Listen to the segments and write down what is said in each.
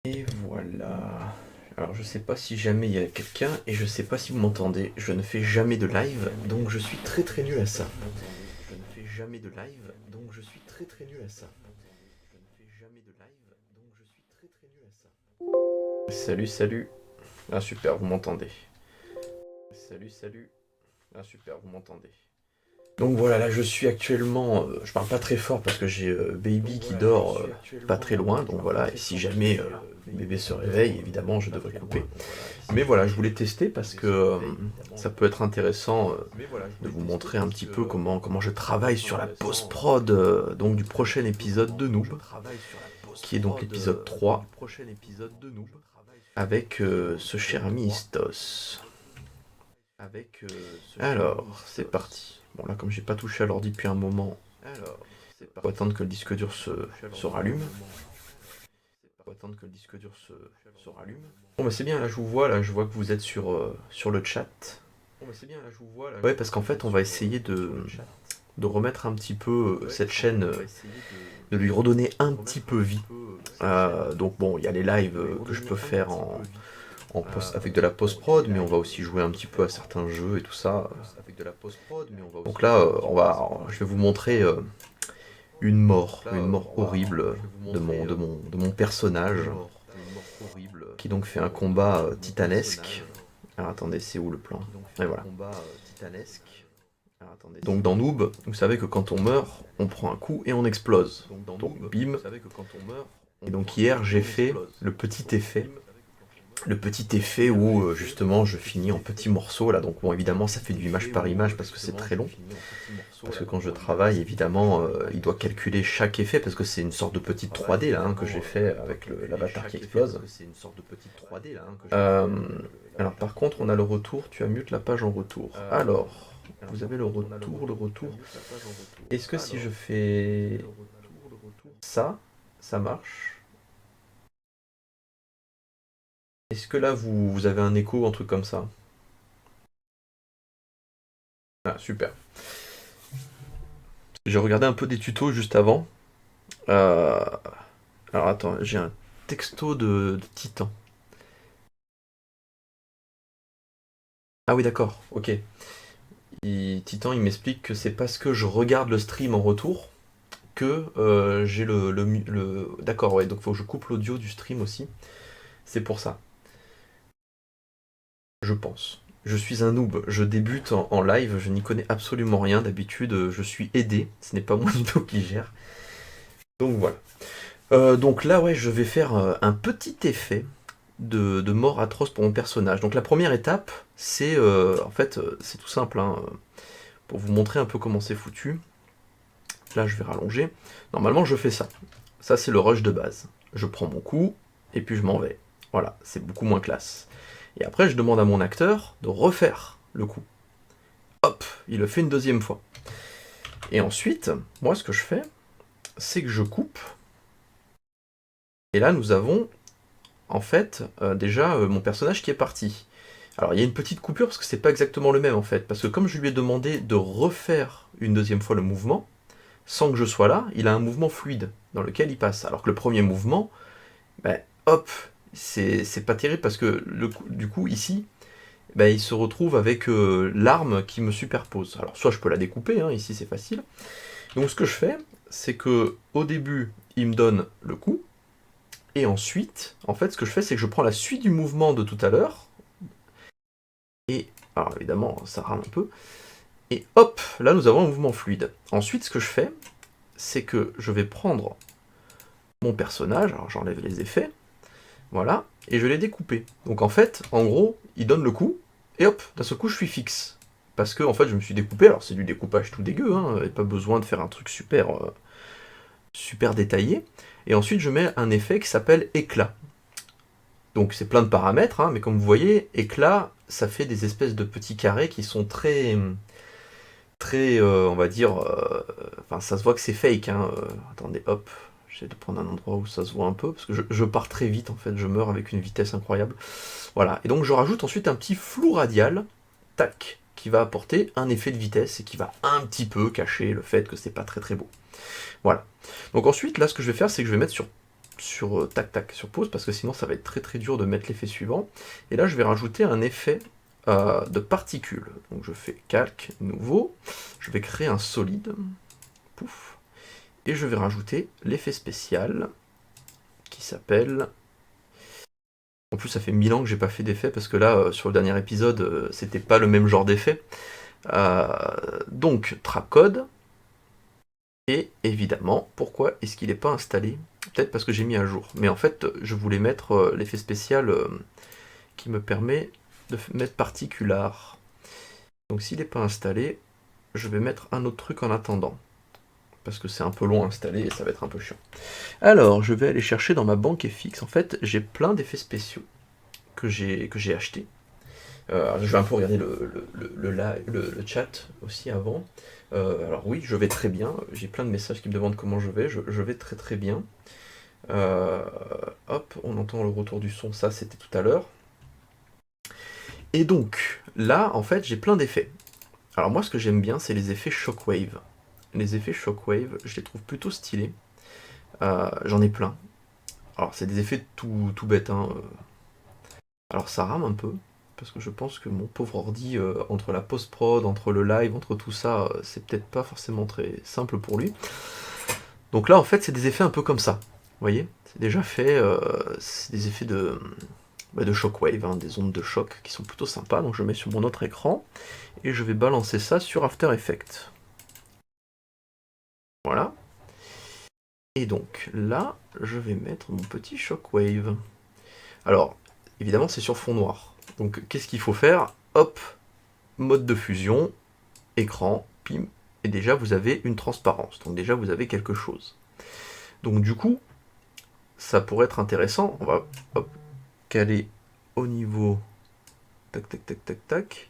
Et voilà. Alors je sais pas si jamais il y a quelqu'un et je sais pas si vous m'entendez. Je ne fais jamais de live, donc je suis très très nul à ça. Je ne fais jamais de live, donc je suis très très nul à ça. Je ne fais jamais de live, donc je suis très très nul à ça. Salut, salut. Ah super, vous m'entendez. Salut, salut. Ah super, vous m'entendez. Donc voilà, là je suis actuellement, je parle pas très fort parce que j'ai Baby qui dort pas très loin, donc voilà, et si jamais bébé se réveille, évidemment je devrais couper. Mais voilà, je voulais tester parce que ça peut être intéressant de vous montrer un petit peu comment je travaille sur la post-prod donc du prochain épisode de Noob, qui est donc l'épisode 3, avec ce cher ami Istos. Alors, c'est parti. Bon là, comme j'ai pas touché à l'ordi depuis un moment, faut attendre que le disque dur se rallume. Bon bah c'est bien, là je vous vois, là je vois que vous êtes sur le chat. Ouais, parce qu'en fait on va essayer de remettre un petit peu cette chaîne, de lui redonner un petit peu vie. Donc bon, il y a les lives que je peux faire avec de la post-prod, mais on va aussi jouer un petit peu à certains jeux et tout ça. Donc là, je vais vous montrer une mort horrible de mon personnage, qui donc fait un combat titanesque. Alors attendez, c'est où le plan? Et voilà. Donc dans Noob, vous savez que quand on meurt, on prend un coup et on explose. Donc bim. Et donc hier, j'ai fait le petit effet où justement je finis en petits morceaux là. Donc bon, évidemment, ça fait du image par image parce que c'est très long. Parce que quand je travaille, évidemment, il doit calculer chaque effet parce que c'est une sorte de petite 3D là que j'ai fait avec l'avatar qui explose. Euh, alors par contre, on a le retour. Tu as mute la page en retour. Alors, vous avez le retour, le retour. Est-ce que si je fais ça, ça marche? Est-ce que là vous avez un écho, un truc comme ça? Ah super. J'ai regardé un peu des tutos juste avant. Euh, Alors attends, j'ai un texto de Titan. Ah oui d'accord, ok. Titan il m'explique que c'est parce que je regarde le stream en retour que j'ai D'accord, ouais, donc faut que je coupe l'audio du stream aussi. C'est pour ça, je pense. Je suis un noob, je débute en live, je n'y connais absolument rien. D'habitude, je suis aidé, ce n'est pas moi du tout qui gère. Donc voilà. Donc là, ouais, je vais faire un petit effet de mort atroce pour mon personnage. Donc la première étape, c'est en fait, c'est tout simple, hein, pour vous montrer un peu comment c'est foutu. Là, je vais rallonger. Normalement, je fais ça. Ça, c'est le rush de base. Je prends mon coup, et puis je m'en vais. Voilà, c'est beaucoup moins classe. Et après, je demande à mon acteur de refaire le coup. Hop, il le fait une deuxième fois. Et ensuite, moi, ce que je fais, c'est que je coupe. Et là, nous avons, en fait, déjà mon personnage qui est parti. Alors, il y a une petite coupure parce que c'est pas exactement le même, en fait. Parce que comme je lui ai demandé de refaire une deuxième fois le mouvement, sans que je sois là, il a un mouvement fluide dans lequel il passe. Alors que le premier mouvement, ben, hop, c'est pas terrible parce que du coup, ici, ben, il se retrouve avec l'arme qui me superpose. Alors, soit je peux la découper, hein, ici c'est facile. Donc, ce que je fais, c'est que au début, il me donne le coup, et ensuite, en fait, ce que je fais, c'est que je prends la suite du mouvement de tout à l'heure, et alors évidemment, ça rame un peu, et hop, là nous avons un mouvement fluide. Ensuite, ce que je fais, c'est que je vais prendre mon personnage, alors j'enlève les effets, voilà, et je l'ai découpé. Donc en fait, en gros, il donne le coup, et hop, d'un seul coup je suis fixe. Parce que en fait je me suis découpé, alors c'est du découpage tout dégueu, hein, et pas besoin de faire un truc super détaillé. Et ensuite je mets un effet qui s'appelle éclat. Donc c'est plein de paramètres, hein, mais comme vous voyez, éclat, ça fait des espèces de petits carrés qui sont très, on va dire, enfin ça se voit que c'est fake, hein. Attendez, hop, j'essaie de prendre un endroit où ça se voit un peu, parce que je pars très vite en fait, je meurs avec une vitesse incroyable. Voilà, et donc je rajoute ensuite un petit flou radial, tac, qui va apporter un effet de vitesse et qui va un petit peu cacher le fait que c'est pas très très beau. Voilà. Donc ensuite, là ce que je vais faire, c'est que je vais mettre sur sur tac tac sur pause parce que sinon ça va être très très dur de mettre l'effet suivant. Et là je vais rajouter un effet de particules. Donc je fais calque, nouveau, je vais créer un solide, pouf, et je vais rajouter l'effet spécial qui s'appelle... En plus ça fait 1000 ans que j'ai pas fait d'effet parce que là sur le dernier épisode c'était pas le même genre d'effet. Donc trapcode. Et évidemment, pourquoi est-ce qu'il n'est pas installé? Peut-être parce que j'ai mis à jour. Mais en fait, je voulais mettre l'effet spécial qui me permet de mettre particular. Donc s'il n'est pas installé, je vais mettre un autre truc en attendant. Parce que c'est un peu long à installer et ça va être un peu chiant. Alors, je vais aller chercher dans ma banque FX. En fait, j'ai plein d'effets spéciaux que j'ai achetés. Je vais un peu regarder le chat aussi avant. Alors oui, je vais très bien. J'ai plein de messages qui me demandent comment je vais. Je vais très très bien. Hop, on entend le retour du son. Ça, c'était tout à l'heure. Et donc, là, en fait, j'ai plein d'effets. Alors moi, ce que j'aime bien, c'est les effets shockwave. Les effets shockwave, je les trouve plutôt stylés. J'en ai plein. Alors, c'est des effets tout bêtes. Hein. Alors, ça rame un peu. Parce que je pense que mon pauvre ordi, entre la post-prod, entre le live, entre tout ça, c'est peut-être pas forcément très simple pour lui. Donc là, en fait, c'est des effets un peu comme ça. Vous voyez? C'est déjà fait, c'est des effets de shockwave, hein, des ondes de choc qui sont plutôt sympas. Donc je mets sur mon autre écran, et je vais balancer ça sur After Effects. Voilà. Et donc là, je vais mettre mon petit shockwave. Alors, évidemment, c'est sur fond noir. Donc qu'est-ce qu'il faut faire? Hop, mode de fusion, écran, pim, et déjà vous avez une transparence. Donc déjà vous avez quelque chose. Donc du coup, ça pourrait être intéressant. On va hop, caler au niveau, tac tac tac tac tac,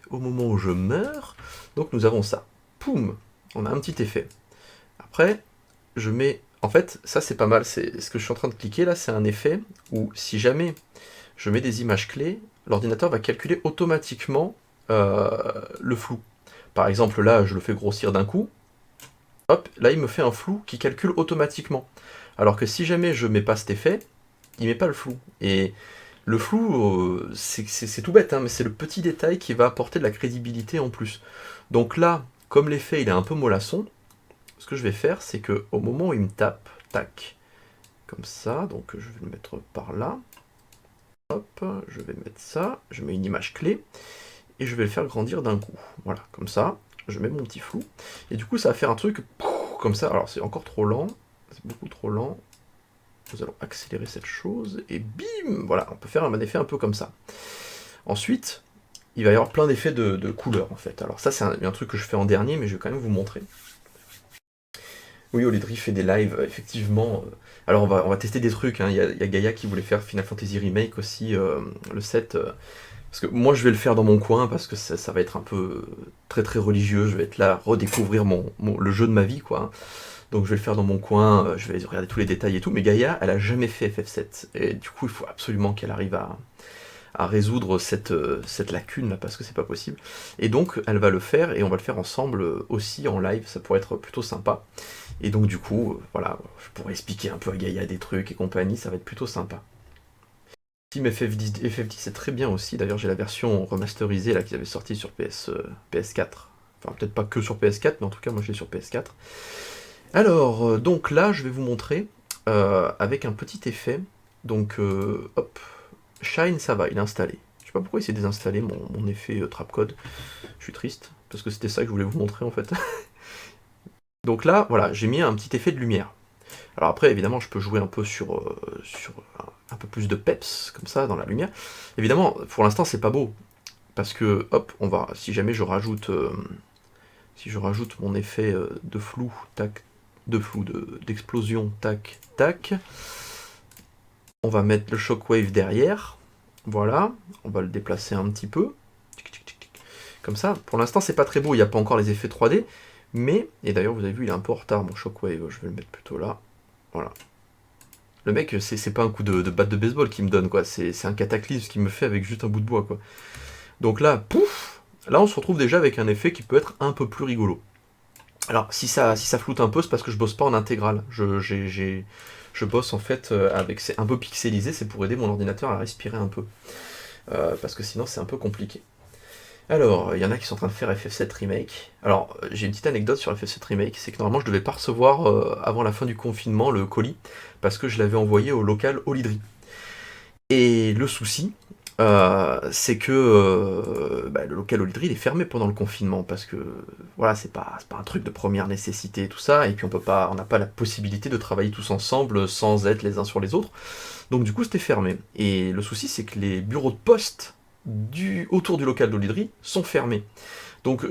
au moment où je meurs. Donc nous avons ça. Poum, on a un petit effet. Après, je mets... En fait, ça c'est pas mal. C'est ce que je suis en train de cliquer là, c'est un effet où si jamais je mets des images clés, l'ordinateur va calculer automatiquement le flou. Par exemple, là, je le fais grossir d'un coup. Hop, là, il me fait un flou qui calcule automatiquement. Alors que si jamais je mets pas cet effet, il met pas le flou. Et le flou, c'est tout bête, hein, mais c'est le petit détail qui va apporter de la crédibilité en plus. Donc là, comme l'effet, il est un peu mollasson, ce que je vais faire, c'est que au moment où il me tape, tac, comme ça, donc je vais le mettre par là. Hop, je vais mettre ça, je mets une image clé, et je vais le faire grandir d'un coup. Voilà, comme ça, je mets mon petit flou, et du coup ça va faire un truc comme ça. Alors c'est encore trop lent, c'est beaucoup trop lent. Nous allons accélérer cette chose, et bim. Voilà, on peut faire un effet un peu comme ça. Ensuite, il va y avoir plein d'effets de couleurs, en fait. Alors ça, c'est un truc que je fais en dernier, mais je vais quand même vous montrer. Oui, Oledri fait des lives, effectivement. Alors on va tester des trucs, hein. Il y a Gaïa qui voulait faire Final Fantasy Remake aussi, le 7. Parce que moi je vais le faire dans mon coin, parce que ça va être un peu très très religieux, je vais être là, redécouvrir le jeu de ma vie, quoi. Donc je vais le faire dans mon coin, je vais regarder tous les détails et tout, mais Gaïa, elle a jamais fait FF7. Et du coup, il faut absolument qu'elle arrive à résoudre cette lacune là, parce que c'est pas possible. Et donc elle va le faire, et on va le faire ensemble aussi en live, ça pourrait être plutôt sympa. Et donc du coup, voilà, je pourrais expliquer un peu à Gaïa des trucs et compagnie, ça va être plutôt sympa. Team FF10 c'est très bien aussi, d'ailleurs j'ai la version remasterisée là qui avait sorti sur PS4. Enfin peut-être pas que sur PS4, mais en tout cas moi je l'ai sur PS4. Alors, donc là je vais vous montrer avec un petit effet. Donc hop, Shine ça va, il est installé. Je sais pas pourquoi il s'est désinstallé mon effet trapcode. Je suis triste, parce que c'était ça que je voulais vous montrer en fait. Donc là, voilà, j'ai mis un petit effet de lumière. Alors après, évidemment, je peux jouer un peu sur un peu plus de peps, comme ça, dans la lumière. Évidemment, pour l'instant, c'est pas beau. Parce que, hop, si jamais je rajoute mon effet de flou, tac, d'explosion, tac, tac, on va mettre le shockwave derrière. Voilà, on va le déplacer un petit peu. Comme ça, pour l'instant, c'est pas très beau, il n'y a pas encore les effets 3D. Mais, et d'ailleurs vous avez vu, il est un peu en retard mon shockwave, je vais le mettre plutôt là. Voilà. Le mec, c'est pas un coup de batte de baseball qu'il me donne, quoi. C'est un cataclysme qu'il me fait avec juste un bout de bois, quoi. Donc là, pouf. Là, on se retrouve déjà avec un effet qui peut être un peu plus rigolo. Alors, si ça floute un peu, c'est parce que je bosse pas en intégrale. Je bosse en fait avec... C'est un peu pixelisé, c'est pour aider mon ordinateur à respirer un peu. Parce que sinon, c'est un peu compliqué. Alors, il y en a qui sont en train de faire FF7 Remake. Alors, j'ai une petite anecdote sur FF7 Remake, c'est que normalement je devais pas recevoir avant la fin du confinement le colis, parce que je l'avais envoyé au local Olydri. Et le souci, c'est que le local Olydri il est fermé pendant le confinement, parce que voilà, c'est pas un truc de première nécessité et tout ça, et puis on n'a pas la possibilité de travailler tous ensemble sans être les uns sur les autres. Donc du coup c'était fermé. Et le souci c'est que les bureaux de poste autour du local d'Olydri sont fermés. Donc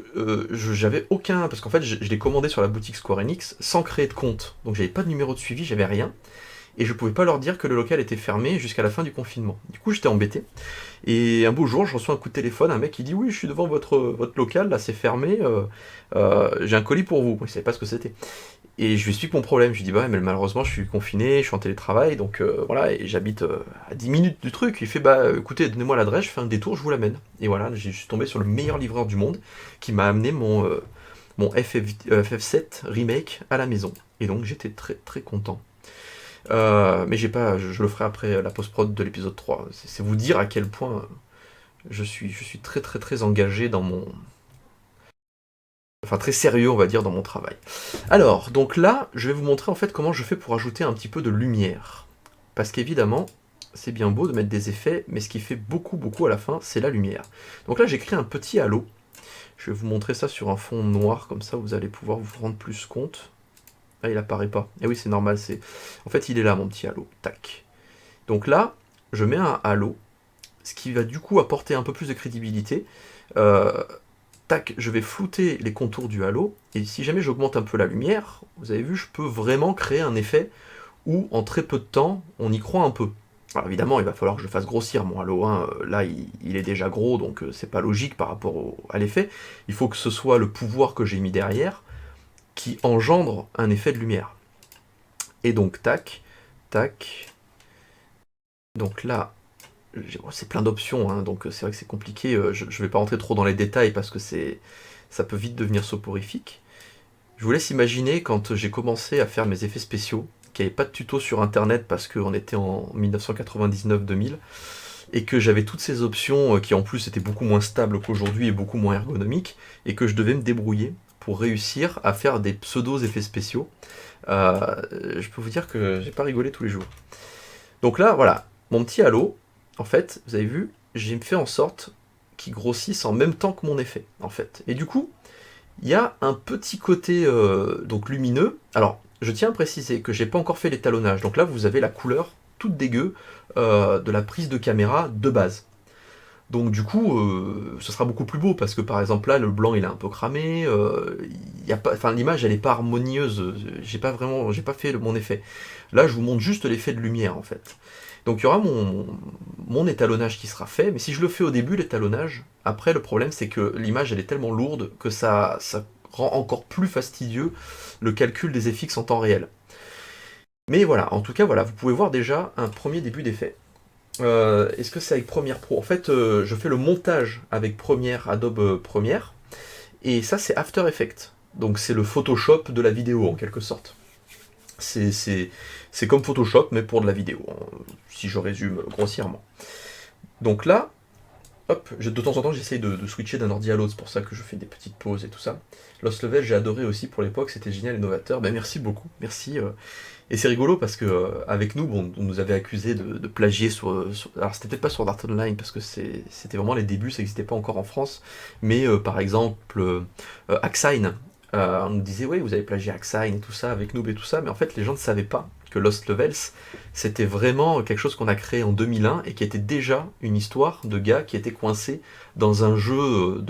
j'avais aucun... Parce qu'en fait je l'ai commandé sur la boutique Square Enix sans créer de compte. Donc j'avais pas de numéro de suivi, j'avais rien. Et je pouvais pas leur dire que le local était fermé jusqu'à la fin du confinement. Du coup j'étais embêté. Et un beau jour je reçois un coup de téléphone, un mec qui dit oui je suis devant votre local, là c'est fermé, j'ai un colis pour vous. Il savait pas ce que c'était. Et je lui explique mon problème, je lui dis bah ouais, mais malheureusement je suis confiné, je suis en télétravail, donc voilà, et j'habite à 10 minutes du truc. Il fait bah écoutez, donnez-moi l'adresse, je fais un détour, je vous l'amène. Et voilà, je suis tombé sur le meilleur livreur du monde qui m'a amené mon FF7 remake à la maison. Et donc j'étais très très content. Mais j'ai pas, je le ferai après la post-prod de l'épisode 3. C'est vous dire à quel point je suis très très très engagé dans mon, enfin très sérieux on va dire dans mon travail. Alors, donc là, je vais vous montrer en fait comment je fais pour ajouter un petit peu de lumière. Parce qu'évidemment, c'est bien beau de mettre des effets, mais ce qui fait beaucoup beaucoup à la fin, c'est la lumière. Donc là, j'ai créé un petit halo. Je vais vous montrer ça sur un fond noir, comme ça vous allez pouvoir vous rendre plus compte. Ah, il apparaît pas. Et oui, c'est normal, c'est... En fait, il est là, mon petit halo. Tac. Donc là, je mets un halo, ce qui va du coup apporter un peu plus de crédibilité. Euh, Tac, je vais flouter les contours du halo, et si jamais j'augmente un peu la lumière, vous avez vu, je peux vraiment créer un effet où, en très peu de temps, on y croit un peu. Alors évidemment, il va falloir que je fasse grossir mon halo 1, là il est déjà gros, donc c'est pas logique par rapport à l'effet. Il faut que ce soit le pouvoir que j'ai mis derrière qui engendre un effet de lumière. Et donc tac, tac, donc là, c'est plein d'options, hein, donc c'est vrai que c'est compliqué, je vais pas rentrer trop dans les détails parce que ça peut vite devenir soporifique. Je vous laisse imaginer quand j'ai commencé à faire mes effets spéciaux, qu'il n'y avait pas de tuto sur internet parce qu'on était en 1999-2000, et que j'avais toutes ces options qui en plus étaient beaucoup moins stables qu'aujourd'hui et beaucoup moins ergonomiques, et que je devais me débrouiller pour réussir à faire des pseudos effets spéciaux. Je peux vous dire que j'ai pas rigolé tous les jours. Donc là, voilà, mon petit halo, en fait, vous avez vu, j'ai fait en sorte qu'il grossisse en même temps que mon effet, en fait. Et du coup, il y a un petit côté donc lumineux. Alors, je tiens à préciser que j'ai pas encore fait l'étalonnage. Donc là, vous avez la couleur toute dégueu de la prise de caméra de base. Donc du coup, ce sera beaucoup plus beau parce que par exemple là, le blanc il est un peu cramé. Y a pas, enfin l'image elle est pas harmonieuse. J'ai pas fait mon effet. Là, je vous montre juste l'effet de lumière en fait. Donc il y aura mon étalonnage qui sera fait, mais si je le fais au début, l'étalonnage, après le problème c'est que l'image elle est tellement lourde que ça rend encore plus fastidieux le calcul des FX en temps réel. Mais voilà, en tout cas voilà, vous pouvez voir déjà un premier début d'effet. Est-ce que c'est avec Premiere Pro? En fait, je fais le montage avec Premiere, Adobe Premiere, et ça c'est After Effects. Donc c'est le Photoshop de la vidéo en quelque sorte. C'est comme Photoshop, mais pour de la vidéo, hein, si je résume grossièrement. Donc là, hop, de temps en temps j'essaye de switcher d'un ordi à l'autre, c'est pour ça que je fais des petites pauses et tout ça. Lost Level, j'ai adoré aussi pour l'époque, c'était génial et novateur. Ben, merci beaucoup, merci. Et c'est rigolo parce que avec nous, bon, on nous avait accusé de plagier alors c'était peut-être pas sur Dart Online parce que c'était vraiment les débuts, ça n'existait pas encore en France, mais par exemple Axine, on nous disait oui, vous avez plagié Axine et tout ça avec Noob et tout ça, mais en fait les gens ne savaient pas que Lost Levels c'était vraiment quelque chose qu'on a créé en 2001 et qui était déjà une histoire de gars qui étaient coincés dans un jeu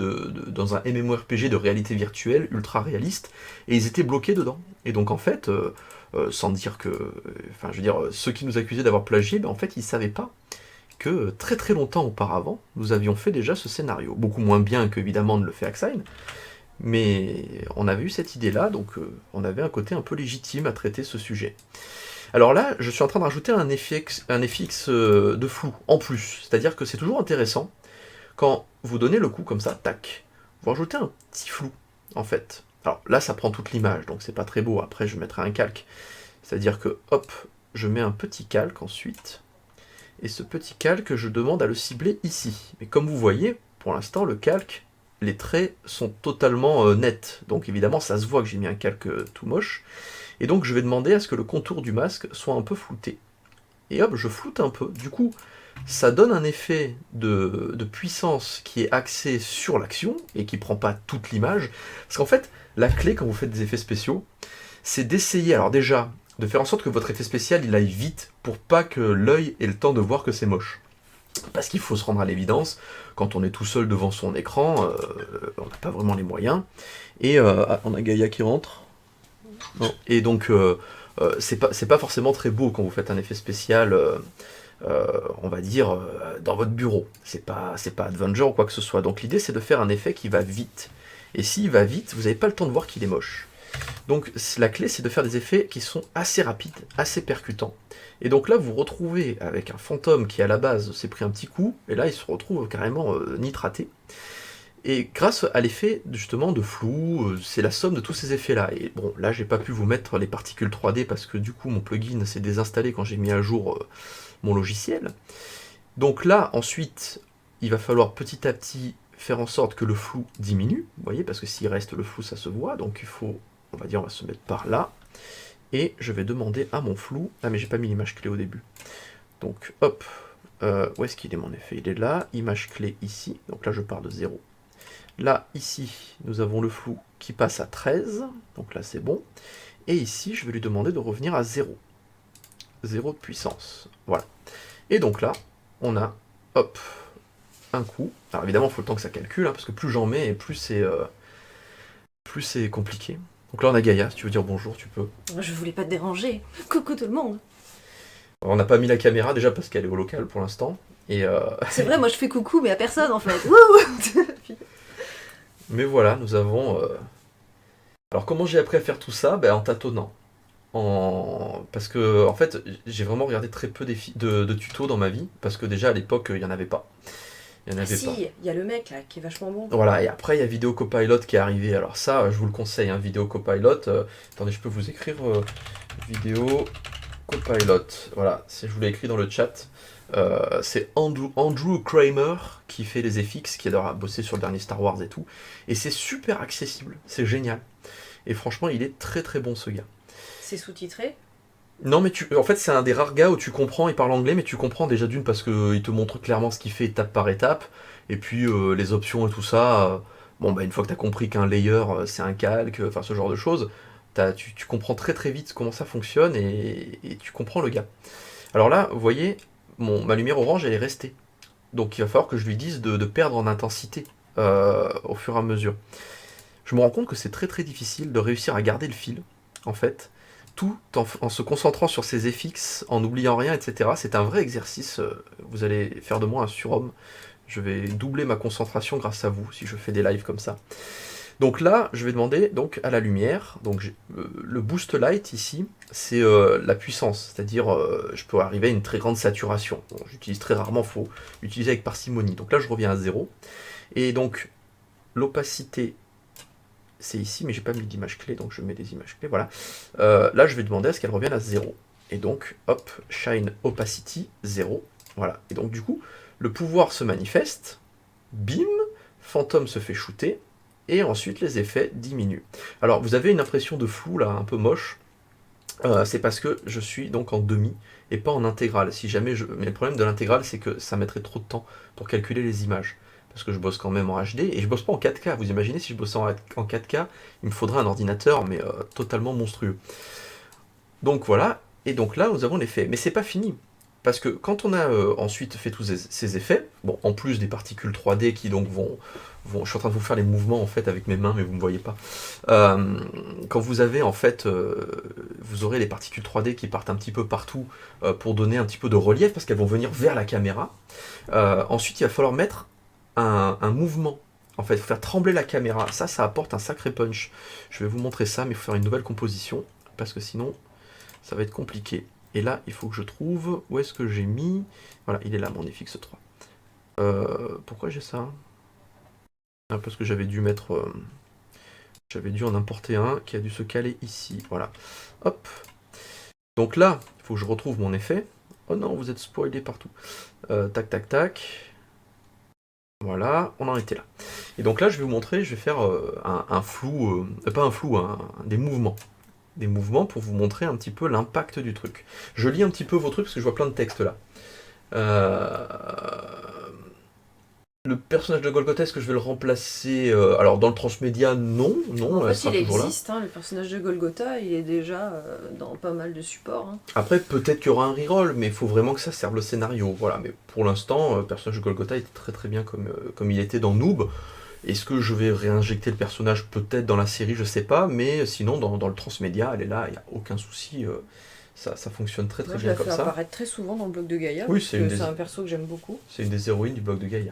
dans un MMORPG de réalité virtuelle ultra réaliste et ils étaient bloqués dedans. Et donc en fait sans dire que, enfin, je veux dire, ceux qui nous accusaient d'avoir plagié, ben, en fait, ils savaient pas que très très longtemps auparavant, nous avions fait déjà ce scénario. Beaucoup moins bien qu'évidemment de le fait Axine, mais on avait eu cette idée-là, donc on avait un côté un peu légitime à traiter ce sujet. Alors là, je suis en train de rajouter un FX de flou, en plus. C'est-à-dire que c'est toujours intéressant, quand vous donnez le coup comme ça, tac, vous rajoutez un petit flou, en fait. Alors là, ça prend toute l'image, donc c'est pas très beau. Après, je mettrai un calque. C'est-à-dire que, hop, je mets un petit calque ensuite. Et ce petit calque, je demande à le cibler ici. Mais comme vous voyez, pour l'instant, le calque, les traits sont totalement nets. Donc évidemment, ça se voit que j'ai mis un calque tout moche. Et donc, je vais demander à ce que le contour du masque soit un peu flouté. Et hop, je floute un peu. Du coup, ça donne un effet de puissance qui est axé sur l'action et qui prend pas toute l'image. Parce qu'en fait, la clé quand vous faites des effets spéciaux, c'est d'essayer, alors déjà, de faire en sorte que votre effet spécial il aille vite pour pas que l'œil ait le temps de voir que c'est moche. Parce qu'il faut se rendre à l'évidence, quand on est tout seul devant son écran, on n'a pas vraiment les moyens. Et on a Gaïa qui rentre. Non. Et donc, c'est pas forcément très beau quand vous faites un effet spécial, on va dire, dans votre bureau. C'est pas Avenger ou quoi que ce soit. Donc l'idée, c'est de faire un effet qui va vite. Et s'il va vite, vous n'avez pas le temps de voir qu'il est moche. Donc la clé, c'est de faire des effets qui sont assez rapides, assez percutants. Et donc là, vous vous retrouvez avec un fantôme qui, à la base, s'est pris un petit coup, et là, il se retrouve carrément nitraté. Et grâce à l'effet justement de flou, c'est la somme de tous ces effets-là. Et bon, là j'ai pas pu vous mettre les particules 3D parce que du coup mon plugin s'est désinstallé quand j'ai mis à jour mon logiciel. Donc là ensuite, il va falloir petit à petit faire en sorte que le flou diminue, vous voyez, parce que s'il reste le flou ça se voit, donc il faut, on va dire, on va se mettre par là. Et je vais demander à mon flou, ah mais j'ai pas mis l'image clé au début. Donc hop, où est-ce qu'il est mon effet? Il est là, image clé ici, donc là je pars de 0. Là, ici, nous avons le flou qui passe à 13, donc là c'est bon. Et ici, je vais lui demander de revenir à 0. 0 de puissance, voilà. Et donc là, on a, hop, un coup. Alors évidemment, il faut le temps que ça calcule, hein, parce que plus j'en mets, et plus c'est compliqué. Donc là, on a Gaïa, si tu veux dire bonjour, tu peux. Je voulais pas te déranger. Coucou tout le monde. On n'a pas mis la caméra, déjà parce qu'elle est au local pour l'instant. Et C'est vrai, moi je fais coucou, mais à personne en fait. Wouh. mais voilà, nous avons... Alors comment j'ai appris à faire tout ça? En tâtonnant. Parce que en fait, j'ai vraiment regardé très peu de tutos dans ma vie, parce que déjà à l'époque, il n'y en avait pas. Il y en avait pas. Si, il y a le mec là qui est vachement bon. Voilà, et après il y a Vidéo Copilot qui est arrivé. Alors ça, je vous le conseille, hein, Vidéo Copilot. Attendez, je peux vous écrire Vidéo Copilot. Voilà, je vous l'ai écrit dans le chat. C'est Andrew Kramer qui fait les FX, qui a bossé sur le dernier Star Wars et tout. Et c'est super accessible, c'est génial. Et franchement, il est très très bon ce gars. C'est sous-titré? Non, mais en fait, c'est un des rares gars où tu comprends, il parle anglais, mais tu comprends déjà d'une parce qu'il te montre clairement ce qu'il fait étape par étape. Et puis les options et tout ça. Une fois que tu as compris qu'un layer c'est un calque, enfin ce genre de choses, tu comprends très très vite comment ça fonctionne et tu comprends le gars. Alors là, vous voyez, ma lumière orange elle est restée. Donc il va falloir que je lui dise de perdre en intensité au fur et à mesure. Je me rends compte que c'est très très difficile de réussir à garder le fil, en fait, tout en se concentrant sur ses FX, en n'oubliant rien, etc. C'est un vrai exercice. Vous allez faire de moi un surhomme. Je vais doubler ma concentration grâce à vous si je fais des lives comme ça. Donc là, je vais demander donc à la lumière. Donc le boost light ici, c'est la puissance, c'est-à-dire je peux arriver à une très grande saturation. Bon, j'utilise très rarement, il faut l'utiliser avec parcimonie. Donc là, je reviens à 0. Et donc l'opacité, c'est ici, mais j'ai pas mis d'image clé, donc je mets des images clés, voilà. Là, je vais demander à ce qu'elle revienne à 0. Et donc, hop, shine opacity 0. Voilà. Et donc, du coup, le pouvoir se manifeste, bim, fantôme se fait shooter, et ensuite les effets diminuent. Alors, vous avez une impression de flou, là, un peu moche. C'est parce que je suis donc en demi et pas en intégrale. Mais le problème de l'intégrale, c'est que ça mettrait trop de temps pour calculer les images. Parce que je bosse quand même en HD et je bosse pas en 4K. Vous imaginez si je bossais en 4K, il me faudrait un ordinateur, mais totalement monstrueux. Donc voilà, et donc là nous avons l'effet. Mais c'est pas fini. Parce que quand on a ensuite fait tous ces effets, bon, en plus des particules 3D qui donc vont. Je suis en train de vous faire les mouvements en fait avec mes mains, mais vous ne me voyez pas. Quand vous avez en fait, vous aurez les particules 3D qui partent un petit peu partout pour donner un petit peu de relief parce qu'elles vont venir vers la caméra. Ensuite, il va falloir mettre un mouvement. En fait, il faut faire trembler la caméra. Ça apporte un sacré punch. Je vais vous montrer ça, mais il faut faire une nouvelle composition parce que sinon, ça va être compliqué. Et là, il faut que je trouve où est-ce que j'ai mis. Voilà, il est là, mon FX3. Pourquoi j'ai ça? Parce que j'avais dû mettre J'avais dû en importer un qui a dû se caler ici. Voilà. Hop. Donc là, il faut que je retrouve mon effet. Oh non, vous êtes spoilé partout. Tac, tac, tac. Voilà, on en était là. Et donc là, je vais vous montrer, je vais faire un flou, pas un flou, des mouvements. Des mouvements pour vous montrer un petit peu l'impact du truc. Je lis un petit peu vos trucs parce que je vois plein de textes là. Le personnage de Golgotha, est-ce que je vais le remplacer alors dans le transmédia, non, En elle fait, sera il toujours là. existe, le personnage de Golgotha, il est déjà dans pas mal de supports. Après, peut-être qu'il y aura un reroll, mais il faut vraiment que ça serve le scénario. Voilà, mais pour l'instant, le personnage de Golgotha était très très bien comme il était dans Noob. Est-ce que je vais réinjecter le personnage peut-être dans la série, je sais pas, mais sinon dans le transmédia, elle est là, il n'y a aucun souci. Ça fonctionne très très Moi, je bien la comme fais ça. apparaître très souvent dans le blog de Gaïa, Oui, parce que c'est un perso que j'aime beaucoup. C'est une des héroïnes du blog de Gaïa.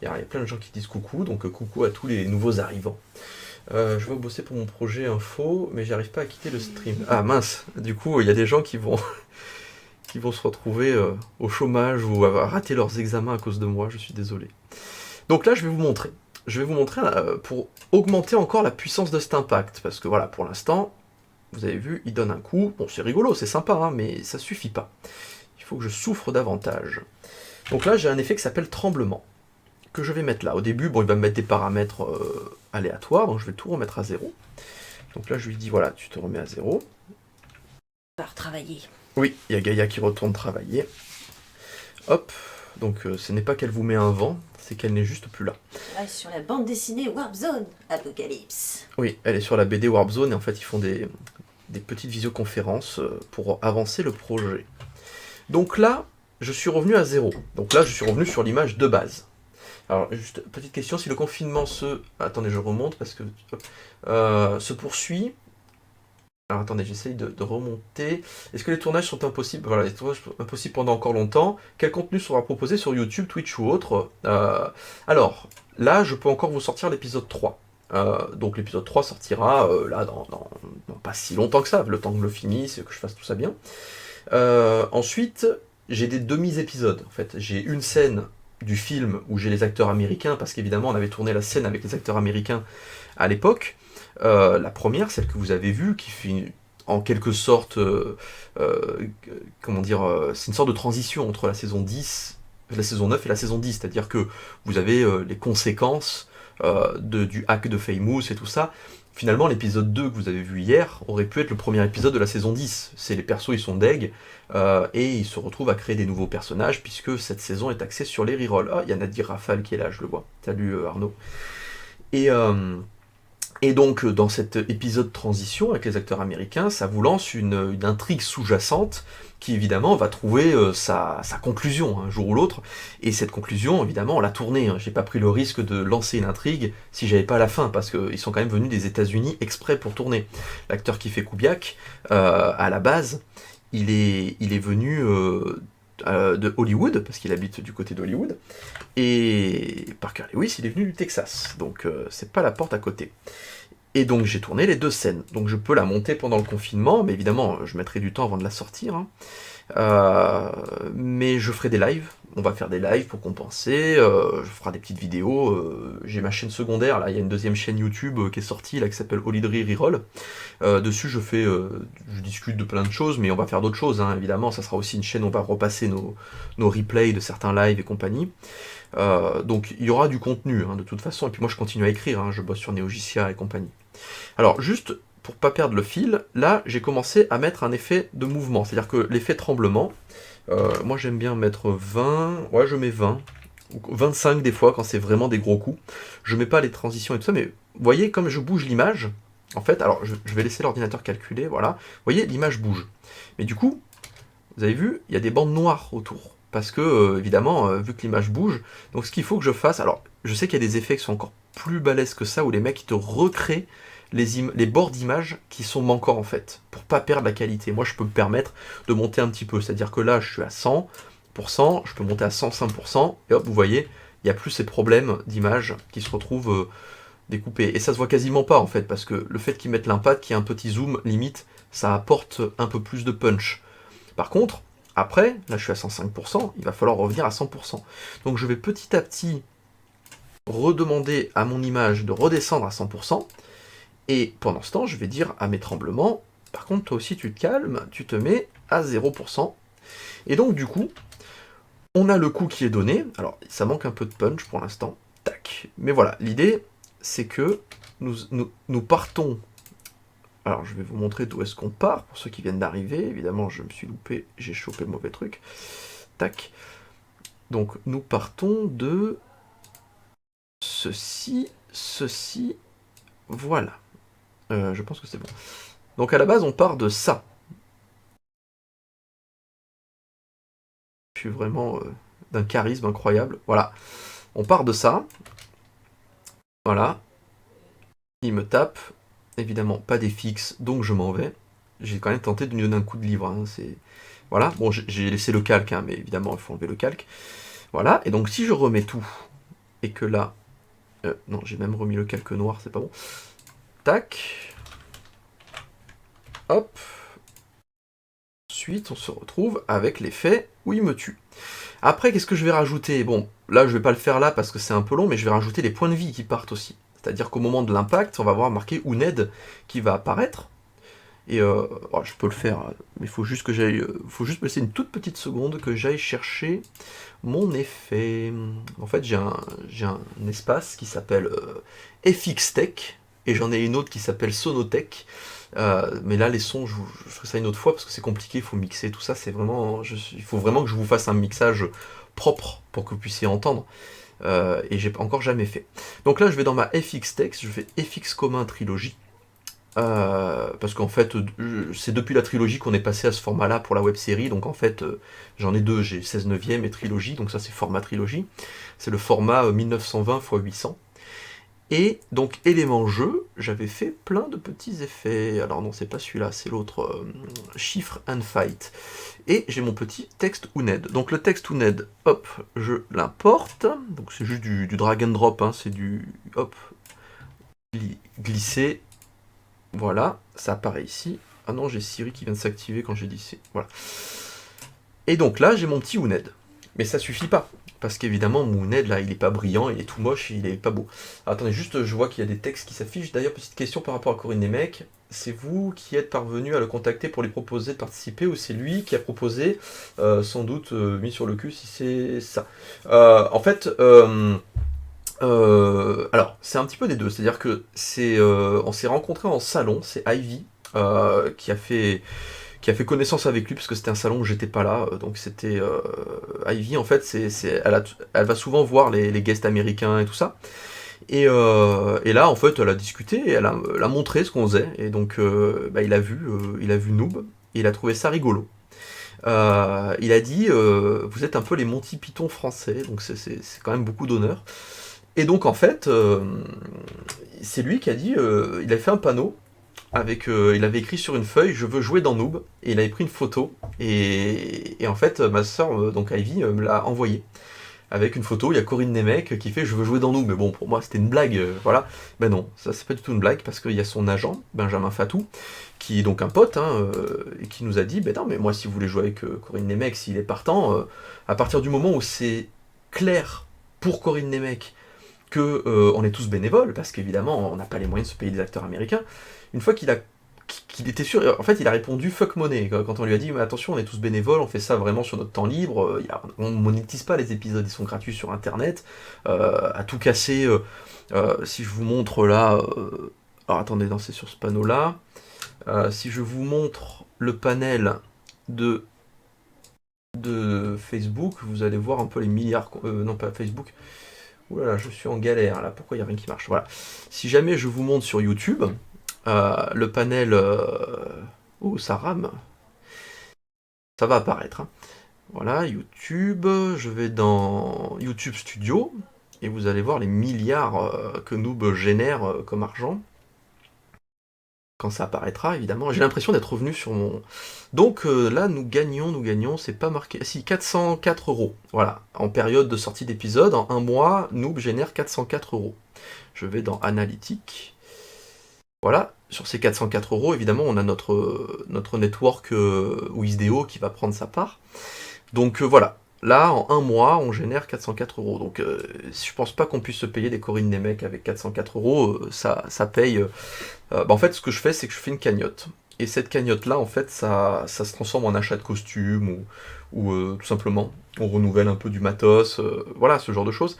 Il y a plein de gens qui disent coucou, donc coucou à tous les nouveaux arrivants. Je vais bosser pour mon projet info, mais j'arrive pas à quitter le stream. Ah mince, du coup il y a des gens qui vont qui vont se retrouver au chômage ou avoir raté leurs examens à cause de moi, je suis désolé. Donc là je vais vous montrer. Je vais vous montrer pour augmenter encore la puissance de cet impact, parce que voilà, pour l'instant, vous avez vu, il donne un coup. Bon, c'est rigolo, c'est sympa, mais ça suffit pas. Il faut que je souffre davantage. Donc là, j'ai un effet qui s'appelle tremblement, que je vais mettre là. Au début, bon, il va me mettre des paramètres aléatoires, donc je vais tout remettre à 0. Donc là, je lui dis, voilà, tu te remets à 0. On va retravailler. Oui, il y a Gaïa qui retourne travailler. Hop, donc ce n'est pas qu'elle vous met un vent, c'est qu'elle n'est juste plus là. Là, sur la bande dessinée Warp Zone Apocalypse. Oui, elle est sur la BD Warp Zone, et en fait, ils font des petites visioconférences pour avancer le projet. Donc là, je suis revenu à 0. Donc là, je suis revenu sur l'image de base. Alors, juste petite question, si le confinement se... Attendez, je remonte parce que... se poursuit... Alors attendez, j'essaye de remonter. Est-ce que les tournages sont impossibles? Voilà, les tournages sont impossibles pendant encore longtemps. Quel contenu sera proposé sur YouTube, Twitch ou autre? Alors, là, je peux encore vous sortir l'épisode 3. Donc l'épisode 3 sortira là dans pas si longtemps que ça, le temps que je le finisse, que je fasse tout ça bien. Ensuite, j'ai des demi-épisodes. En fait, j'ai une scène du film où j'ai les acteurs américains, parce qu'évidemment on avait tourné la scène avec les acteurs américains à l'époque. La première, celle que vous avez vue, qui fait en quelque sorte, comment dire, c'est une sorte de transition entre la saison 10, la saison 9 et la saison 10, c'est-à-dire que vous avez les conséquences du hack de Famous et tout ça. Finalement, l'épisode 2 que vous avez vu hier aurait pu être le premier épisode de la saison 10. C'est les persos, ils sont deg, et ils se retrouvent à créer des nouveaux personnages, puisque cette saison est axée sur les rerolls. Ah, il y a Nadir Rafal qui est là, je le vois. Salut Arnaud. Et donc, dans cet épisode transition avec les acteurs américains, ça vous lance une intrigue sous-jacente qui, évidemment, va trouver sa conclusion un jour ou l'autre. Et cette conclusion, évidemment, on l'a tournée. J'ai pas pris le risque de lancer une intrigue si j'avais pas la fin, parce qu'ils sont quand même venus des États-Unis exprès pour tourner. L'acteur qui fait Kubiak, à la base, il est venu de Hollywood, parce qu'il habite du côté d'Hollywood. Et Parker Lewis, il est venu du Texas. Donc, c'est pas la porte à côté. Et donc j'ai tourné les deux scènes. Donc je peux la monter pendant le confinement, mais évidemment je mettrai du temps avant de la sortir. Mais je ferai des lives. On va faire des lives pour compenser. Je ferai des petites vidéos. J'ai ma chaîne secondaire, là il y a une deuxième chaîne YouTube qui est sortie, là qui s'appelle Holidry Reroll. Dessus je discute de plein de choses, mais on va faire d'autres choses, évidemment. Ça sera aussi une chaîne où on va repasser nos replays de certains lives et compagnie. Donc il y aura du contenu de toute façon, et puis moi je continue à écrire, je bosse sur Neogicia et compagnie. Alors juste pour pas perdre le fil, là j'ai commencé à mettre un effet de mouvement, c'est-à-dire que l'effet tremblement, moi j'aime bien mettre 20, ouais je mets 20, ou 25 des fois quand c'est vraiment des gros coups, je mets pas les transitions et tout ça, mais vous voyez comme je bouge l'image, en fait, alors je vais laisser l'ordinateur calculer, voilà, vous voyez l'image bouge, mais du coup, vous avez vu, il y a des bandes noires autour. Parce que, évidemment, vu que l'image bouge, donc ce qu'il faut que je fasse, alors je sais qu'il y a des effets qui sont encore plus balèzes que ça, où les mecs ils te recréent les bords d'image qui sont manquants en fait, pour pas perdre la qualité. Moi je peux me permettre de monter un petit peu, c'est-à-dire que là je suis à 100%, je peux monter à 105%, et hop, vous voyez, il n'y a plus ces problèmes d'image qui se retrouvent découpés. Et ça se voit quasiment pas en fait, parce que le fait qu'ils mettent l'impact, qu'il y a un petit zoom, limite, ça apporte un peu plus de punch. Par contre, après, là je suis à 105%, il va falloir revenir à 100%. Donc je vais petit à petit redemander à mon image de redescendre à 100%, Et pendant ce temps, je vais dire à mes tremblements, par contre, toi aussi, tu te calmes, tu te mets à 0%. Et donc, du coup, on a le coup qui est donné. Alors, ça manque un peu de punch pour l'instant. Tac. Mais voilà, l'idée, c'est que nous partons. Alors, je vais vous montrer d'où est-ce qu'on part, pour ceux qui viennent d'arriver. Évidemment, je me suis loupé, j'ai chopé le mauvais truc. Tac. Donc, nous partons de ceci, voilà. Je pense que c'est bon. Donc, à la base, on part de ça. Je suis vraiment d'un charisme incroyable. Voilà. On part de ça. Voilà. Il me tape. Évidemment, pas des fixes, donc je m'en vais. J'ai quand même tenté de lui donner un coup de livre. Hein, c'est... Voilà. Bon, j'ai laissé le calque, hein, mais évidemment, il faut enlever le calque. Voilà. Et donc, si je remets tout, et que là... non, j'ai même remis le calque noir, c'est pas bon. Tac. Hop. Ensuite, on se retrouve avec l'effet où il me tue. Après, qu'est-ce que je vais rajouter? Bon, là, je vais pas le faire là parce que c'est un peu long, mais je vais rajouter les points de vie qui partent aussi. C'est-à-dire qu'au moment de l'impact, on va voir marqué Uned qui va apparaître. Et je peux le faire, mais il faut juste que j'aille. Faut juste me laisser une toute petite seconde que j'aille chercher mon effet. En fait, j'ai un espace qui s'appelle FXTech, et j'en ai une autre qui s'appelle Sonotech. Mais là, les sons, je ferai ça une autre fois parce que c'est compliqué, il faut mixer tout ça. C'est vraiment, il faut vraiment que je vous fasse un mixage propre pour que vous puissiez entendre. Et j'ai encore jamais fait. Donc là, je vais dans ma FXTech, je fais FX commun trilogie. Parce qu'en fait, c'est depuis la trilogie qu'on est passé à ce format-là pour la web série. Donc en fait, j'en ai deux, j'ai 16 neuvième et trilogie, donc ça c'est format trilogie. C'est le format 1920 x 800. Et donc, élément jeu, j'avais fait plein de petits effets. Alors non, c'est pas celui-là, c'est l'autre, chiffre and fight. Et j'ai mon petit texte Uned. Donc le texte Uned, hop, je l'importe. Donc c'est juste du drag and drop, hein, c'est du, hop, glisser. Voilà, ça apparaît ici. Ah non, j'ai Siri qui vient de s'activer quand j'ai dit c'est. Voilà. Et donc là, j'ai mon petit Uned. Mais ça suffit pas. Parce qu'évidemment, mon Uned, là, il est pas brillant, il est tout moche, il est pas beau. Alors, attendez, juste, je vois qu'il y a des textes qui s'affichent. D'ailleurs, petite question par rapport à Corinne Nemec. C'est vous qui êtes parvenu à le contacter pour lui proposer de participer ou c'est lui qui a proposé, sans doute mis sur le cul si c'est ça. En fait, alors, c'est un petit peu des deux. C'est-à-dire que on s'est rencontrés en salon, c'est Ivy qui a fait connaissance avec lui parce que c'était un salon où j'étais pas là, donc c'était Ivy en fait, elle va souvent voir les guests américains et tout ça. Et là en fait elle a discuté et elle a montré ce qu'on faisait et donc il a vu Noob et il a trouvé ça rigolo. Il a dit vous êtes un peu les Monty Python français, donc c'est quand même beaucoup d'honneur. Et donc en fait c'est lui qui a dit il a fait un panneau avec, il avait écrit sur une feuille je veux jouer dans Noob et il avait pris une photo et en fait ma soeur donc Ivy me l'a envoyé avec une photo, il y a Corinne Nemec qui fait je veux jouer dans Noob, mais bon pour moi c'était une blague, voilà. Ben non, ça c'est pas du tout une blague parce qu'il y a son agent Benjamin Fatou qui est donc un pote hein, et qui nous a dit ben non mais moi si vous voulez jouer avec Corinne Nemec s'il est partant, à partir du moment où c'est clair pour Corinne Nemec que on est tous bénévoles, parce qu'évidemment on n'a pas les moyens de se payer des acteurs américains, une fois qu'il était sûr, en fait il a répondu fuck money, quand on lui a dit mais attention on est tous bénévoles, on fait ça vraiment sur notre temps libre, on monétise pas les épisodes, ils sont gratuits sur internet, à tout casser, si je vous montre là, alors attendez, non c'est sur ce panneau là, si je vous montre le panel de Facebook, vous allez voir un peu les milliards, non pas Facebook, oulala, je suis en galère là, pourquoi il n'y a rien qui marche? Voilà. Si jamais je vous montre sur YouTube, le panel. Oh, ça rame. Ça va apparaître. Hein. Voilà, YouTube. Je vais dans YouTube Studio. Et vous allez voir les milliards que Noob génère comme argent. Quand ça apparaîtra, évidemment. J'ai l'impression d'être revenu sur mon... Donc là, nous gagnons, c'est pas marqué... Si, 404 euros. Voilà, en période de sortie d'épisode, en un mois, Noob génère 404 euros. Je vais dans Analytique. Voilà, sur ces 404 euros, évidemment, on a notre network Wisdeo qui va prendre sa part. Donc voilà, là, en un mois, on génère 404 euros. Donc, je pense pas qu'on puisse se payer des Corinne Nemec avec 404 euros. Ça paye. En fait, ce que je fais, c'est que je fais une cagnotte. Et cette cagnotte-là, en fait, ça se transforme en achat de costumes ou tout simplement, on renouvelle un peu du matos. Voilà, ce genre de choses.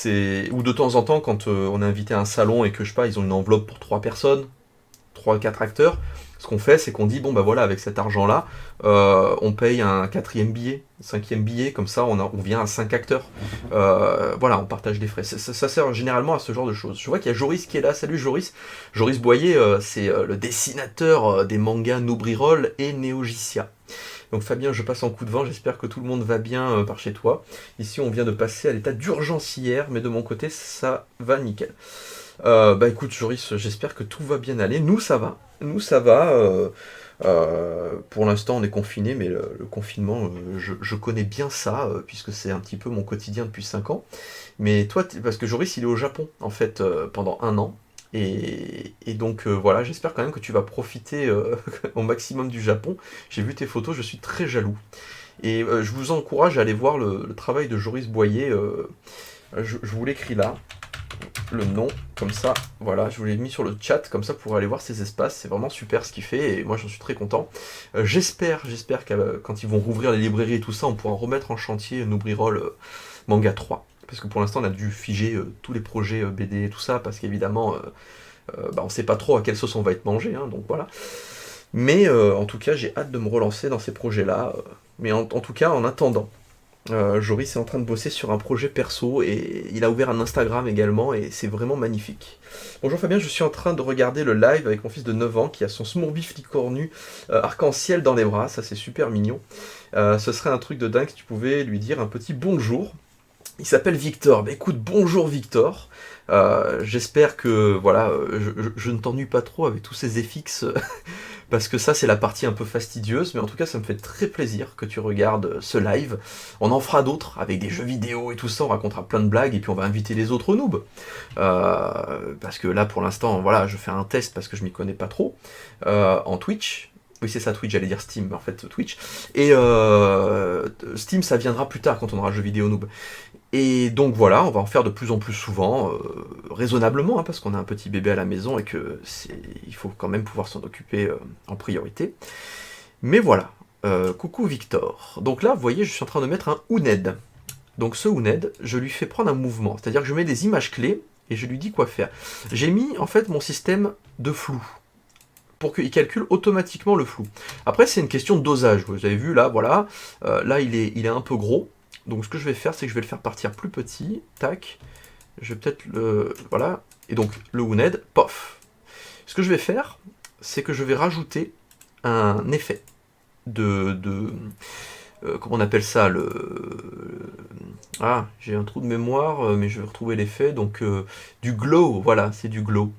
Ou de temps en temps, quand on est invité à un salon et que je sais pas, ils ont une enveloppe pour 3 personnes, 3 4 acteurs, ce qu'on fait, c'est qu'on dit, bon bah voilà, avec cet argent-là, on paye un 4e billet, 5e billet, comme ça on vient à 5 acteurs. Voilà, on partage des frais. Ça sert généralement à ce genre de choses. Je vois qu'il y a Joris qui est là. Salut Joris. Joris Boyer, c'est le dessinateur des mangas Nobriroll et Neogicia. Donc Fabien, je passe en coup de vent, j'espère que tout le monde va bien par chez toi. Ici on vient de passer à l'état d'urgence hier, mais de mon côté ça va nickel. Bah écoute Joris, j'espère que tout va bien aller. Nous ça va. Pour l'instant on est confiné, mais le confinement, je connais bien ça, puisque c'est un petit peu mon quotidien depuis 5 ans. Mais toi, parce que Joris il est au Japon en fait pendant un an. Et donc voilà, j'espère quand même que tu vas profiter au maximum du Japon. J'ai vu tes photos, je suis très jaloux. Et je vous encourage à aller voir le travail de Joris Boyer. Je vous l'écris là, le nom, comme ça, voilà, je vous l'ai mis sur le chat, comme ça vous pourrez aller voir ses espaces, c'est vraiment super ce qu'il fait, et moi j'en suis très content. J'espère que quand ils vont rouvrir les librairies et tout ça, on pourra remettre en chantier Nobriroll Manga 3, parce que pour l'instant on a dû figer tous les projets BD et tout ça, parce qu'évidemment, on sait pas trop à quelle sauce on va être mangé, hein, donc voilà. Mais en tout cas, j'ai hâte de me relancer dans ces projets-là, mais en tout cas, en attendant, Joris est en train de bosser sur un projet perso et il a ouvert un Instagram également et c'est vraiment magnifique. Bonjour Fabien, je suis en train de regarder le live avec mon fils de 9 ans qui a son Smurfit licornu arc-en-ciel dans les bras, ça c'est super mignon. Ce serait un truc de dingue si tu pouvais lui dire un petit bonjour. Il s'appelle Victor. Bah écoute, bonjour Victor. J'espère que voilà, je ne t'ennuie pas trop avec tous ces FX parce que ça c'est la partie un peu fastidieuse, mais en tout cas ça me fait très plaisir que tu regardes ce live. On en fera d'autres avec des jeux vidéo et tout ça, on racontera plein de blagues et puis on va inviter les autres noobs. Parce que là pour l'instant, voilà, je fais un test parce que je m'y connais pas trop en Twitch. Oui, c'est ça, Twitch, j'allais dire Steam, mais en fait Twitch. Et Steam, ça viendra plus tard quand on aura le jeu vidéo noob. Et donc voilà, on va en faire de plus en plus souvent, raisonnablement, hein, parce qu'on a un petit bébé à la maison et que il faut quand même pouvoir s'en occuper en priorité. Mais voilà, coucou Victor. Donc là, vous voyez, je suis en train de mettre un Uned. Donc ce Uned, je lui fais prendre un mouvement, c'est-à-dire que je mets des images clés et je lui dis quoi faire. J'ai mis en fait mon système de flou, pour qu'il calcule automatiquement le flou. Après, c'est une question de dosage. Vous avez vu, là, voilà. Là, il est un peu gros. Donc, ce que je vais faire, c'est que je vais le faire partir plus petit. Tac. Je vais peut-être le... Voilà. Et donc, le Uned, pof. Ce que je vais faire, c'est que je vais rajouter un effet comment on appelle ça Ah, j'ai un trou de mémoire, mais je vais retrouver l'effet. Donc, du glow. Voilà, c'est du glow.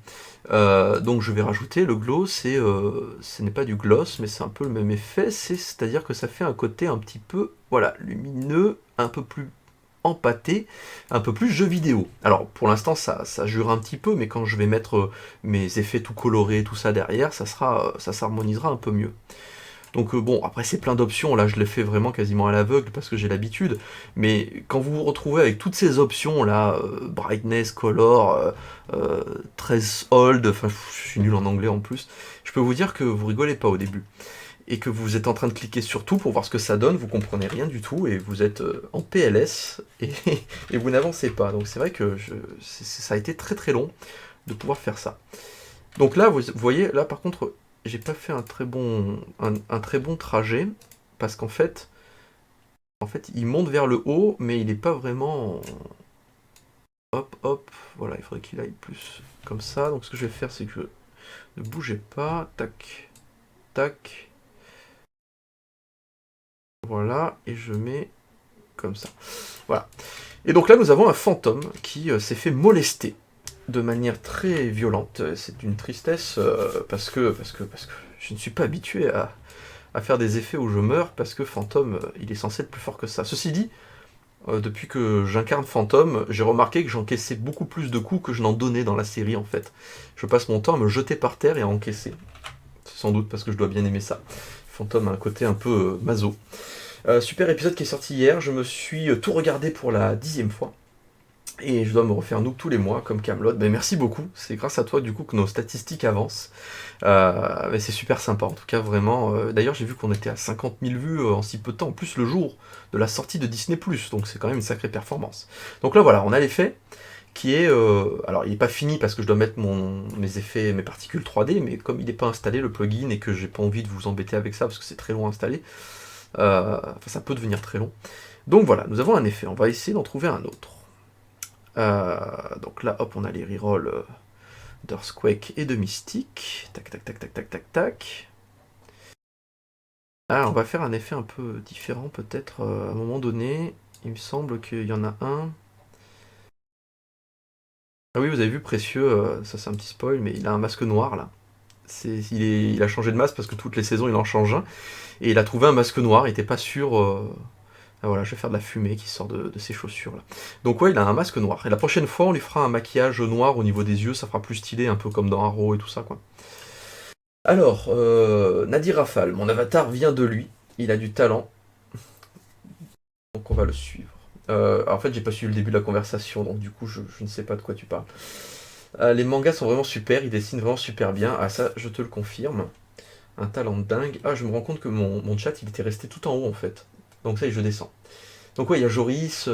Donc je vais rajouter le glow, ce n'est pas du gloss, mais c'est un peu le même effet, c'est-à-dire que ça fait un côté un petit peu, voilà, lumineux, un peu plus empâté, un peu plus jeu vidéo. Alors pour l'instant ça jure un petit peu, mais quand je vais mettre mes effets tout colorés, tout ça derrière, ça s'harmonisera un peu mieux. Donc bon, après c'est plein d'options, là je le fais vraiment quasiment à l'aveugle parce que j'ai l'habitude, mais quand vous vous retrouvez avec toutes ces options là, brightness, color, 13 hold, enfin je suis nul en anglais en plus, je peux vous dire que vous rigolez pas au début, et que vous êtes en train de cliquer sur tout pour voir ce que ça donne, vous comprenez rien du tout, et vous êtes en PLS, et vous n'avancez pas, donc c'est vrai que ça a été très très long de pouvoir faire ça. Donc là, vous voyez, là par contre, j'ai pas fait un très bon trajet, parce qu'en fait, il monte vers le haut, mais il n'est pas vraiment... Hop, hop, voilà, il faudrait qu'il aille plus comme ça. Donc ce que je vais faire, c'est que ne bougez pas, tac, tac. Voilà, et je mets comme ça. Voilà. Et donc là, nous avons un fantôme qui s'est fait molester de manière très violente. C'est une tristesse parce que je ne suis pas habitué à faire des effets où je meurs, parce que Fantôme, il est censé être plus fort que ça. Ceci dit, depuis que j'incarne Fantôme, j'ai remarqué que j'encaissais beaucoup plus de coups que je n'en donnais dans la série en fait. Je passe mon temps à me jeter par terre et à encaisser. C'est sans doute parce que je dois bien aimer ça. Fantôme a un côté un peu maso. Super épisode qui est sorti hier, je me suis tout regardé pour la 10e fois. Et je dois me refaire Noob tous les mois, comme Camelot. Ben, merci beaucoup, c'est grâce à toi du coup que nos statistiques avancent. Mais c'est super sympa, en tout cas vraiment. D'ailleurs j'ai vu qu'on était à 50 000 vues en si peu de temps, en plus le jour de la sortie de Disney+, donc c'est quand même une sacrée performance. Donc là voilà, on a l'effet qui est... alors il n'est pas fini parce que je dois mettre mes effets, mes particules 3D, mais comme il n'est pas installé le plugin et que j'ai pas envie de vous embêter avec ça parce que c'est très long à installer, enfin ça peut devenir très long. Donc voilà, nous avons un effet, on va essayer d'en trouver un autre. Donc là, hop, on a les rerolls d'Earthquake et de Mystique. Tac, tac, tac, tac, tac, tac, tac. Ah, on va faire un effet un peu différent peut-être à un moment donné. Il me semble qu'il y en a un. Ah oui, vous avez vu, Précieux, ça c'est un petit spoil, mais il a un masque noir là. Il a changé de masque parce que toutes les saisons il en change un. Et il a trouvé un masque noir, il était pas sûr. Ah voilà, je vais faire de la fumée qui sort de ses chaussures là. Donc ouais, il a un masque noir. Et la prochaine fois, on lui fera un maquillage noir au niveau des yeux, ça fera plus stylé, un peu comme dans Arrow et tout ça quoi. Alors, Nadir Rafal, mon avatar vient de lui. Il a du talent. Donc on va le suivre. En fait, j'ai pas suivi le début de la conversation, donc du coup, je ne sais pas de quoi tu parles. Les mangas sont vraiment super, il dessine vraiment super bien. Ah ça, je te le confirme. Un talent de dingue. Ah, je me rends compte que mon chat, il était resté tout en haut en fait. Donc ça, je descends. Donc ouais, il y a Joris, il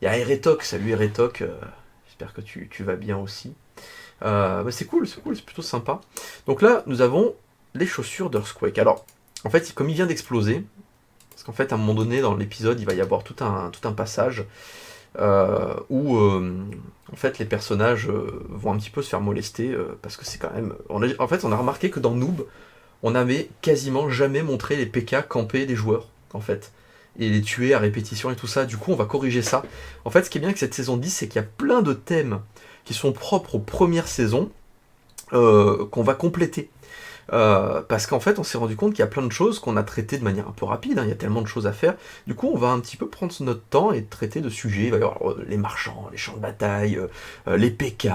y a Eretok. Salut Eretok, j'espère que tu vas bien aussi. Bah c'est cool, c'est plutôt sympa. Donc là, nous avons les chaussures d'Earthquake. Alors, en fait, comme il vient d'exploser, parce qu'en fait, à un moment donné, dans l'épisode, il va y avoir tout un passage où, en fait, les personnages vont un petit peu se faire molester, parce que c'est quand même... En fait, on a remarqué que dans Noob, on n'avait quasiment jamais montré les PK camper des joueurs, en fait. Et les tuer à répétition et tout ça. Du coup, on va corriger ça. En fait, ce qui est bien avec cette saison 10, c'est qu'il y a plein de thèmes qui sont propres aux premières saisons, qu'on va compléter. Parce qu'en fait, on s'est rendu compte qu'il y a plein de choses qu'on a traitées de manière un peu rapide, hein, il y a tellement de choses à faire. Du coup, on va un petit peu prendre notre temps et traiter de sujets. Il va y avoir les marchands, les champs de bataille, les PK,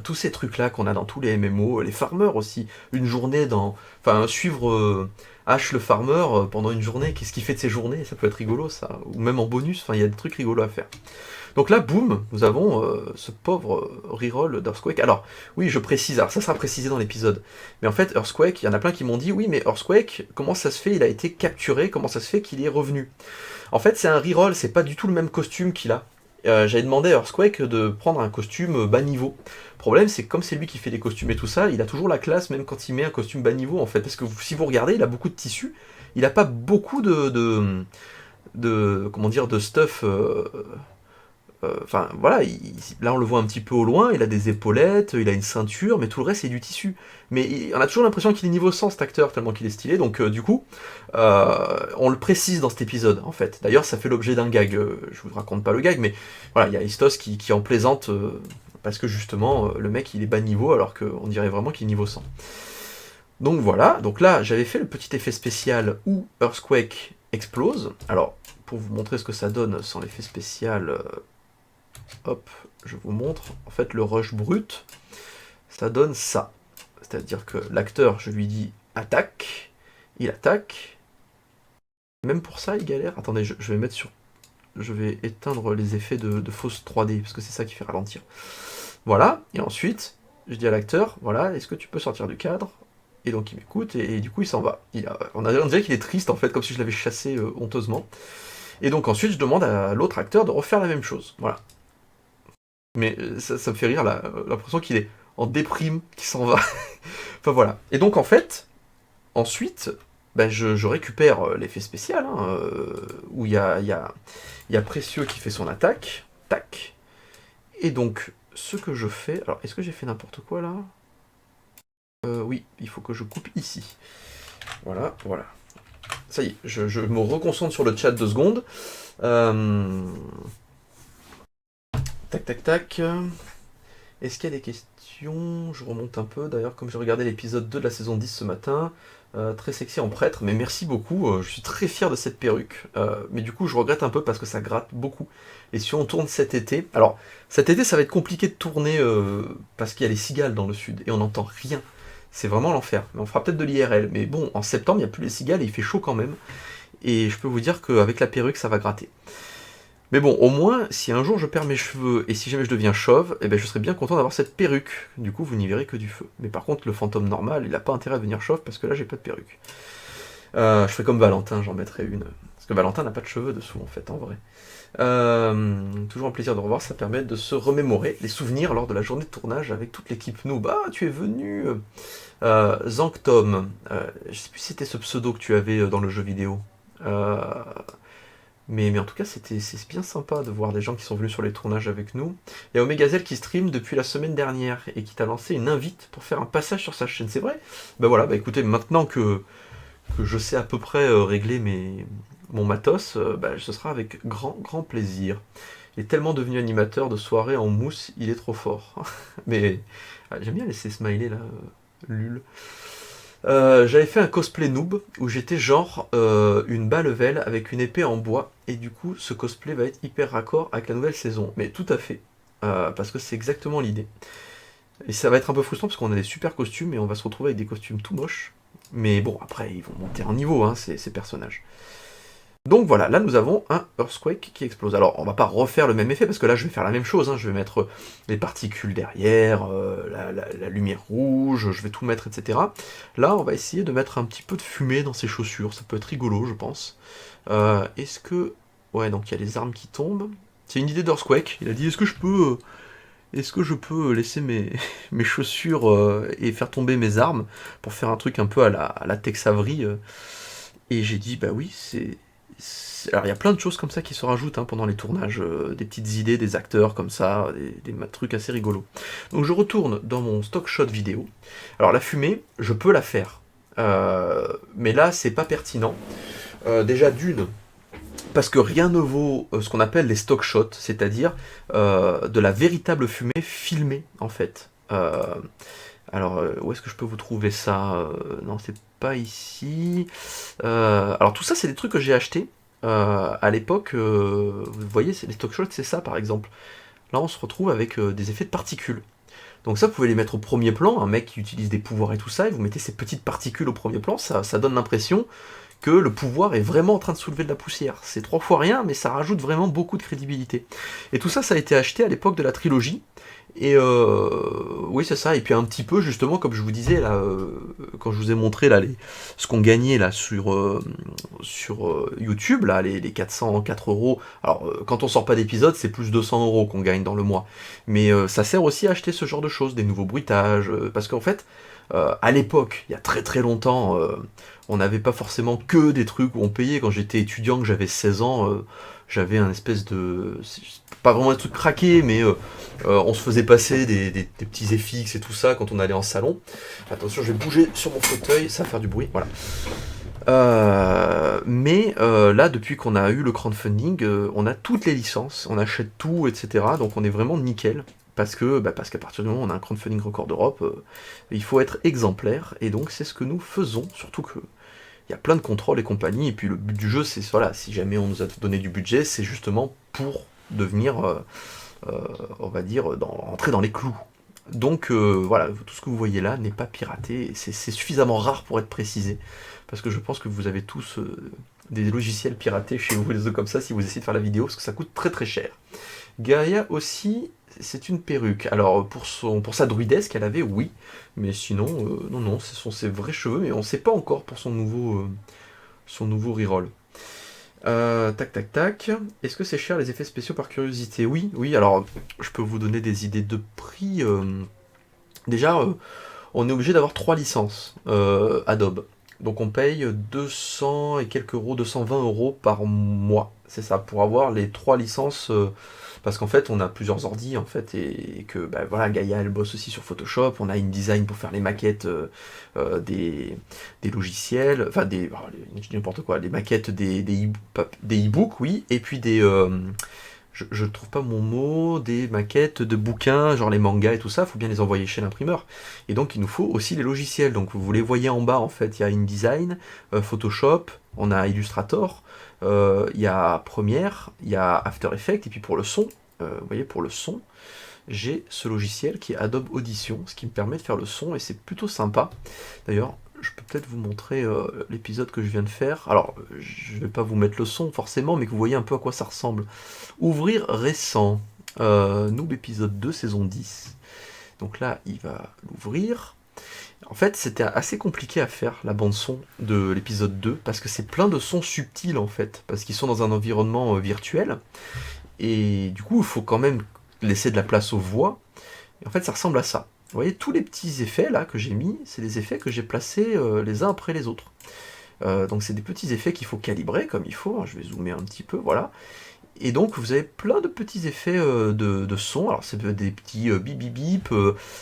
tous ces trucs-là qu'on a dans tous les MMO, les farmers aussi. Une journée dans... Enfin, suivre Ash le farmer pendant une journée, qu'est-ce qu'il fait de ses journées? Ça peut être rigolo, ça. Ou même en bonus, enfin, il y a des trucs rigolos à faire. Donc là, boum, nous avons ce pauvre reroll d'Earthquake. Alors, oui, je précise, alors ça sera précisé dans l'épisode, mais en fait, Earthquake, il y en a plein qui m'ont dit, oui, mais Earthquake, comment ça se fait, il a été capturé, comment ça se fait qu'il est revenu? En fait, c'est un reroll, c'est pas du tout le même costume qu'il a. J'avais demandé à Earthquake de prendre un costume bas niveau. Le problème, c'est que comme c'est lui qui fait les costumes et tout ça, il a toujours la classe, même quand il met un costume bas niveau, en fait. Parce que si vous regardez, il a beaucoup de tissus, il a pas beaucoup comment dire, de stuff... Enfin voilà, là on le voit un petit peu au loin, il a des épaulettes, il a une ceinture, mais tout le reste c'est du tissu. Mais on a toujours l'impression qu'il est niveau 100 cet acteur, tellement qu'il est stylé, donc du coup, on le précise dans cet épisode en fait. D'ailleurs ça fait l'objet d'un gag, je vous raconte pas le gag, mais voilà, il y a Istos qui en plaisante, parce que justement le mec il est bas niveau alors qu'on dirait vraiment qu'il est niveau 100. Donc voilà, donc là j'avais fait le petit effet spécial où Earthquake explose. Alors, pour vous montrer ce que ça donne sans l'effet spécial... hop, je vous montre. En fait, le rush brut, ça donne ça. C'est-à-dire que l'acteur, je lui dis attaque, il attaque. Même pour ça, il galère. Attendez, je vais mettre sur... Je vais éteindre les effets de fausse 3D, parce que c'est ça qui fait ralentir. Voilà, et ensuite, je dis à l'acteur, voilà, est-ce que tu peux sortir du cadre? Et donc il m'écoute, et du coup il s'en va. On dirait qu'il est triste, en fait, comme si je l'avais chassé honteusement. Et donc ensuite, je demande à l'autre acteur de refaire la même chose. Voilà. Mais ça me fait rire, l'impression qu'il est en déprime, qu'il s'en va. Enfin voilà. Et donc en fait, ensuite, bah, je récupère l'effet spécial, hein, où il y a Précieux qui fait son attaque. Tac. Et donc, ce que je fais... Alors, est-ce que j'ai fait n'importe quoi là? Oui, il faut que je coupe ici. Voilà, voilà. Ça y est, je me reconcentre sur le chat 2 secondes. Tac, tac, tac. Est-ce qu'il y a des questions? Je remonte un peu, d'ailleurs, comme j'ai regardé l'épisode 2 de la saison 10 ce matin. Très sexy en prêtre, mais merci beaucoup. Je suis très fier de cette perruque. Mais du coup, je regrette un peu parce que ça gratte beaucoup. Et si on tourne cet été... Alors, cet été, ça va être compliqué de tourner parce qu'il y a les cigales dans le sud et on n'entend rien. C'est vraiment l'enfer. Mais on fera peut-être de l'IRL. Mais bon, en septembre, il n'y a plus les cigales et il fait chaud quand même. et je peux vous dire qu'avec la perruque, ça va gratter. Mais bon, au moins, si un jour je perds mes cheveux, et si jamais je deviens chauve, eh ben, je serais bien content d'avoir cette perruque. Du coup, vous n'y verrez que du feu. Mais par contre, le fantôme normal, il n'a pas intérêt à devenir chauve, parce que là, j'ai pas de perruque. Je ferai comme Valentin, j'en mettrai une. Parce que Valentin n'a pas de cheveux dessous, en fait, en vrai. Toujours un plaisir de revoir, ça permet de se remémorer les souvenirs lors de la journée de tournage avec toute l'équipe noob. Ah, tu es venu Zanctom, je sais plus si c'était ce pseudo que tu avais dans le jeu vidéo. Mais en tout cas, c'est bien sympa de voir des gens qui sont venus sur les tournages avec nous. Il y a Omegazel qui stream depuis la semaine dernière et qui t'a lancé une invite pour faire un passage sur sa chaîne, c'est vrai? Bah voilà, bah écoutez, maintenant que je sais à peu près régler mon matos, bah, ce sera avec grand plaisir. Il est tellement devenu animateur de soirée en mousse, il est trop fort. Mais j'aime bien laisser smiler là, lul. J'avais fait un cosplay noob où j'étais genre une bas level avec une épée en bois, et du coup ce cosplay va être hyper raccord avec la nouvelle saison. Mais tout à fait, parce que c'est exactement l'idée. Et ça va être un peu frustrant parce qu'on a des super costumes et on va se retrouver avec des costumes tout moches. Mais bon, après ils vont monter en niveau, hein, ces personnages. Donc voilà, là nous avons un Earthquake qui explose. Alors on va pas refaire le même effet parce que là je vais faire la même chose, hein. Je vais mettre les particules derrière, la lumière rouge, je vais tout mettre, etc. Là on va essayer de mettre un petit peu de fumée dans ses chaussures, ça peut être rigolo je pense. Est-ce que... Ouais, donc il y a les armes qui tombent. C'est une idée d'Earthquake, il a dit est-ce que je peux laisser mes, mes chaussures et faire tomber mes armes pour faire un truc un peu à la Tex Avery et j'ai dit bah oui, alors il y a plein de choses comme ça qui se rajoutent hein, pendant les tournages, des petites idées des acteurs comme ça, des trucs assez rigolos. Donc je retourne dans mon stock shot vidéo. Alors la fumée, je peux la faire, mais là c'est pas pertinent. Déjà d'une, parce que rien ne vaut ce qu'on appelle les stock shots, c'est-à-dire de la véritable fumée filmée en fait. Alors, où est-ce que je peux vous trouver ça? Non, c'est pas ici. Alors, tout ça, c'est des trucs que j'ai achetés à l'époque. Vous voyez, les stock shots, c'est ça, par exemple. Là, on se retrouve avec des effets de particules. Donc ça, vous pouvez les mettre au premier plan. Un mec qui utilise des pouvoirs et tout ça, et vous mettez ces petites particules au premier plan, ça donne l'impression que le pouvoir est vraiment en train de soulever de la poussière. C'est 3 fois rien, mais ça rajoute vraiment beaucoup de crédibilité. Et tout ça, ça a été acheté à l'époque de la trilogie. Et oui, c'est ça. Et puis un petit peu, justement, comme je vous disais, là, quand je vous ai montré là, ce qu'on gagnait là, sur YouTube, là, les 404 euros. Alors, quand on sort pas d'épisode, c'est plus 200 euros qu'on gagne dans le mois. Mais ça sert aussi à acheter ce genre de choses, des nouveaux bruitages. Parce qu'en fait, à l'époque, il y a très longtemps, on n'avait pas forcément que des trucs où on payait. Quand j'étais étudiant, que j'avais 16 ans, j'avais un espèce de... Pas vraiment un truc craqué, mais on se faisait passer des petits FX et tout ça quand on allait en salon. Attention, je vais bouger sur mon fauteuil, ça va faire du bruit, voilà. Mais là, depuis qu'on a eu le crowdfunding, on a toutes les licences, on achète tout, etc. Donc on est vraiment nickel. Parce qu'à partir du moment où on a un crowdfunding record d'Europe, il faut être exemplaire, et donc c'est ce que nous faisons, surtout que il y a plein de contrôles et compagnie, et puis le but du jeu, c'est, voilà, si jamais on nous a donné du budget, c'est justement pour devenir, on va dire, entrer dans les clous. Donc voilà, tout ce que vous voyez là n'est pas piraté, et c'est suffisamment rare pour être précisé, parce que je pense que vous avez tous des logiciels piratés chez vous, des trucs comme ça, si vous essayez de faire la vidéo, parce que ça coûte très cher. Gaïa aussi, c'est une perruque. Alors pour sa druidesque, elle avait oui, mais sinon, non, ce sont ses vrais cheveux, mais on ne sait pas encore pour son nouveau reroll. Tac. Est-ce que c'est cher les effets spéciaux par curiosité? Oui, alors je peux vous donner des idées de prix. Déjà, on est obligé d'avoir 3 licences Adobe. Donc on paye 200 et quelques euros, 220 euros par mois. C'est ça, pour avoir les 3 licences. Parce qu'en fait, on a plusieurs ordis, en fait, et que, voilà, Gaïa, elle bosse aussi sur Photoshop, on a InDesign pour faire les maquettes des logiciels, enfin, n'importe quoi, les maquettes des e-books, oui, et puis je ne trouve pas mon mot, des maquettes de bouquins, genre les mangas et tout ça, il faut bien les envoyer chez l'imprimeur. Et donc, il nous faut aussi les logiciels. Donc, vous les voyez en bas, en fait, il y a InDesign, Photoshop, on a Illustrator, il y a Premiere, il y a After Effects, et puis pour le son, vous voyez, pour le son, j'ai ce logiciel qui est Adobe Audition, ce qui me permet de faire le son, et c'est plutôt sympa. D'ailleurs, je peux peut-être vous montrer l'épisode que je viens de faire. Alors, je vais pas vous mettre le son forcément, mais que vous voyez un peu à quoi ça ressemble. Ouvrir récent. Noob épisode 2, saison 10. Donc là, il va l'ouvrir. En fait, c'était assez compliqué à faire, la bande-son de l'épisode 2, parce que c'est plein de sons subtils, en fait, parce qu'ils sont dans un environnement virtuel, et du coup, il faut quand même laisser de la place aux voix, et en fait, ça ressemble à ça. Vous voyez, tous les petits effets, là, que j'ai mis, c'est des effets que j'ai placés les uns après les autres. Donc c'est des petits effets qu'il faut calibrer comme il faut, hein. Je vais zoomer un petit peu, voilà. Et donc vous avez plein de petits effets de son. Alors c'est des petits bip bip bip,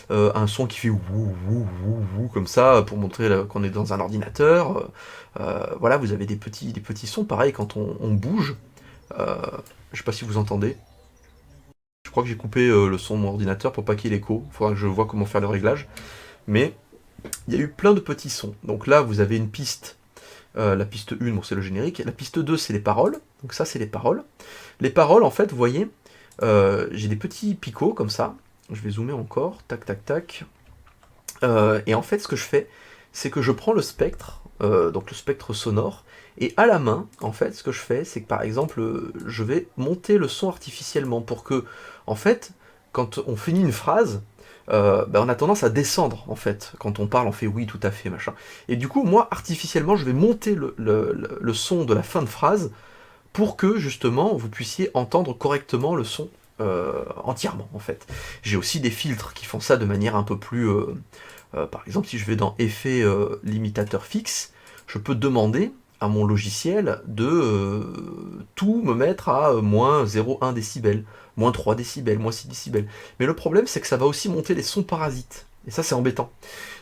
un son qui fait wou wou wou wou comme ça pour montrer qu'on est dans un ordinateur. Voilà, vous avez des petits sons pareil quand on bouge. Je sais pas si vous entendez. Je crois que j'ai coupé le son de mon ordinateur pour pas qu'il y ait l'écho. Il faudra que je vois comment faire le réglage. Mais il y a eu plein de petits sons. Donc là vous avez une piste. La piste 1, bon, c'est le générique. La piste 2, c'est les paroles. Donc ça, c'est les paroles. Les paroles, en fait, vous voyez, j'ai des petits picots comme ça. Je vais zoomer encore. Tac, tac, tac. Et en fait, ce que je fais, c'est que je prends le spectre, donc le spectre sonore, et à la main, en fait, ce que je fais, c'est que, par exemple, je vais monter le son artificiellement pour que, en fait, quand on finit une phrase, on a tendance à descendre, en fait. Quand on parle, on fait oui, tout à fait, machin. Et du coup, moi, artificiellement, je vais monter le son de la fin de phrase pour que, justement, vous puissiez entendre correctement le son entièrement, en fait. J'ai aussi des filtres qui font ça de manière un peu plus... par exemple, si je vais dans Effet limitateur fixe, je peux demander à mon logiciel de tout me mettre à moins 0,1 décibel, moins 3 décibels, moins 6 décibels. Mais le problème, c'est que ça va aussi monter les sons parasites. Et ça, c'est embêtant.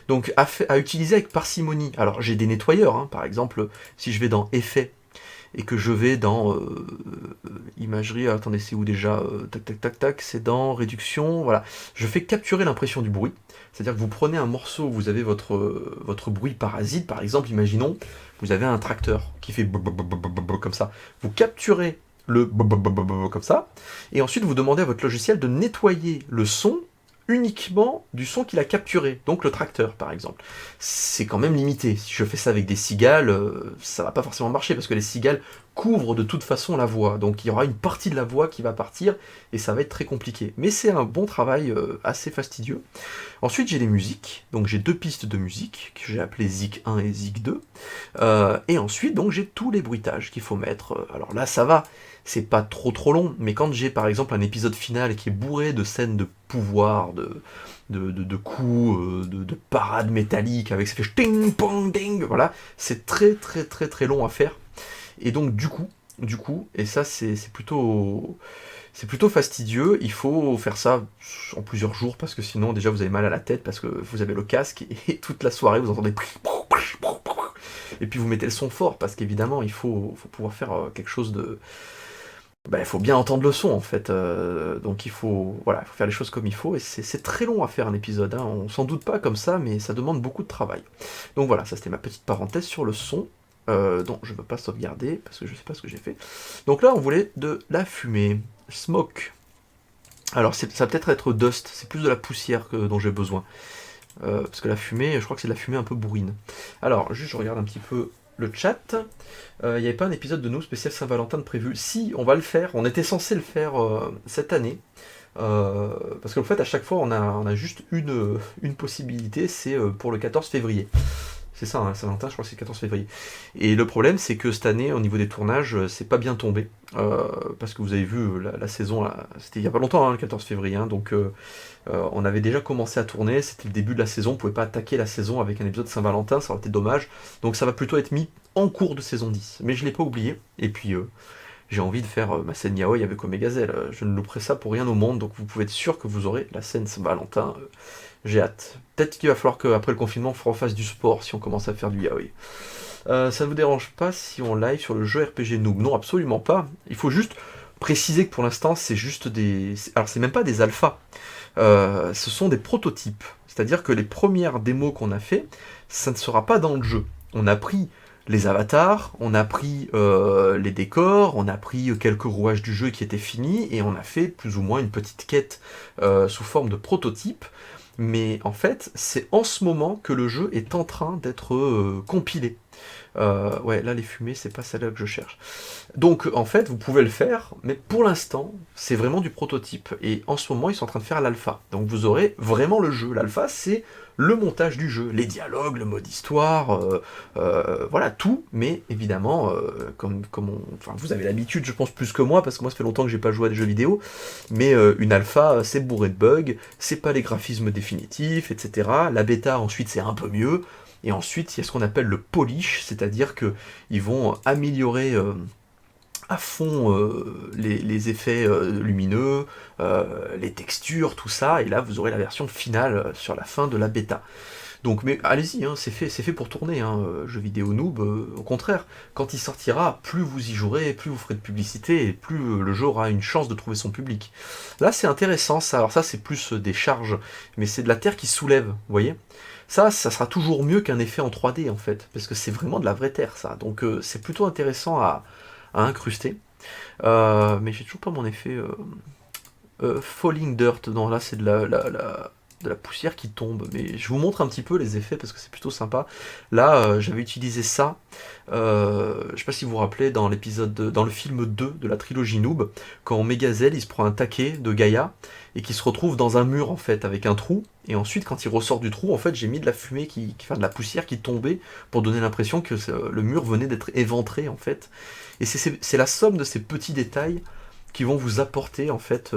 Donc, à utiliser avec parcimonie. Alors, j'ai des nettoyeurs, hein. Par exemple, si je vais dans Effet, et que je vais dans imagerie, attendez, c'est où déjà tac, tac, tac, tac, c'est dans réduction, voilà. Je fais capturer l'impression du bruit. C'est-à-dire que vous prenez un morceau où vous avez votre bruit parasite, par exemple, imaginons, vous avez un tracteur qui fait comme ça. Vous capturez le comme ça, et ensuite vous demandez à votre logiciel de nettoyer le son uniquement du son qu'il a capturé, donc le tracteur par exemple. C'est quand même limité. Si je fais ça avec des cigales, ça va pas forcément marcher parce que les cigales couvrent de toute façon la voix, donc il y aura une partie de la voix qui va partir et ça va être très compliqué. Mais c'est un bon travail assez fastidieux. Ensuite j'ai les musiques, donc j'ai deux pistes de musique que j'ai appelées Zik 1 et Zik 2, et ensuite donc j'ai tous les bruitages qu'il faut mettre. Alors là ça va, c'est pas trop long, mais quand j'ai par exemple un épisode final qui est bourré de scènes de pouvoir, de coups, de parades métalliques avec ça fait ting pong ding, voilà, c'est très long à faire. Et donc du coup, et ça c'est plutôt fastidieux, il faut faire ça en plusieurs jours parce que sinon déjà vous avez mal à la tête parce que vous avez le casque et toute la soirée vous entendez et puis vous mettez le son fort parce qu'évidemment il faut pouvoir faire quelque chose de... il faut bien entendre le son en fait, donc il faut faire les choses comme il faut, et c'est très long à faire un épisode, hein. On s'en doute pas comme ça, mais ça demande beaucoup de travail. Donc voilà, ça c'était ma petite parenthèse sur le son, dont je ne veux pas sauvegarder, parce que je sais pas ce que j'ai fait. Donc là on voulait de la fumée, smoke. Alors ça va peut-être être dust, c'est plus de la poussière dont j'ai besoin, parce que la fumée, je crois que c'est de la fumée un peu bourrine. Alors, juste je regarde un petit peu le chat. Il n'y avait pas un épisode de nous spécial Saint-Valentin de prévu. Si, on va le faire. On était censé le faire cette année. Parce qu'en fait, à chaque fois, on a juste une possibilité, c'est pour le 14 février. C'est ça, hein, Saint-Valentin, je crois que c'est le 14 février. Et le problème, c'est que cette année, au niveau des tournages, c'est pas bien tombé. Parce que vous avez vu, la saison, c'était il y a pas longtemps, hein, le 14 février. Hein, donc, on avait déjà commencé à tourner, c'était le début de la saison. On pouvait pas attaquer la saison avec un épisode Saint-Valentin, ça aurait été dommage. Donc, ça va plutôt être mis en cours de saison 10. Mais je l'ai pas oublié. Et puis, j'ai envie de faire ma scène yaoi avec Omegazel. Je ne louperai ça pour rien au monde. Donc, vous pouvez être sûr que vous aurez la scène Saint-Valentin. J'ai hâte. Peut-être qu'il va falloir qu'après le confinement, on refasse du sport si on commence à faire du yaoi. Ça ne vous dérange pas si on live sur le jeu RPG Noob? Non, absolument pas. Il faut juste préciser que pour l'instant, c'est juste des... Alors, c'est même pas des alphas. Ce sont des prototypes. C'est-à-dire que les premières démos qu'on a fait, ça ne sera pas dans le jeu. On a pris les avatars, on a pris les décors, on a pris quelques rouages du jeu qui étaient finis, et on a fait plus ou moins une petite quête sous forme de prototype. Mais en fait, c'est en ce moment que le jeu est en train d'être compilé. Ouais, là les fumées, c'est pas celle-là que je cherche. Donc en fait, vous pouvez le faire, mais pour l'instant, c'est vraiment du prototype. Et en ce moment, ils sont en train de faire l'alpha. Donc vous aurez vraiment le jeu. L'alpha, c'est le montage du jeu, les dialogues, le mode histoire, voilà tout. Mais évidemment, enfin, vous avez l'habitude, je pense plus que moi, parce que moi ça fait longtemps que j'ai pas joué à des jeux vidéo. Mais une alpha, c'est bourré de bugs, c'est pas les graphismes définitifs, etc. La bêta ensuite, c'est un peu mieux. Et ensuite, il y a ce qu'on appelle le polish, c'est-à-dire que ils vont améliorer à fond les effets lumineux, les textures, tout ça, et là vous aurez la version finale sur la fin de la bêta. Donc, mais allez-y, hein, c'est fait pour tourner, hein, jeu vidéo noob, au contraire, quand il sortira, plus vous y jouerez, plus vous ferez de publicité, et plus le jeu aura une chance de trouver son public. Là c'est intéressant ça, alors ça c'est plus des charges, mais c'est de la terre qui se soulève, vous voyez. Ça sera toujours mieux qu'un effet en 3D en fait, parce que c'est vraiment de la vraie terre ça, donc c'est plutôt intéressant à incruster. Mais j'ai toujours pas mon effet falling dirt. Non, là c'est de la poussière qui tombe. Mais je vous montre un petit peu les effets parce que c'est plutôt sympa. Là, j'avais utilisé ça. Je sais pas si vous vous rappelez dans dans le film 2 de la trilogie Noob, quand Megazell il se prend un taquet de Gaïa et qui se retrouve dans un mur en fait avec un trou. Et ensuite, quand il ressort du trou, en fait, j'ai mis de la fumée enfin de la poussière qui tombait pour donner l'impression que le mur venait d'être éventré en fait. Et c'est la somme de ces petits détails qui vont vous apporter en fait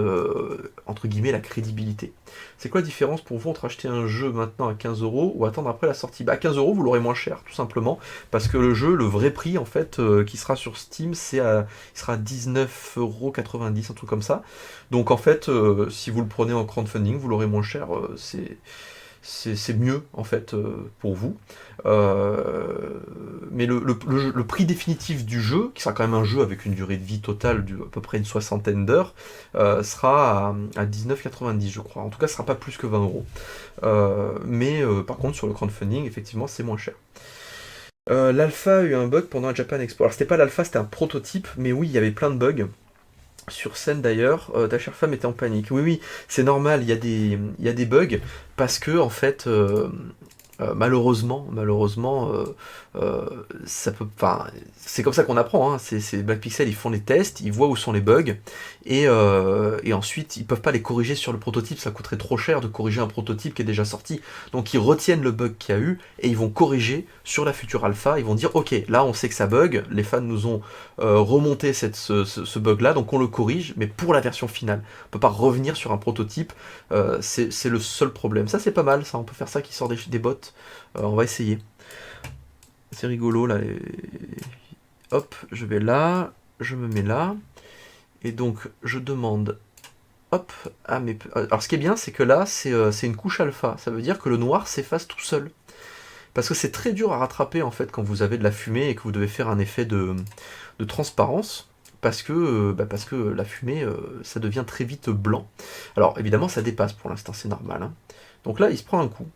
entre guillemets la crédibilité. C'est quoi la différence pour vous entre acheter un jeu maintenant à 15 € ou attendre après la sortie? Bah à 15 € vous l'aurez moins cher tout simplement parce que le jeu, le vrai prix en fait qui sera sur Steam, il sera à 19,90 €, un truc comme ça. Donc en fait si vous le prenez en crowdfunding vous l'aurez moins cher, c'est mieux en fait pour vous. Mais le prix définitif du jeu, qui sera quand même un jeu avec une durée de vie totale d'à peu près une soixantaine d'heures, sera à 19,90 je crois. En tout cas, ce sera pas plus que 20 €. Mais par contre, sur le crowdfunding, effectivement, c'est moins cher. L'alpha a eu un bug pendant la Japan Expo. Alors, c'était pas l'alpha, c'était un prototype, mais oui, il y avait plein de bugs. Sur scène d'ailleurs, ta chère femme était en panique. Oui, oui, c'est normal, il y a des bugs, parce que, en fait, malheureusement, ça peut, enfin, c'est comme ça qu'on apprend. Hein. Black Pixel, ils font les tests, ils voient où sont les bugs, et ensuite ils peuvent pas les corriger sur le prototype. Ça coûterait trop cher de corriger un prototype qui est déjà sorti. Donc ils retiennent le bug qu'il y a eu et ils vont corriger sur la future alpha. Ils vont dire ok, là on sait que ça bug, les fans nous ont remonté ce bug-là, donc on le corrige, mais pour la version finale. On peut pas revenir sur un prototype. C'est le seul problème. Ça c'est pas mal, ça. On peut faire ça qui sort des bots. On va essayer. C'est rigolo là. Hop, je vais là, je me mets là, et donc je demande, hop, à mes. Alors ce qui est bien, c'est que là, c'est une couche alpha. Ça veut dire que le noir s'efface tout seul. Parce que c'est très dur à rattraper en fait quand vous avez de la fumée et que vous devez faire un effet de transparence. Parce que la fumée, ça devient très vite blanc. Alors évidemment, ça dépasse pour l'instant, c'est normal. Hein. Donc là, il se prend un coup,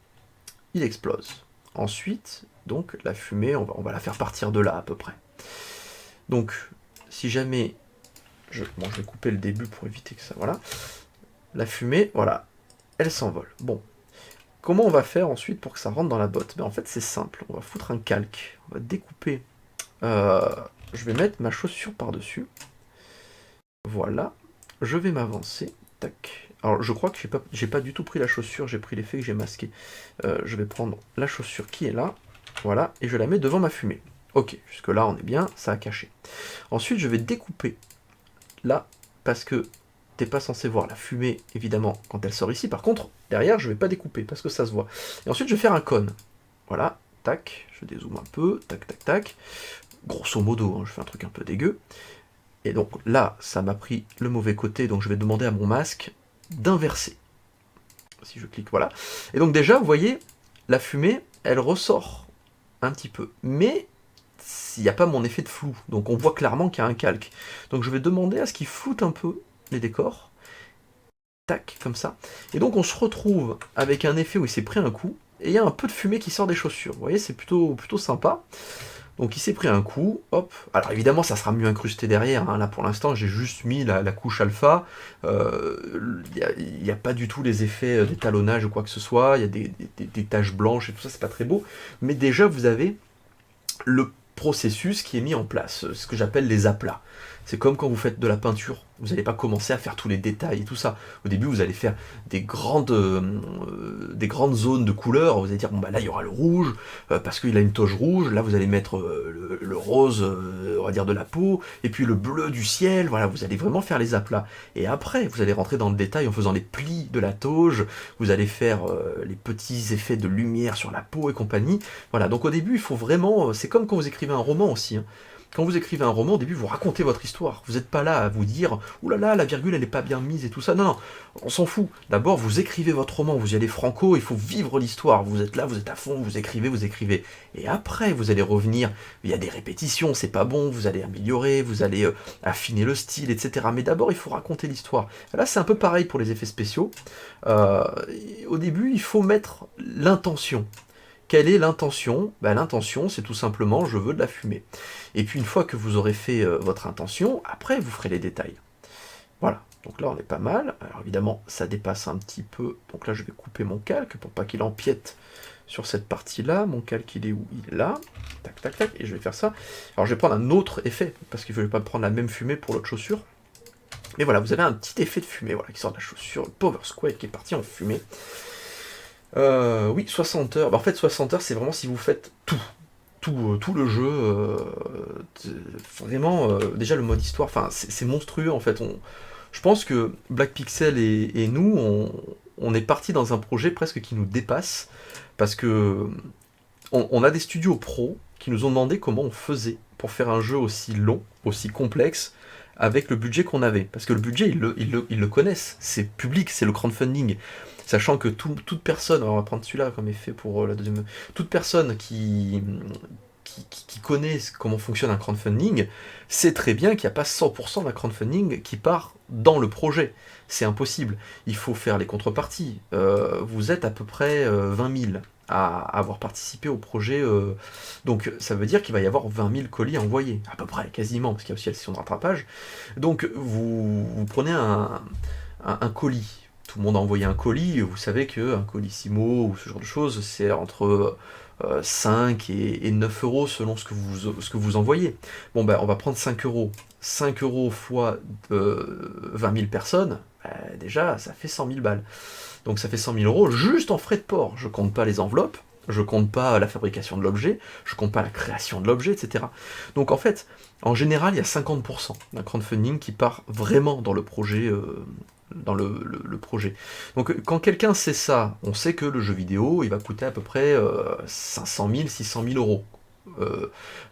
il explose. Ensuite, donc la fumée, on va la faire partir de là à peu près. Donc, si jamais... je vais couper le début pour éviter que ça... Voilà. La fumée, voilà, elle s'envole. Bon. Comment on va faire ensuite pour que ça rentre dans la botte? En fait, c'est simple. On va foutre un calque. On va découper... je vais mettre ma chaussure par-dessus. Voilà. Je vais m'avancer. Tac. Alors, je crois que j'ai pas du tout pris la chaussure. J'ai pris l'effet que j'ai masqué. Je vais prendre la chaussure qui est là. Voilà. Et je la mets devant ma fumée. Ok, jusque là on est bien, ça a caché. Ensuite je vais découper là, parce que t'es pas censé voir la fumée évidemment quand elle sort ici. Par contre, derrière je vais pas découper parce que ça se voit. Et ensuite je vais faire un cône. Voilà, tac, je dézoome un peu, tac tac tac. Grosso modo, hein, je fais un truc un peu dégueu. Et donc là, ça m'a pris le mauvais côté, donc je vais demander à mon masque d'inverser. Si je clique, voilà. Et donc déjà, vous voyez, la fumée, elle ressort un petit peu. Mais il n'y a pas mon effet de flou, donc on voit clairement qu'il y a un calque. Donc je vais demander à ce qu'il floute un peu les décors, tac, comme ça. Et donc on se retrouve avec un effet où il s'est pris un coup, et il y a un peu de fumée qui sort des chaussures. Vous voyez, c'est plutôt sympa. Donc il s'est pris un coup, hop. Alors évidemment, ça sera mieux incrusté derrière. Hein. Là, pour l'instant, j'ai juste mis la couche alpha. Il n'y a pas du tout les effets d'étalonnage ou quoi que ce soit. Il y a des taches blanches et tout ça, c'est pas très beau. Mais déjà, vous avez le processus qui est mis en place, ce que j'appelle les aplats. C'est comme quand vous faites de la peinture, vous n'allez pas commencer à faire tous les détails et tout ça. Au début, vous allez faire des grandes zones de couleurs, vous allez dire, bon bah là il y aura le rouge, parce qu'il a une toge rouge, là vous allez mettre le rose, on va dire de la peau, et puis le bleu du ciel, voilà, vous allez vraiment faire les aplats. Et après, vous allez rentrer dans le détail en faisant les plis de la toge, vous allez faire les petits effets de lumière sur la peau et compagnie. Voilà, donc au début, il faut vraiment, c'est comme quand vous écrivez un roman aussi, hein. Quand vous écrivez un roman, au début, vous racontez votre histoire. Vous n'êtes pas là à vous dire « Ouh là là, la virgule, elle n'est pas bien mise et tout ça. » Non, non, on s'en fout. D'abord, vous écrivez votre roman, vous y allez franco, il faut vivre l'histoire. Vous êtes là, vous êtes à fond, vous écrivez, vous écrivez. Et après, vous allez revenir, il y a des répétitions, c'est pas bon, vous allez améliorer, vous allez affiner le style, etc. Mais d'abord, il faut raconter l'histoire. Là, c'est un peu pareil pour les effets spéciaux. Au début, il faut mettre l'intention. Quelle est l'intention? L'intention, c'est tout simplement, je veux de la fumée. Et puis une fois que vous aurez fait votre intention, après vous ferez les détails. Voilà, donc là on est pas mal. Alors évidemment, ça dépasse un petit peu. Donc là, je vais couper mon calque pour pas qu'il empiète sur cette partie-là. Mon calque, il est où? Il est là. Tac, tac, tac. Et je vais faire ça. Alors je vais prendre un autre effet, parce qu'il ne fallait pas prendre la même fumée pour l'autre chaussure. Mais voilà, vous avez un petit effet de fumée voilà, qui sort de la chaussure. Le Power Squad qui est parti en fumée. Oui, 60 heures. En fait, 60 heures, c'est vraiment si vous faites tout le jeu. Vraiment, déjà le mode histoire, c'est monstrueux en fait. Je pense que Black Pixel et nous, on est parti dans un projet presque qui nous dépasse. Parce que on a des studios pros qui nous ont demandé comment on faisait pour faire un jeu aussi long, aussi complexe, avec le budget qu'on avait. Parce que le budget, ils le connaissent. C'est public, c'est le crowdfunding. Sachant que toute personne, on va prendre celui-là comme effet pour la deuxième, toute personne qui connaît comment fonctionne un crowdfunding, sait très bien qu'il n'y a pas 100% d'un crowdfunding qui part dans le projet. C'est impossible. Il faut faire les contreparties. Vous êtes à peu près 20 000 à avoir participé au projet. Donc ça veut dire qu'il va y avoir 20 000 colis envoyés. À peu près, quasiment, parce qu'il y a aussi la session de rattrapage. Donc vous prenez un colis. Tout le monde a envoyé un colis, vous savez qu'un colissimo ou ce genre de choses, c'est entre 5 et 9 euros selon ce que vous envoyez. Bon, on va prendre 5 euros. 5 euros fois 20 000 personnes, déjà, ça fait 100 000 balles. Donc ça fait 100 000 euros juste en frais de port. Je compte pas les enveloppes, je compte pas la fabrication de l'objet, je compte pas la création de l'objet, etc. Donc en fait, en général, il y a 50% d'un crowdfunding qui part vraiment dans le projet. Dans le projet. Donc quand quelqu'un sait ça, on sait que le jeu vidéo, il va coûter à peu près 500 000, 600 000 euros.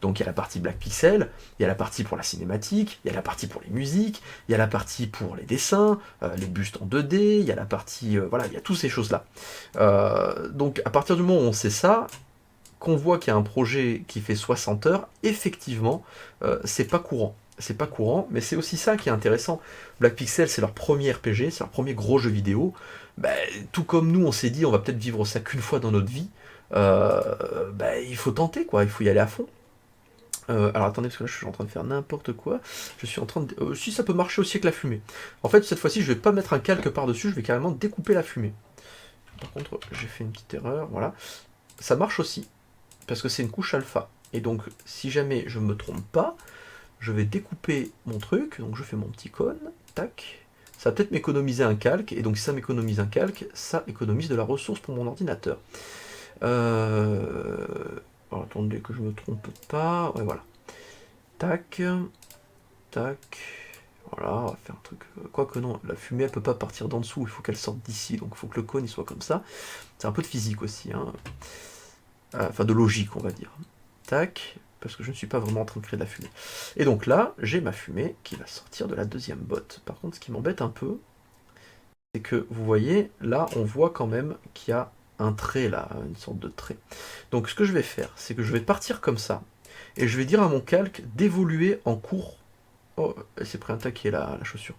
Donc il y a la partie Black Pixel, il y a la partie pour la cinématique, il y a la partie pour les musiques, il y a la partie pour les dessins, les bustes en 2D, il y a la partie... voilà, il y a toutes ces choses-là. Donc à partir du moment où on sait ça, qu'on voit qu'il y a un projet qui fait 60 heures, effectivement, c'est pas courant. C'est pas courant, mais c'est aussi ça qui est intéressant. Black Pixel, c'est leur premier RPG, c'est leur premier gros jeu vidéo. Tout comme nous, on s'est dit, on va peut-être vivre ça qu'une fois dans notre vie. Il faut tenter, quoi. Il faut y aller à fond. Alors attendez, parce que là, je suis en train de faire n'importe quoi. Je suis en train de... si ça peut marcher aussi avec la fumée. En fait, cette fois-ci, je vais pas mettre un calque par-dessus, je vais carrément découper la fumée. Par contre, j'ai fait une petite erreur, voilà. Ça marche aussi, parce que c'est une couche alpha. Et donc, si jamais je me trompe pas, je vais découper mon truc, donc je fais mon petit cône, tac, ça va peut-être m'économiser un calque, et donc si ça m'économise un calque, ça économise de la ressource pour mon ordinateur. Alors, attendez que je me trompe pas, ouais voilà. Tac, tac, voilà, on va faire un truc, quoique non, la fumée elle peut pas partir d'en dessous, il faut qu'elle sorte d'ici, donc il faut que le cône il soit comme ça. C'est un peu de physique aussi, hein. Enfin de logique on va dire. Tac, parce que je ne suis pas vraiment en train de créer de la fumée. Et donc là, j'ai ma fumée qui va sortir de la deuxième botte. Par contre, ce qui m'embête un peu, c'est que, vous voyez, là, on voit quand même qu'il y a un trait, là, une sorte de trait. Donc ce que je vais faire, c'est que je vais partir comme ça, et je vais dire à mon calque d'évoluer en cours. Oh, elle s'est pris un taquet, la chaussure.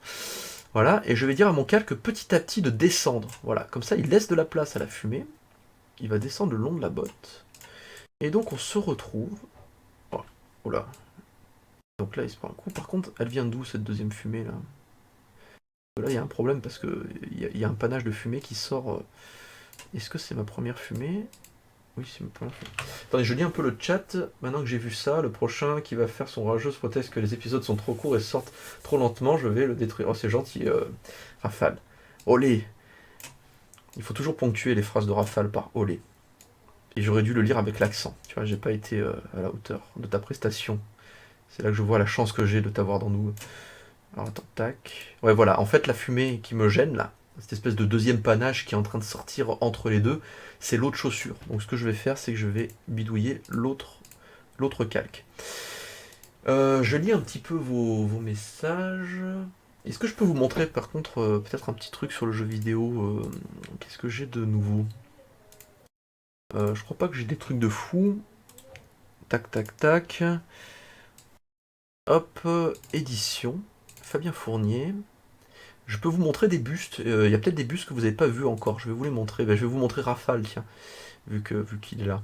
Voilà, et je vais dire à mon calque petit à petit de descendre. Voilà, comme ça, il laisse de la place à la fumée. Il va descendre le long de la botte. Et donc, on se retrouve... Oh, Oh là. Donc là, il se prend un coup. Par contre, elle vient d'où cette deuxième fumée là? Là, il y a un problème parce que il y a un panache de fumée qui sort. Est-ce que c'est ma première fumée? Oui, c'est ma première fumée. Attendez, je lis un peu le chat. Maintenant que j'ai vu ça, le prochain qui va faire son rageuse proteste que les épisodes sont trop courts et sortent trop lentement, je vais le détruire. Oh, c'est gentil, Rafale. Olé. Il faut toujours ponctuer les phrases de Rafale par olé. Et j'aurais dû le lire avec l'accent. Tu vois, j'ai pas été à la hauteur de ta prestation. C'est là que je vois la chance que j'ai de t'avoir dans nous. Alors attends, tac. Ouais, voilà. En fait, la fumée qui me gêne là, cette espèce de deuxième panache qui est en train de sortir entre les deux, c'est l'autre chaussure. Donc ce que je vais faire, c'est que je vais bidouiller l'autre calque. Je lis un petit peu vos messages. Est-ce que je peux vous montrer par contre peut-être un petit truc sur le jeu vidéo? Qu'est-ce que j'ai de nouveau? Je crois pas que j'ai des trucs de fou. Tac, tac, tac. Hop, édition. Fabien Fournier. Je peux vous montrer des bustes. Il y a peut-être des bustes que vous n'avez pas vus encore. Je vais vous les montrer. Ben, je vais vous montrer Rafale, tiens, vu qu'il est là.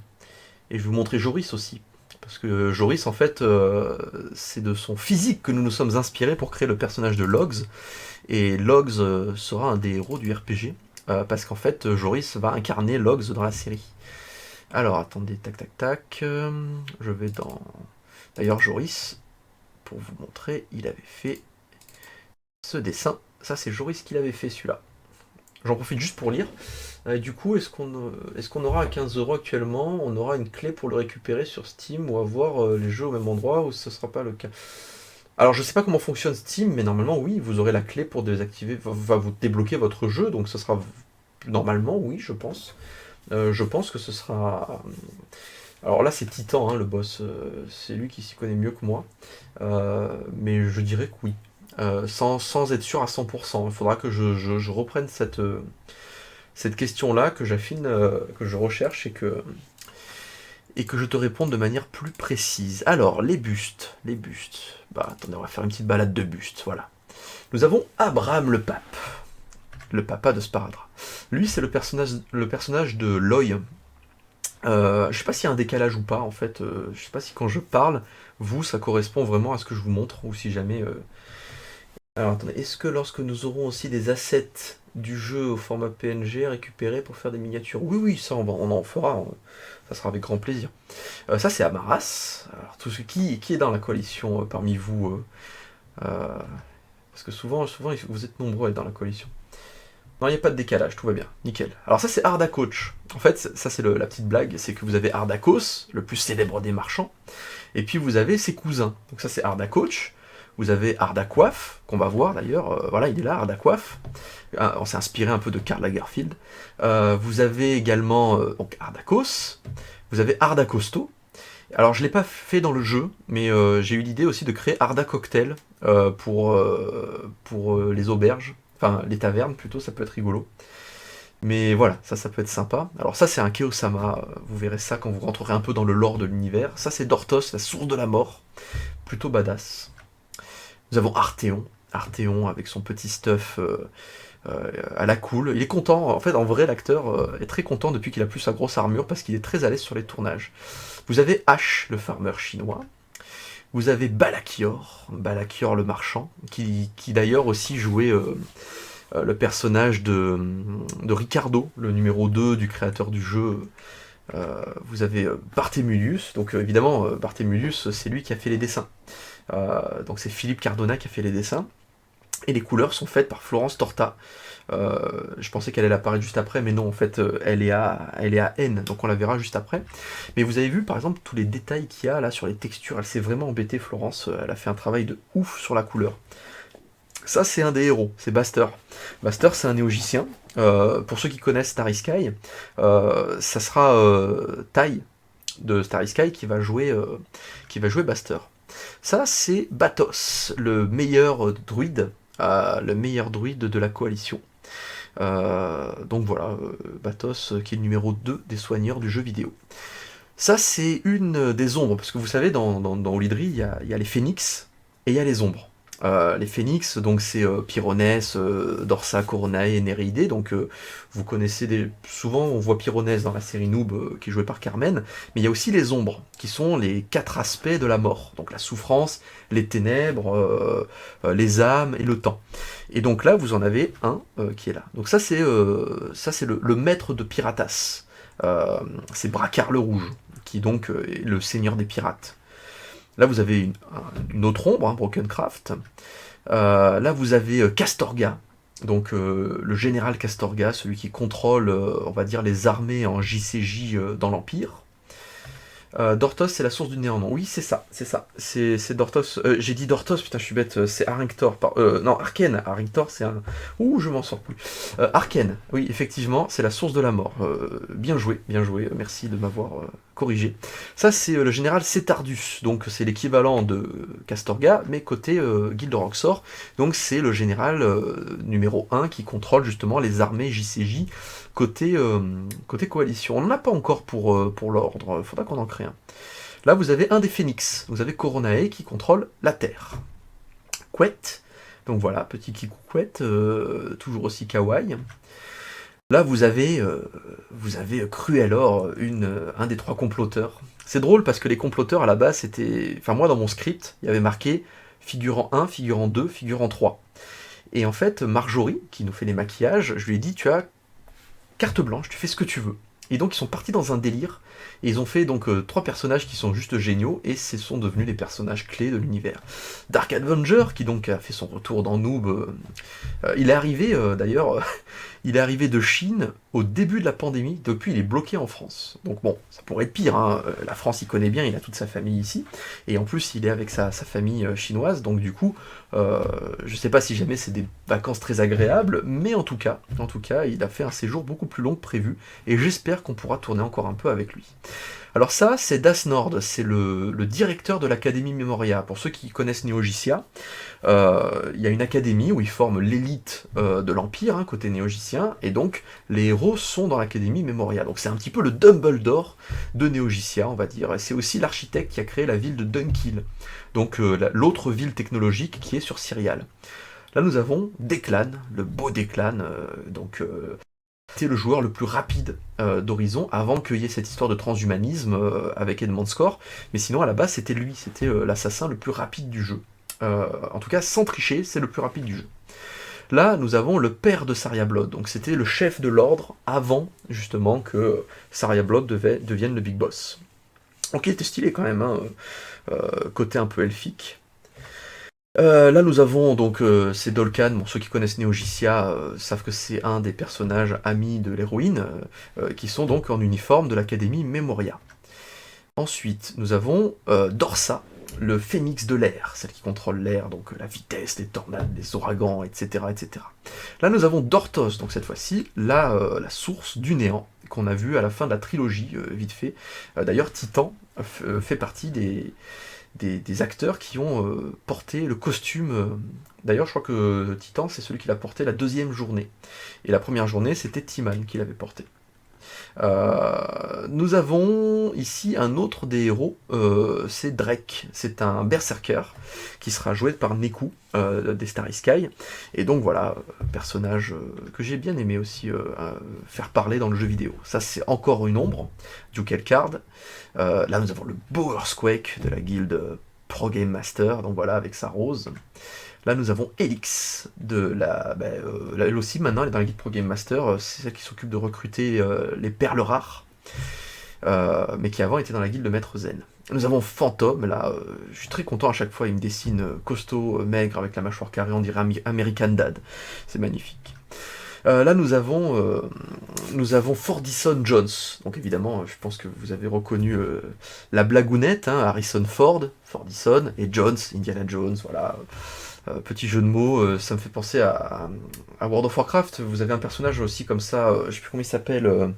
Et je vais vous montrer Joris aussi. Parce que Joris, en fait, c'est de son physique que nous nous sommes inspirés pour créer le personnage de Logs. Et Logs sera un des héros du RPG. Parce qu'en fait, Joris va incarner Logs dans la série. Alors, attendez, tac, tac, tac. Je vais dans... D'ailleurs, Joris, pour vous montrer, il avait fait ce dessin. Ça, c'est Joris qui l'avait fait, celui-là. J'en profite juste pour lire. Du coup, est-ce qu'on aura à 15€ actuellement? On aura une clé pour le récupérer sur Steam ou avoir les jeux au même endroit ou ce ne sera pas le cas? Alors, je sais pas comment fonctionne Steam, mais normalement, oui, vous aurez la clé pour désactiver, va vous débloquer votre jeu, donc ce sera normalement, oui, je pense. Je pense que ce sera... Alors là, c'est Titan, hein, le boss. C'est lui qui s'y connaît mieux que moi. Mais je dirais que oui. Sans être sûr à 100%. Il faudra que je reprenne cette question-là, que j'affine, que je recherche et que je te réponde de manière plus précise. Alors, les bustes. Les bustes. Bah, attendez, on va faire une petite balade de bustes. Voilà. Nous avons Abraham le Pape. Le papa de Sparadra. Lui, c'est le personnage de Loy. Je sais pas s'il y a un décalage ou pas, en fait. Je sais pas si quand je parle, vous, ça correspond vraiment à ce que je vous montre, ou si jamais... Alors, attendez, est-ce que lorsque nous aurons aussi des assets du jeu au format PNG récupérés pour faire des miniatures? Oui, oui, ça, on en fera. Ça sera avec grand plaisir. Ça, c'est Amaras. Alors, qui est dans la coalition parmi vous parce que souvent, vous êtes nombreux à être dans la coalition. Non, il n'y a pas de décalage, tout va bien, nickel. Alors ça, c'est Ardacoach. En fait, ça, c'est la petite blague, c'est que vous avez Ardakos, le plus célèbre des marchands, et puis vous avez ses cousins. Donc ça, c'est Ardacoach. Vous avez Ardacoif, qu'on va voir d'ailleurs, voilà, il est là, Ardacoif. On s'est inspiré un peu de Karl Lagerfeld. Vous avez également donc Ardakos. Vous avez Ardacosto. Alors, je ne l'ai pas fait dans le jeu, mais j'ai eu l'idée aussi de créer Arda Cocktail pour les auberges. Enfin, les tavernes plutôt, ça peut être rigolo. Mais voilà, ça peut être sympa. Alors ça, c'est un Keosama. Vous verrez ça quand vous rentrerez un peu dans le lore de l'univers. Ça, c'est Dortos, la source de la mort. Plutôt badass. Nous avons Arthéon. Arthéon avec son petit stuff à la cool. Il est content. En fait, en vrai, l'acteur est très content depuis qu'il a plus sa grosse armure parce qu'il est très à l'aise sur les tournages. Vous avez Ash, le farmer chinois. Vous avez Balakior le marchand, qui d'ailleurs aussi jouait le personnage de Ricardo, le numéro 2 du créateur du jeu. Vous avez Barthémulius, donc évidemment Barthémulius, c'est lui qui a fait les dessins. Donc c'est Philippe Cardona qui a fait les dessins. Et les couleurs sont faites par Florence Torta. Je pensais qu'elle allait apparaître juste après, mais non, en fait, elle est à N, donc on la verra juste après. Mais vous avez vu, par exemple, tous les détails qu'il y a là sur les textures. Elle s'est vraiment embêtée, Florence. Elle a fait un travail de ouf sur la couleur. Ça, c'est un des héros, c'est Baster. Baster, c'est un néogicien. Pour ceux qui connaissent Starry Sky, ça sera Tai de Starry Sky qui va jouer Baster. Ça, c'est Batos, le meilleur druide de la coalition. Donc voilà, Batos qui est le numéro 2 des soigneurs du jeu vidéo. Ça, c'est une des ombres, parce que vous savez, dans Olydri, il y a les phénix et il y a les ombres. Les phénix, donc c'est Pyronès, Dorsa, Coronae et Néréidé. Donc vous connaissez souvent, on voit Pyronès dans la série Noob qui est jouée par Carmen, mais il y a aussi les ombres, qui sont les 4 aspects de la mort. Donc la souffrance, les ténèbres, les âmes et le temps. Et donc là, vous en avez un qui est là. Donc ça, c'est le maître de Piratas. C'est Bracar le Rouge, qui donc est le seigneur des pirates. Là, vous avez une autre ombre, Brokencraft. Là, vous avez Castorga, donc le général Castorga, celui qui contrôle, on va dire, les armées en JCJ dans l'Empire. Dortos, c'est la source du néant. Non, oui, c'est ça. C'est Dortos. J'ai dit Dortos, putain, je suis bête. C'est Arinctor. Non, Arken. Arinctor, c'est un. Ouh, je m'en sors plus. Arken, oui, effectivement, c'est la source de la mort. Bien joué, bien joué. Merci de m'avoir corrigé. Ça, c'est le général Cetardus. Donc, c'est l'équivalent de Castorga, mais côté Guilde Roxor. Donc, c'est le général numéro 1 qui contrôle justement les armées JCJ. Côté coalition. On n'en a pas encore pour l'ordre, il faudra qu'on en crée un. Là, vous avez un des phénix. Vous avez Coronae qui contrôle la Terre. Couette, donc voilà, petit Kikou Couette, toujours aussi kawaii. Là, vous avez Cruelor, un des 3 comploteurs. C'est drôle parce que les comploteurs, à la base, c'était... Enfin, moi, dans mon script, il y avait marqué figurant 1, figurant 2, figurant 3. Et en fait, Marjorie, qui nous fait les maquillages, je lui ai dit, tu as carte blanche, tu fais ce que tu veux. Et donc ils sont partis dans un délire, et ils ont fait donc 3 personnages qui sont juste géniaux, et ce sont devenus les personnages clés de l'univers. Dark Avenger, qui donc a fait son retour dans Noob, il est arrivé d'ailleurs, il est arrivé de Chine au début de la pandémie, depuis il est bloqué en France. Donc bon, ça pourrait être pire, hein. La France il connaît bien, il a toute sa famille ici, et en plus il est avec sa famille chinoise, donc du coup, je sais pas si jamais c'est des vacances très agréables, mais en tout cas, il a fait un séjour beaucoup plus long que prévu, et j'espère qu'on pourra tourner encore un peu avec lui. Alors ça, c'est Das Nord, c'est le directeur de l'Académie Memoria. Pour ceux qui connaissent Néogicia, il y a une académie où ils forment l'élite de l'Empire, côté néogicien, et donc les héros sont dans l'Académie Memoria. Donc c'est un petit peu le Dumbledore de Néogicia, on va dire. Et c'est aussi l'architecte qui a créé la ville de Dunkil, donc l'autre ville technologique qui est sur Cyrial. Là nous avons Declan, le beau Declan, c'était le joueur le plus rapide d'Horizon avant qu'il y ait cette histoire de transhumanisme avec Edmond Score, mais sinon à la base c'était lui, c'était l'assassin le plus rapide du jeu. En tout cas, sans tricher, c'est le plus rapide du jeu. Là, nous avons le père de Saria Blood, donc c'était le chef de l'ordre avant justement que Saria Blood devienne le big boss. Donc il était stylé quand même, côté un peu elfique. Là nous avons donc c'est Dolkan, bon, ceux qui connaissent Néogicia savent que c'est un des personnages amis de l'héroïne, qui sont donc en uniforme de l'Académie Memoria. Ensuite nous avons Dorsa, le phénix de l'air, celle qui contrôle l'air, donc la vitesse, les tornades, les ouragans, etc. etc. Là nous avons Dortos, donc cette fois-ci, la source du néant, qu'on a vu à la fin de la trilogie, vite fait. D'ailleurs Titan fait partie des acteurs qui ont porté le costume. D'ailleurs, je crois que Titan, c'est celui qui l'a porté la 2e journée. Et la première journée, c'était Timan qui l'avait porté. Nous avons ici un autre des héros, c'est Drake. C'est un berserker qui sera joué par Neku des Starry Sky. Et donc voilà, personnage que j'ai bien aimé aussi faire parler dans le jeu vidéo. Ça, c'est encore une ombre, Duke Elcard. Là, nous avons le beau Earthquake de la guilde Pro Game Master, donc voilà, avec sa rose. Là, nous avons Elix, elle aussi, maintenant, elle est dans la guilde Pro Game Master, c'est celle qui s'occupe de recruter les perles rares, mais qui avant était dans la guilde de Maître Zen. Nous avons Fantôme, là, je suis très content à chaque fois, il me dessine costaud, maigre, avec la mâchoire carrée, on dirait American Dad, c'est magnifique. Là, nous avons Fordison Jones. Donc évidemment, je pense que vous avez reconnu la blagounette, Harrison Ford, Fordison, et Jones, Indiana Jones, voilà. Petit jeu de mots, ça me fait penser à World of Warcraft. Vous avez un personnage aussi comme ça, je sais plus comment il s'appelle,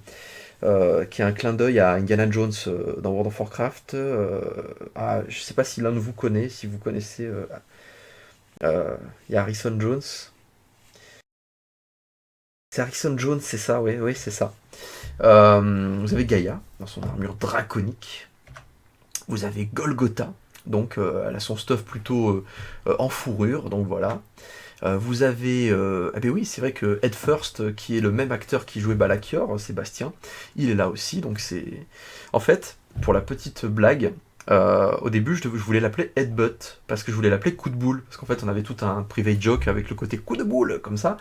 qui a un clin d'œil à Indiana Jones dans World of Warcraft. Je sais pas si l'un de vous connaît, si vous connaissez. Il y a Harrison Jones. C'est Harrison Jones, c'est ça, oui, c'est ça. Vous avez Gaïa, dans son armure draconique. Vous avez Golgotha, donc elle a son stuff plutôt en fourrure, donc voilà. Vous avez... ah ben oui, c'est vrai que Ed First, qui est le même acteur qui jouait Balakior, Sébastien, il est là aussi, donc c'est... En fait, pour la petite blague, au début, je voulais l'appeler Headbutt, parce que je voulais l'appeler coup de boule, parce qu'en fait, on avait tout un private joke avec le côté coup de boule, comme ça,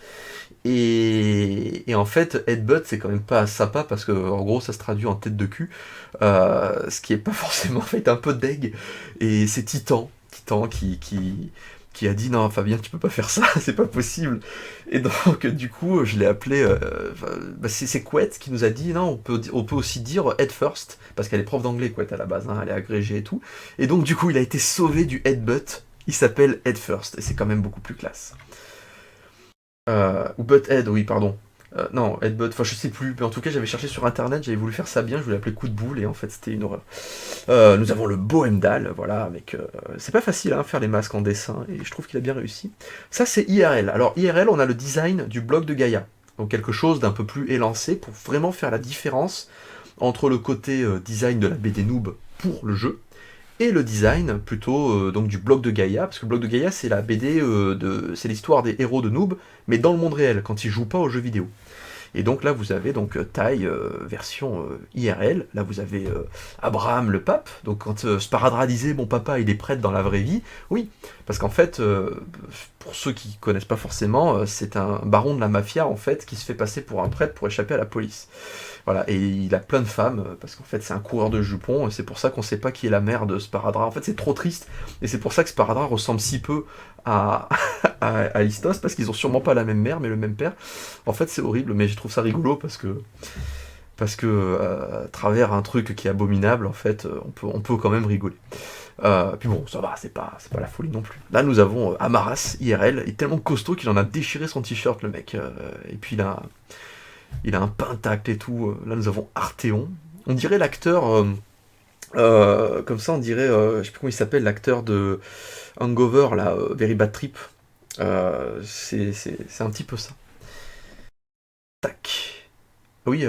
et en fait, Headbutt, c'est quand même pas sympa, parce que en gros, ça se traduit en tête de cul, ce qui est pas forcément fait un peu deg, et c'est Titan qui a dit non Fabien tu peux pas faire ça, c'est pas possible. Et donc du coup je l'ai appelé, c'est Couette qui nous a dit non on peut aussi dire Head First, parce qu'elle est prof d'anglais Couette à la base, hein, elle est agrégée et tout. Et donc du coup il a été sauvé du Headbutt, il s'appelle Head First, et c'est quand même beaucoup plus classe. Ou Butthead, oui pardon. Non, Headbutt, enfin je sais plus, mais en tout cas j'avais cherché sur internet, j'avais voulu faire ça bien, je voulais l'appeler coup de boule, et en fait c'était une horreur. Nous avons le Bohemdal, voilà, avec... c'est pas facile hein, faire les masques en dessin, et je trouve qu'il a bien réussi. Ça c'est IRL. Alors IRL, on a le design du blog de Gaïa, donc quelque chose d'un peu plus élancé, pour vraiment faire la différence entre le côté design de la BD Noob pour le jeu, et le design plutôt donc du blog de Gaïa, parce que le blog de Gaïa c'est la BD, c'est l'histoire des héros de Noob, mais dans le monde réel, quand ils jouent pas aux jeux vidéo. Et donc là, vous avez donc taille version IRL. Là, vous avez Abraham le pape. Donc quand Sparadra disait mon papa il est prêtre dans la vraie vie, oui, parce qu'en fait, pour ceux qui connaissent pas forcément, c'est un baron de la mafia en fait qui se fait passer pour un prêtre pour échapper à la police. Voilà, et il a plein de femmes, parce qu'en fait c'est un coureur de jupons, et c'est pour ça qu'on sait pas qui est la mère de Sparadra. En fait c'est trop triste, et c'est pour ça que Sparadra ressemble si peu à, à Listos, parce qu'ils ont sûrement pas la même mère, mais le même père. En fait c'est horrible, mais je trouve ça rigolo, parce que à travers un truc qui est abominable, en fait, on peut quand même rigoler. Puis bon, ça va, c'est pas la folie non plus. Là nous avons Amaras, IRL, il est tellement costaud qu'il en a déchiré son t-shirt le mec, et puis il a un pentacle et tout. Là, nous avons Arthéon. On dirait l'acteur, comme ça, on dirait, je sais plus comment il s'appelle, l'acteur de Hangover, là, Very Bad Trip. C'est un petit peu ça. Tac. Oui,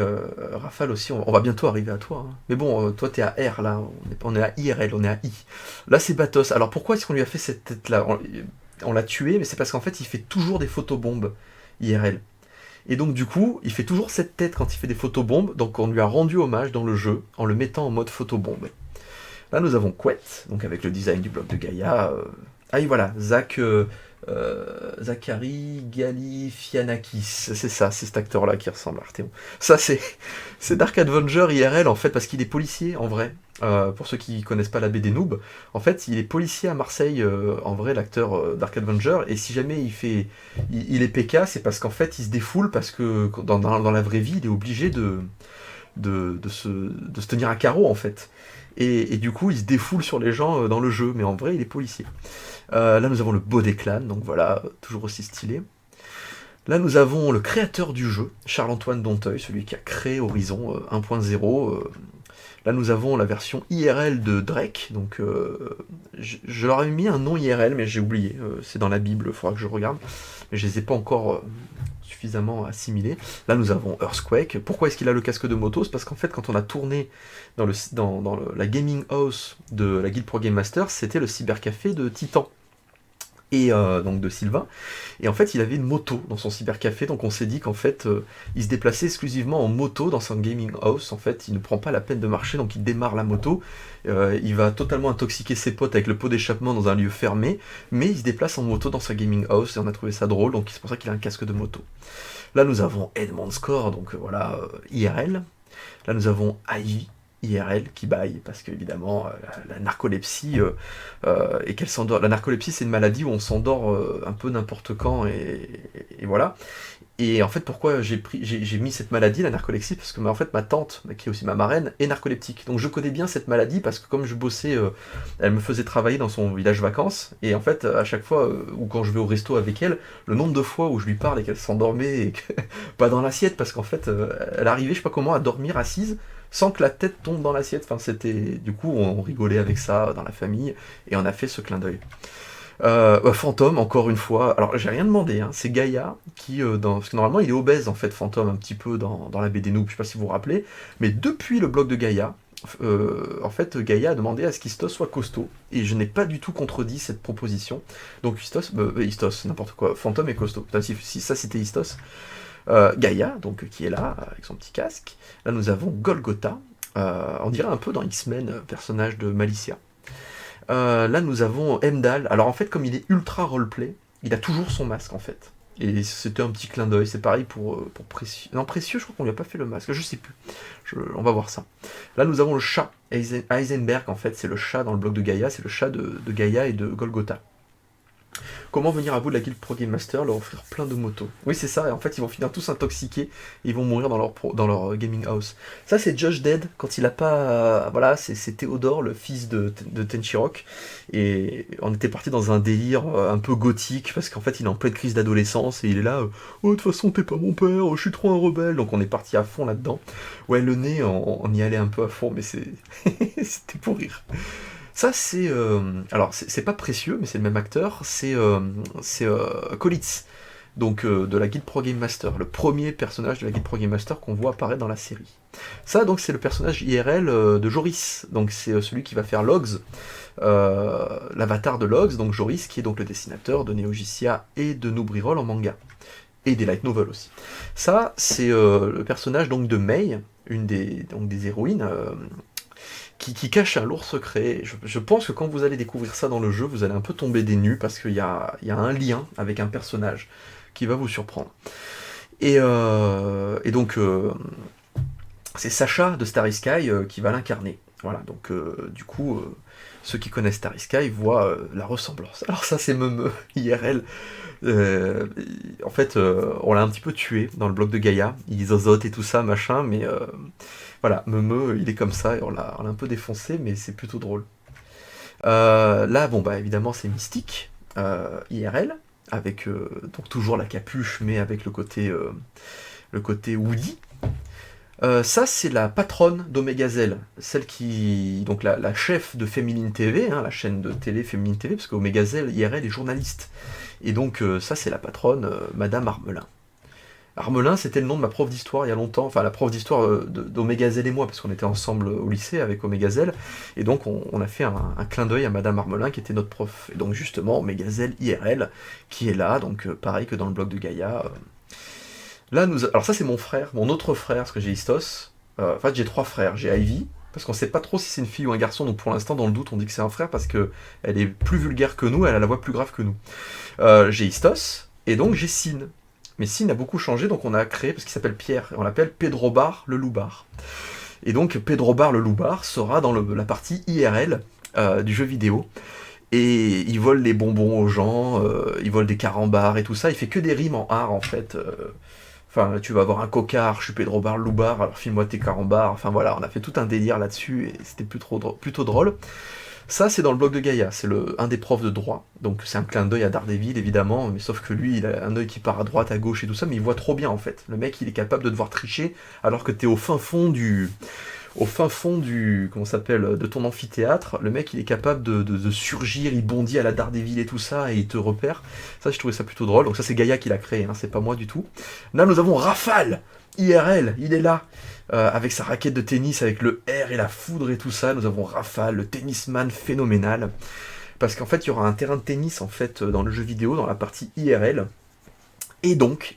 Rafale aussi, on va bientôt arriver à toi, hein. Mais bon, toi t'es à R là, on est à IRL, on est à I. Là c'est Batos. Alors pourquoi est-ce qu'on lui a fait cette tête là? On l'a tué, mais c'est parce qu'en fait il fait toujours des photobombes IRL. Et donc du coup, il fait toujours cette tête quand il fait des photobombes, donc on lui a rendu hommage dans le jeu en le mettant en mode photobombe. Là nous avons Couette, donc avec le design du bloc de Gaïa. Ah oui voilà, Zachary Galifianakis, c'est ça, c'est cet acteur-là qui ressemble à Arthéon. Ça c'est Dark Avenger IRL en fait, parce qu'il est policier en vrai. Pour ceux qui connaissent pas la BD Noob, en fait il est policier à Marseille, en vrai l'acteur Dark Avenger, et si jamais il est PK, c'est parce qu'en fait il se défoule, parce que dans la vraie vie il est obligé de se tenir à carreau en fait. Et du coup il se défoule sur les gens dans le jeu, mais en vrai il est policier. Là nous avons le Bodéclan, donc voilà, toujours aussi stylé. Là nous avons le créateur du jeu, Charles-Antoine Donteuil, celui qui a créé Horizon 1.0. Là nous avons la version IRL de Drake, donc je leur ai mis un nom IRL mais j'ai oublié, c'est dans la Bible, il faudra que je regarde, mais je les ai pas encore suffisamment assimilés. Là nous avons Earthquake. Pourquoi est-ce qu'il a le casque de moto? C'est parce qu'en fait quand on a tourné dans la gaming house de la Guild Pro Game Master, c'était le cybercafé de Titan, et donc de Sylvain, et en fait il avait une moto dans son cybercafé, donc on s'est dit qu'en fait il se déplaçait exclusivement en moto dans son gaming house. En fait il ne prend pas la peine de marcher, donc il démarre la moto, il va totalement intoxiquer ses potes avec le pot d'échappement dans un lieu fermé, mais il se déplace en moto dans sa gaming house, et on a trouvé ça drôle, donc c'est pour ça qu'il a un casque de moto. Là nous avons Edmond Score, donc voilà, IRL. Là nous avons Ivy IRL qui baille, parce qu'évidemment la narcolepsie, et qu'elle s'endort. La narcolepsie c'est une maladie où on s'endort un peu n'importe quand, et voilà. Et en fait pourquoi j'ai mis cette maladie, la narcolepsie, parce que en fait ma tante, qui est aussi ma marraine, est narcoleptique. Donc je connais bien cette maladie, parce que comme je bossais, elle me faisait travailler dans son village vacances, et en fait à chaque fois, ou quand je vais au resto avec elle, le nombre de fois où je lui parle et qu'elle s'endormait, et que... pas dans l'assiette, parce qu'en fait elle arrivait, je sais pas comment, à dormir assise, sans que la tête tombe dans l'assiette. Enfin, c'était... Du coup, on rigolait avec ça dans la famille, et on a fait ce clin d'œil. Fantôme, encore une fois. Alors, j'ai rien demandé, hein. C'est Gaïa qui... Parce que normalement, il est obèse, en fait, Fantôme, un petit peu dans la BD Noob, je sais pas si vous vous rappelez. Mais depuis le blog de Gaïa, en fait, Gaïa a demandé à ce qu'Istos soit costaud, et je n'ai pas du tout contredit cette proposition. Donc Istos, n'importe quoi, Fantôme est costaud. Putain, si ça c'était Istos. Gaïa, donc qui est là, avec son petit casque. Là, nous avons Golgotha, on dirait un peu dans X-Men, personnage de Malicia. Là, nous avons Heimdall. Alors, en fait, comme il est ultra roleplay, il a toujours son masque, en fait. Et c'était un petit clin d'œil. C'est pareil pour Précieux. Non, Précieux, je crois qu'on lui a pas fait le masque. Je sais plus. On va voir ça. Là, nous avons le chat. Heisenberg, en fait, c'est le chat dans le bloc de Gaïa. C'est le chat de Gaïa et de Golgotha. Comment venir à bout de la guilde Pro Game Master, leur offrir plein de motos. Oui, c'est ça, et en fait, ils vont finir tous intoxiqués, et ils vont mourir dans leur gaming house. Ça, c'est Judge Dead, quand il a pas... Voilà, c'est Théodore, le fils de Tenchirok, et on était parti dans un délire un peu gothique, parce qu'en fait, il est en pleine crise d'adolescence, et il est là, oh, de toute façon, t'es pas mon père, je suis trop un rebelle, donc on est parti à fond là-dedans. Ouais, le nez, on y allait un peu à fond, mais c'était pour rire. Ça, c'est... alors, c'est pas Précieux, mais c'est le même acteur, c'est Kolitz, donc de la guilde Pro Game Master, le premier personnage de la guilde Pro Game Master qu'on voit apparaître dans la série. Ça, donc, c'est le personnage IRL de Joris, donc c'est celui qui va faire Logs, l'avatar de Logs, donc Joris, qui est donc le dessinateur de Neo Geesia et de Noob Reroll en manga, et des light novels aussi. Ça, c'est le personnage donc de Mei, une des héroïnes... qui cache un lourd secret. Je pense que quand vous allez découvrir ça dans le jeu, vous allez un peu tomber des nues, parce qu'il y a un lien avec un personnage qui va vous surprendre. Et donc, c'est Sacha de Starry Sky qui va l'incarner. Voilà, donc du coup, ceux qui connaissent Starry Sky voient la ressemblance. Alors ça, c'est même IRL. En fait, on l'a un petit peu tué dans le bloc de Gaïa. Il zozote et tout ça, machin, mais... Voilà, Meumeu, il est comme ça, et on l'a un peu défoncé, mais c'est plutôt drôle. Là, bon, bah évidemment, c'est Mystique, IRL, avec donc toujours la capuche, mais avec le côté Woody. Ça, c'est la patronne d'Omegazel, celle qui... Donc la chef de Féminine TV, hein, la chaîne de télé Féminine TV, parce qu'Omegazel, IRL, est journaliste. Et donc, ça, c'est la patronne, Madame Armelin. Armelin, c'était le nom de ma prof d'histoire il y a longtemps, enfin la prof d'histoire d'Omegazel et moi, parce qu'on était ensemble au lycée avec Omegazel, et donc on a fait un clin d'œil à Madame Armelin qui était notre prof. Et donc justement, Omegazel IRL, qui est là, donc pareil que dans le blog de Gaïa. Là, alors ça c'est mon frère, mon autre frère, parce que j'ai Istos. En fait, j'ai 3 frères, j'ai Ivy, parce qu'on sait pas trop si c'est une fille ou un garçon, donc pour l'instant, dans le doute, on dit que c'est un frère, parce que elle est plus vulgaire que nous, elle a la voix plus grave que nous. J'ai Istos, et donc j'ai Sin. Mais Sin a beaucoup changé, donc on a créé, parce qu'il s'appelle Pierre, on l'appelle Pedro Bar le Loubar. Et donc Pedro Bar le Loubar sera dans la partie IRL du jeu vidéo. Et il vole les bonbons aux gens, il vole des carambars et tout ça, il fait que des rimes en art en fait. Enfin, tu vas avoir un cocard, je suis Pedro Bar le Loubar, alors file-moi tes carambars. Enfin voilà, on a fait tout un délire là-dessus, et c'était plutôt drôle. Ça, c'est dans le blog de Gaïa, c'est un des profs de droit, donc c'est un clin d'œil à Daredevil, évidemment, mais sauf que lui, il a un œil qui part à droite, à gauche et tout ça, mais il voit trop bien, en fait. Le mec, il est capable de devoir tricher, alors que t'es au fin fond du... comment ça s'appelle, de ton amphithéâtre, le mec, il est capable de surgir, il bondit à la Daredevil et tout ça, et il te repère. Ça, je trouvais ça plutôt drôle, donc ça, c'est Gaïa qui l'a créé, hein, c'est pas moi du tout. Là, nous avons Rafale, IRL, il est là. Avec sa raquette de tennis, avec le R et la foudre et tout ça, nous avons Rafale, le tennisman phénoménal. Parce qu'en fait, il y aura un terrain de tennis en fait dans le jeu vidéo, dans la partie IRL. Et donc,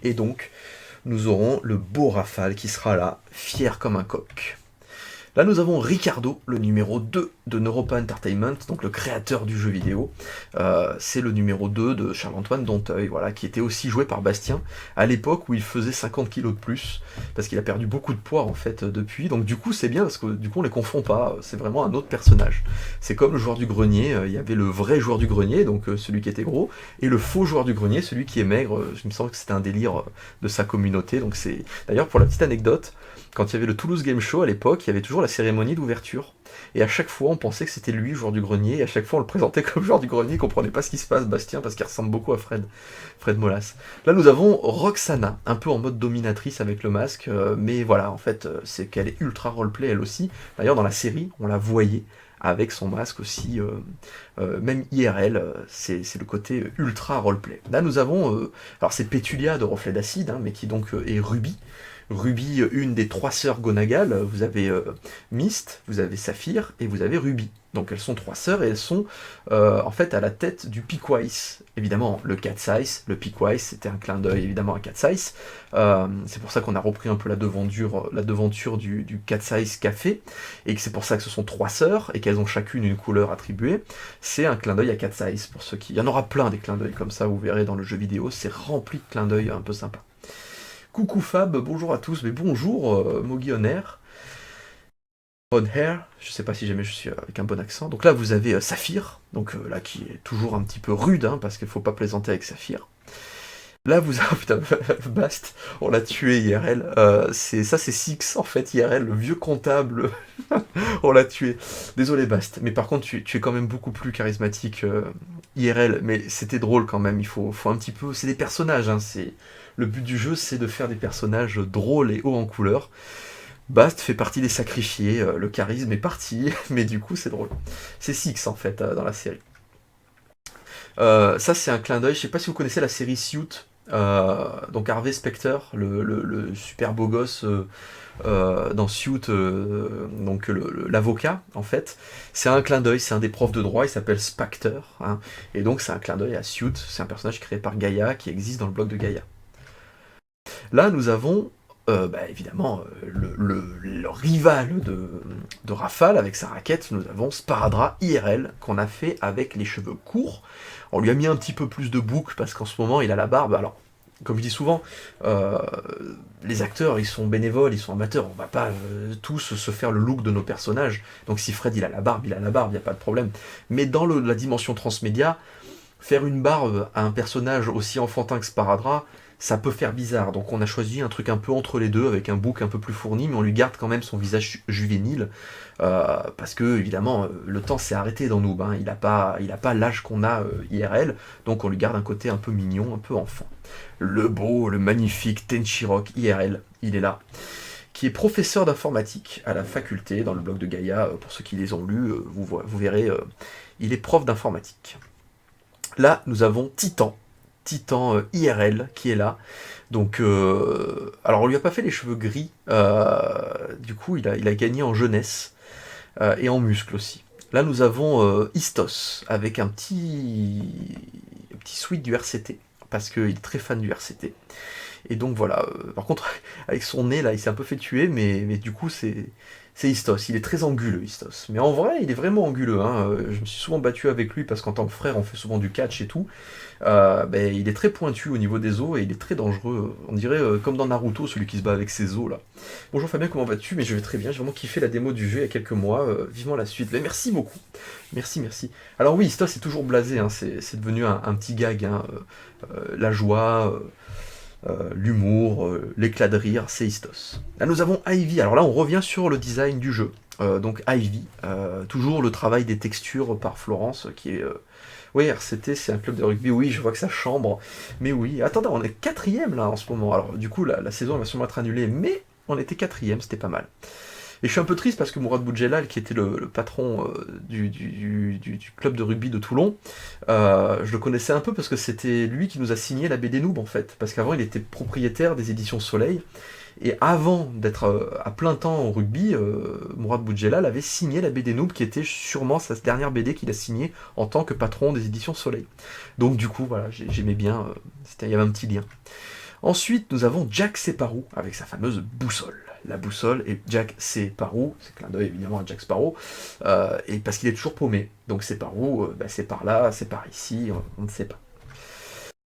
nous aurons le beau Rafale qui sera là, fier comme un coq. Là, nous avons Ricardo, le numéro 2 de Neuropa Entertainment, donc le créateur du jeu vidéo. C'est le numéro 2 de Charles-Antoine Donteuil, voilà, qui était aussi joué par Bastien, à l'époque où il faisait 50 kilos de plus, parce qu'il a perdu beaucoup de poids, en fait, depuis. Donc du coup, c'est bien, parce que du coup, on les confond pas, c'est vraiment un autre personnage. C'est comme le joueur du grenier, il y avait le vrai joueur du grenier, donc celui qui était gros, et le faux joueur du grenier, celui qui est maigre. Il me semble que c'était un délire de sa communauté, donc c'est... D'ailleurs, pour la petite anecdote, quand il y avait le Toulouse Game Show à l'époque, il y avait toujours la cérémonie d'ouverture. Et à chaque fois, on pensait que c'était lui, joueur du grenier, et à chaque fois, on le présentait comme joueur du grenier, il comprenait pas ce qui se passe, Bastien, parce qu'il ressemble beaucoup à Fred Molas. Là, nous avons Roxana, un peu en mode dominatrice avec le masque, mais voilà, en fait, c'est qu'elle est ultra roleplay, elle aussi. D'ailleurs, dans la série, on la voyait avec son masque aussi, même IRL, c'est le côté ultra roleplay. Là, nous avons, alors c'est Pétulia de Reflet d'Acide, hein, mais qui donc est Ruby. Ruby, une des 3 sœurs Gonagal, vous avez Mist, vous avez Saphir, et vous avez Ruby. Donc elles sont 3 sœurs, et elles sont en fait à la tête du Pickwice. Évidemment, le Cat's Eyes, le Pickwice, c'était un clin d'œil évidemment à Cat's Eyes. C'est pour ça qu'on a repris un peu la devanture du Cat's Eyes Café, et que c'est pour ça que ce sont 3 sœurs, et qu'elles ont chacune une couleur attribuée. C'est un clin d'œil à Cat's Eyes, pour ceux qui... Il y en aura plein des clins d'œil comme ça, vous verrez dans le jeu vidéo, c'est rempli de clins d'œil un peu sympa. Coucou Fab, bonjour à tous, mais bonjour Mogi On Air. On Air, je sais pas si jamais je suis avec un bon accent. Donc là vous avez Saphir, donc là qui est toujours un petit peu rude, hein, parce qu'il faut pas plaisanter avec Saphir. Là vous avez, putain, Bast, on l'a tué IRL, c'est Six en fait IRL, le vieux comptable, on l'a tué. Désolé Bast, mais par contre tu es quand même beaucoup plus charismatique IRL, mais c'était drôle quand même, il faut un petit peu, c'est des personnages, hein, le but du jeu c'est de faire des personnages drôles et hauts en couleur. Bast fait partie des sacrifiés, le charisme est parti, mais du coup c'est drôle. C'est Six en fait dans la série. Ça c'est un clin d'œil, je sais pas si vous connaissez la série Suit, donc Harvey Specter, le super beau gosse dans Suit, donc l'avocat en fait, c'est un clin d'œil, c'est un des profs de droit, il s'appelle Specter, hein, et donc c'est un clin d'œil à Suit, c'est un personnage créé par Gaïa qui existe dans le blog de Gaïa. Là nous avons évidemment le rival de Rafale avec sa raquette, nous avons Sparadrap IRL qu'on a fait avec les cheveux courts. On lui a mis un petit peu plus de boucles parce qu'en ce moment il a la barbe. Alors, comme je dis souvent, les acteurs ils sont bénévoles, ils sont amateurs, on va pas tous se faire le look de nos personnages. Donc si Fred il a la barbe, il n'y a pas de problème. Mais dans la dimension transmédia, faire une barbe à un personnage aussi enfantin que Sparadrap, ça peut faire bizarre, donc on a choisi un truc un peu entre les deux, avec un bouc un peu plus fourni, mais on lui garde quand même son visage juvénile, parce que évidemment le temps s'est arrêté dans Noob, hein. Il a pas l'âge qu'on a IRL, donc on lui garde un côté un peu mignon, un peu enfant. Le beau, le magnifique Tenchirok IRL, il est là, qui est professeur d'informatique à la faculté, dans le blog de Gaïa, pour ceux qui les ont lus, vous verrez, il est prof d'informatique. Là, nous avons Titan IRL qui est là. Donc, alors on lui a pas fait les cheveux gris, du coup il a gagné en jeunesse et en muscle aussi. Là nous avons Istos avec un petit sweat du RCT, parce qu'il est très fan du RCT. Et donc voilà, par contre avec son nez là il s'est un peu fait tuer, mais du coup c'est Istos, il est très anguleux Istos. Mais en vrai il est vraiment anguleux, hein. Je me suis souvent battu avec lui parce qu'en tant que frère on fait souvent du catch et tout. Il est très pointu au niveau des os et il est très dangereux. On dirait comme dans Naruto, celui qui se bat avec ses os là. Bonjour Fabien, comment vas-tu? Mais je vais très bien, j'ai vraiment kiffé la démo du jeu il y a quelques mois, vivement la suite. Mais merci beaucoup, merci. Alors oui, Istos est toujours blasé, hein. C'est devenu un petit gag, hein. La joie, l'humour, l'éclat de rire, c'est Istos. Là nous avons Ivy, alors là on revient sur le design du jeu. Donc Ivy, toujours le travail des textures par Florence qui est... Oui, RCT, c'est un club de rugby, oui, je vois que ça chambre, mais oui, attendez, on est 4ème là en ce moment, alors du coup la saison elle va sûrement être annulée, mais on était 4ème, c'était pas mal. Et je suis un peu triste parce que Mourad Boudjelal, qui était le patron du club de rugby de Toulon, je le connaissais un peu parce que c'était lui qui nous a signé la BD Noob en fait, parce qu'avant il était propriétaire des éditions Soleil, et avant d'être à plein temps au rugby, Mourad Boudjelal avait signé la BD Noob, qui était sûrement sa dernière BD qu'il a signée en tant que patron des éditions Soleil. Donc du coup, voilà, j'aimais bien, il y avait un petit lien. Ensuite, nous avons Jack Separou, avec sa fameuse boussole. La boussole, et Jack Separou, c'est clin d'œil évidemment à Jack Sparrow, et parce qu'il est toujours paumé. Donc Separou, c'est par là, c'est par ici, on ne sait pas.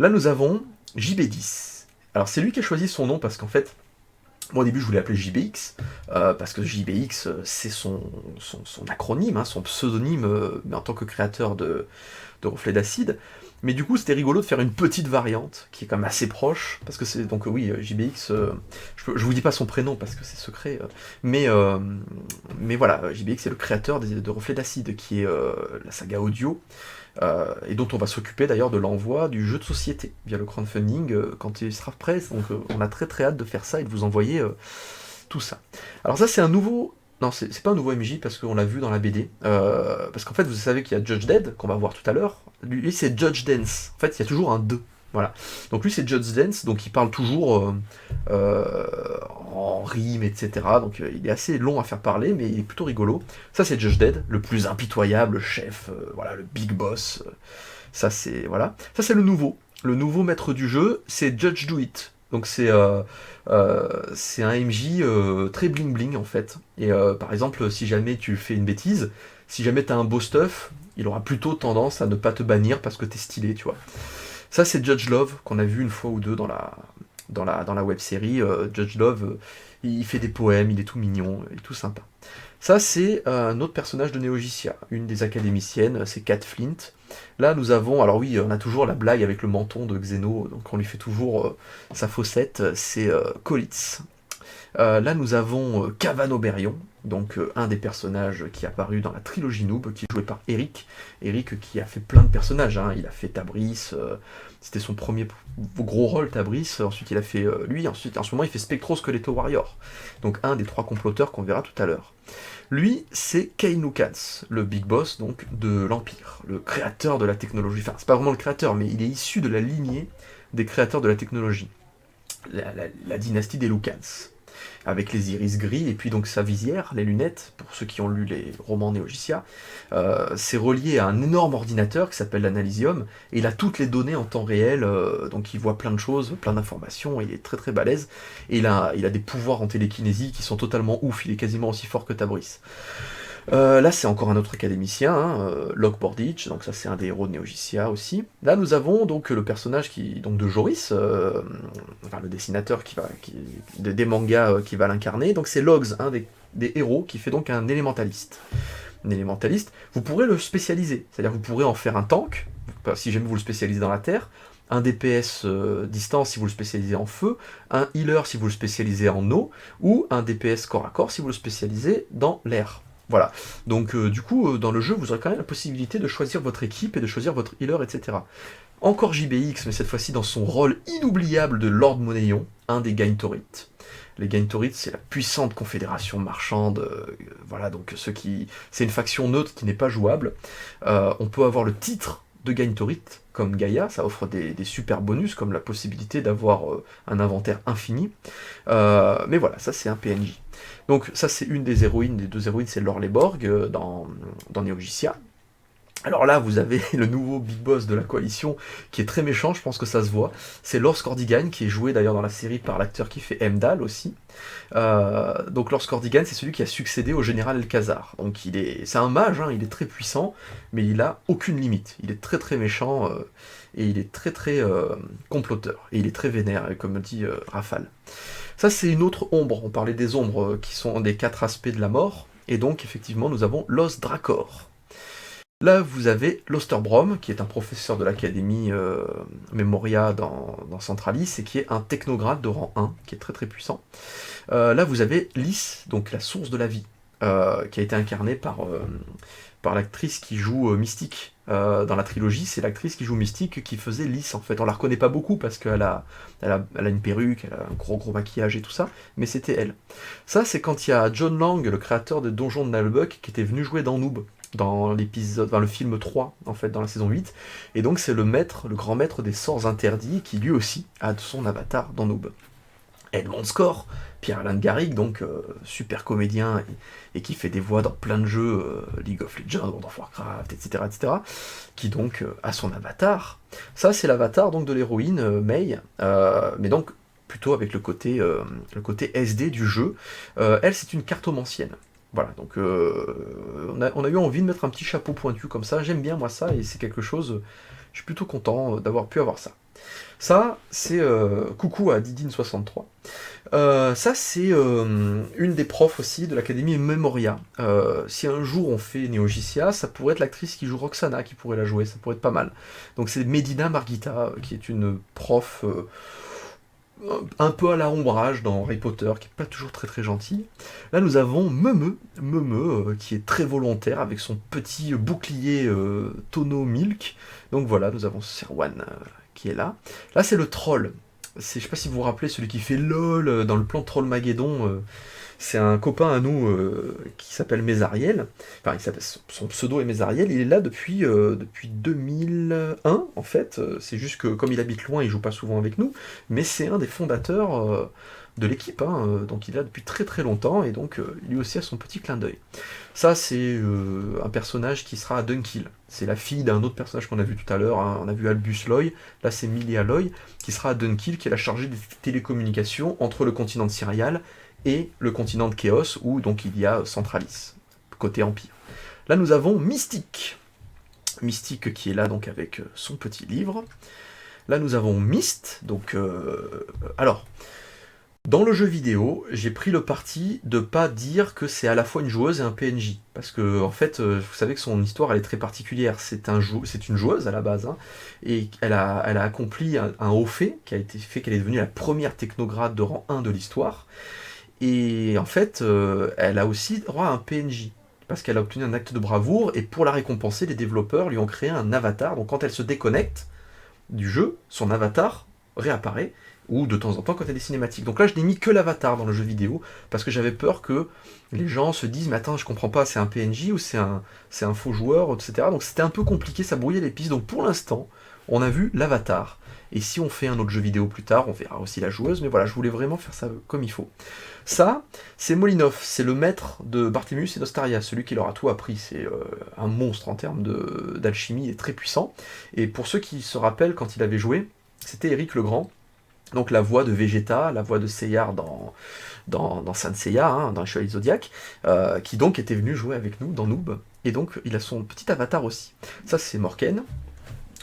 Là, nous avons JB10. Alors c'est lui qui a choisi son nom parce qu'en fait, moi au début je voulais appeler JBX, parce que JBX c'est son acronyme, hein, son pseudonyme, mais en tant que créateur de Reflets d'Acide. Mais du coup c'était rigolo de faire une petite variante, qui est quand même assez proche, parce que c'est, donc oui, JBX, je vous dis pas son prénom parce que c'est secret, mais voilà, JBX est le créateur de Reflets d'Acide, qui est la saga audio, et dont on va s'occuper d'ailleurs de l'envoi du jeu de société via le crowdfunding quand il sera prêt. Donc on a très hâte de faire ça et de vous envoyer tout ça. Alors ça c'est un nouveau... Non, c'est pas un nouveau MJ parce qu'on l'a vu dans la BD. Parce qu'en fait vous savez qu'il y a Judge Dead qu'on va voir tout à l'heure. Lui c'est Judge Dance. En fait il y a toujours un 2 Voilà. Donc lui c'est Just Dance, donc il parle toujours en rime, etc. Donc il est assez long à faire parler, mais il est plutôt rigolo. Ça c'est Judge Dredd, le plus impitoyable chef, voilà, le big boss. Ça c'est voilà. Ça c'est le nouveau. Le nouveau maître du jeu, c'est Judge Do It. Donc c'est un MJ très bling bling en fait. Et par exemple, si jamais tu fais une bêtise, si jamais t'as un beau stuff, il aura plutôt tendance à ne pas te bannir parce que t'es stylé, tu vois. Ça, c'est Judge Love, qu'on a vu une fois ou deux dans la web série. Judge Love, il fait des poèmes, il est tout mignon, il est tout sympa. Ça, c'est un autre personnage de Neogicia, une des académiciennes, c'est Cat Flint. Là, nous avons, alors oui, on a toujours la blague avec le menton de Xeno, donc on lui fait toujours sa faussette, c'est Kolitz. Là, nous avons Cavan Oberion, donc un des personnages qui est apparu dans la trilogie Noob, qui est joué par Eric. Eric qui a fait plein de personnages, hein. Il a fait Tabris, c'était son premier gros rôle, Tabris. Ensuite, il a fait lui. Ensuite, en ce moment, il fait Spectro Skeleto Warrior, donc un des 3 comploteurs qu'on verra tout à l'heure. Lui, c'est Kainu Katz, le big boss donc de l'Empire, le créateur de la technologie. Enfin, c'est pas vraiment le créateur, mais il est issu de la lignée des créateurs de la technologie, la dynastie des Lucans, avec les iris gris, et puis donc sa visière, les lunettes, pour ceux qui ont lu les romans Neogicia, c'est relié à un énorme ordinateur qui s'appelle l'Analysium, et il a toutes les données en temps réel, donc il voit plein de choses, plein d'informations, il est très très balèze, et il a des pouvoirs en télékinésie qui sont totalement ouf, il est quasiment aussi fort que Tabris. Là, c'est encore un autre académicien, hein, Locke Bordich, donc ça c'est un des héros de Neogicia aussi. Là, nous avons donc le personnage donc de Joris, enfin le dessinateur des mangas qui va l'incarner. Donc c'est Logs, un des héros, qui fait donc un élémentaliste. Un élémentaliste, vous pourrez le spécialiser, c'est-à-dire que vous pourrez en faire un tank, si jamais vous le spécialisez dans la terre, un DPS distance si vous le spécialisez en feu, un healer si vous le spécialisez en eau, ou un DPS corps à corps si vous le spécialisez dans l'air. Voilà, donc du coup, dans le jeu, vous aurez quand même la possibilité de choisir votre équipe et de choisir votre healer, etc. Encore JBX, mais cette fois-ci dans son rôle inoubliable de Lord Monéon, un des Gaintorites. Les Gaintorites, c'est la puissante confédération marchande, voilà, donc c'est une faction neutre qui n'est pas jouable. On peut avoir le titre de Gaintorite, comme Gaïa, ça offre des super bonus, comme la possibilité d'avoir un inventaire infini. Mais voilà, ça c'est un PNJ. Donc ça c'est une des héroïnes, des 2 héroïnes, c'est Lorleborg dans Neogicia. Alors là, vous avez le nouveau big boss de la coalition qui est très méchant, je pense que ça se voit. C'est Lors Cordigan, qui est joué d'ailleurs dans la série par l'acteur qui fait Heimdall aussi. Donc Lors Cordigan, c'est celui qui a succédé au général Elcazar. Donc c'est un mage, hein, il est très puissant, mais il a aucune limite. Il est très très méchant et il est très très comploteur. Et il est très vénère, comme dit Rafale. Ça c'est une autre ombre, on parlait des ombres qui sont des 4 aspects de la mort. Et donc effectivement nous avons Los Dracor. Là, vous avez Losterbrom, qui est un professeur de l'académie Memoria dans Centralis, et qui est un technograde de rang 1, qui est très très puissant. Là, vous avez Lys, donc la source de la vie, qui a été incarnée par l'actrice qui joue Mystique. Dans la trilogie, c'est l'actrice qui joue Mystique qui faisait Lys, en fait. On la reconnaît pas beaucoup, parce qu'elle a une perruque, elle a un gros maquillage et tout ça, mais c'était elle. Ça, c'est quand il y a John Lang, le créateur de Donjons de Nalbuck, qui était venu jouer dans Noob, dans le film 3, en fait, dans la saison 8. Et donc c'est le grand maître des sorts interdits, qui lui aussi a son avatar dans Noob. Edmond Score, Pierre-Alain Garrigue, donc super comédien, et qui fait des voix dans plein de jeux, League of Legends, World of Warcraft, etc., qui donc a son avatar. Ça c'est l'avatar donc de l'héroïne, Mei, mais donc plutôt avec le côté SD du jeu. Elle, c'est une cartomancienne. Voilà, donc on a eu envie de mettre un petit chapeau pointu comme ça. J'aime bien moi ça, et c'est quelque chose, je suis plutôt content d'avoir pu avoir ça. Ça, c'est coucou à Didine63. Ça, c'est une des profs aussi de l'académie Memoria. Si un jour on fait Neogicia, ça pourrait être l'actrice qui joue Roxana qui pourrait la jouer, ça pourrait être pas mal. Donc c'est Medina Margita, qui est une prof un peu à la ombrage dans Harry Potter, qui est pas toujours très très gentil. Là nous avons Memeux, qui est très volontaire avec son petit bouclier tonneau milk. Donc voilà, nous avons Serwan qui est là. Là c'est le troll. Je sais pas si vous vous rappelez celui qui fait LOL dans le plan Trollmageddon. C'est un copain à nous qui s'appelle Mézariel. Enfin, son pseudo est Mézariel. Il est là depuis 2001, en fait. C'est juste que, comme il habite loin, il joue pas souvent avec nous. Mais c'est un des fondateurs de l'équipe. Hein. Donc, il est là depuis très très longtemps. Et donc, lui aussi a son petit clin d'œil. Ça, c'est un personnage qui sera à Dunkil. C'est la fille d'un autre personnage qu'on a vu tout à l'heure. Hein. On a vu Albus Loy. Là, c'est Milia Loy, qui sera à Dunkil, qui est la chargée des télécommunications entre le continent de Syrial et le continent de Chaos, où donc il y a Centralis, côté Empire. Là, nous avons Mystique. Mystique qui est là donc avec son petit livre. Là, nous avons Myst. Donc, alors, dans le jeu vidéo, j'ai pris le parti de pas dire que c'est à la fois une joueuse et un PNJ. Parce que, en fait, vous savez que son histoire, elle est très particulière. C'est une joueuse à la base, hein, et elle a accompli un haut fait, qui a été fait qu'elle est devenue la première technograde de rang 1 de l'histoire. Et en fait, elle a aussi droit à un PNJ. Parce qu'elle a obtenu un acte de bravoure, et pour la récompenser, les développeurs lui ont créé un avatar. Donc quand elle se déconnecte du jeu, son avatar réapparaît, ou de temps en temps quand il y a des cinématiques. Donc là, je n'ai mis que l'avatar dans le jeu vidéo, parce que j'avais peur que les gens se disent, mais attends, je comprends pas, c'est un PNJ ou c'est un faux joueur, etc. Donc c'était un peu compliqué, ça brouillait les pistes. Donc pour l'instant, on a vu l'avatar. Et si on fait un autre jeu vidéo plus tard, on verra aussi la joueuse, mais voilà, je voulais vraiment faire ça comme il faut. Ça, c'est Molinov, c'est le maître de Barthémius et d'Ostaria, celui qui leur a tout appris. C'est un monstre en termes d'alchimie, il est très puissant. Et pour ceux qui se rappellent, quand il avait joué, c'était Éric le Grand, donc la voix de Vegeta, la voix de Seyar dans Saint Seiya, hein, dans les Chevaliers Zodiac, qui donc était venu jouer avec nous dans Noob. Et donc il a son petit avatar aussi. Ça, c'est Morken.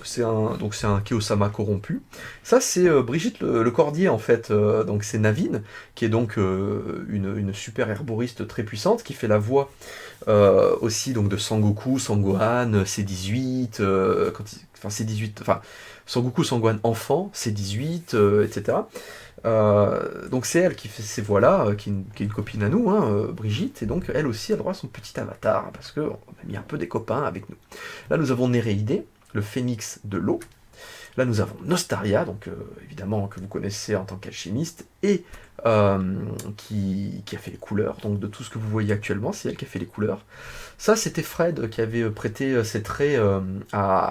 C'est un Kiyosama corrompu. Ça, c'est Brigitte le Cordier, en fait. Donc c'est Navine, qui est donc une super herboriste très puissante, qui fait la voix aussi donc de Sangoku, Sangohan, C18, Sangoku, Sangohan enfant, C18, etc. Donc c'est elle qui fait ces voix-là, qui est une copine à nous, hein, Brigitte, et donc elle aussi a droit à son petit avatar, parce qu'on a mis un peu des copains avec nous. Là, nous avons Néréidé, le phénix de l'eau. Là, nous avons Nostaria, donc évidemment que vous connaissez en tant qu'alchimiste, et qui a fait les couleurs, donc de tout ce que vous voyez actuellement, c'est elle qui a fait les couleurs. Ça, c'était Fred qui avait prêté ses traits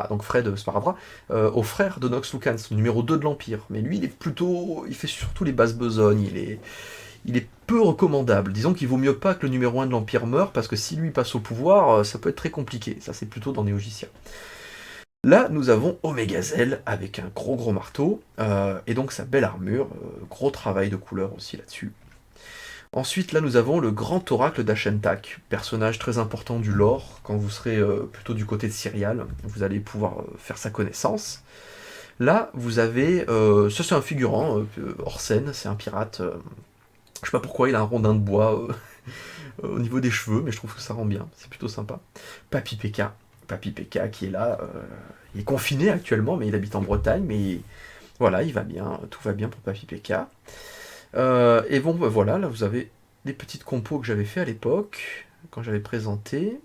donc Fred Sparadrap, au frère de Nox Lucans, le numéro 2 de l'Empire. Mais lui, il fait surtout les basses besognes, il est peu recommandable. Disons qu'il vaut mieux pas que le numéro 1 de l'Empire meure, parce que si lui passe au pouvoir, ça peut être très compliqué. Ça, c'est plutôt dans Néogicia. Là, nous avons Omégazel avec un gros marteau, et donc sa belle armure, gros travail de couleur aussi là-dessus. Ensuite, là, nous avons le grand oracle d'Ashentak, personnage très important du lore, quand vous serez plutôt du côté de Syrial, vous allez pouvoir faire sa connaissance. Là, vous avez, ça c'est un figurant, hors scène, c'est un pirate, je sais pas pourquoi il a un rondin de bois au niveau des cheveux, mais je trouve que ça rend bien, c'est plutôt sympa. Papy P.K. Qui est là, il est confiné actuellement, mais il habite en Bretagne, mais voilà, il va bien, tout va bien pour Papy P.K. Et bon, voilà, là vous avez des petites compos que j'avais fait à l'époque, quand j'avais présenté,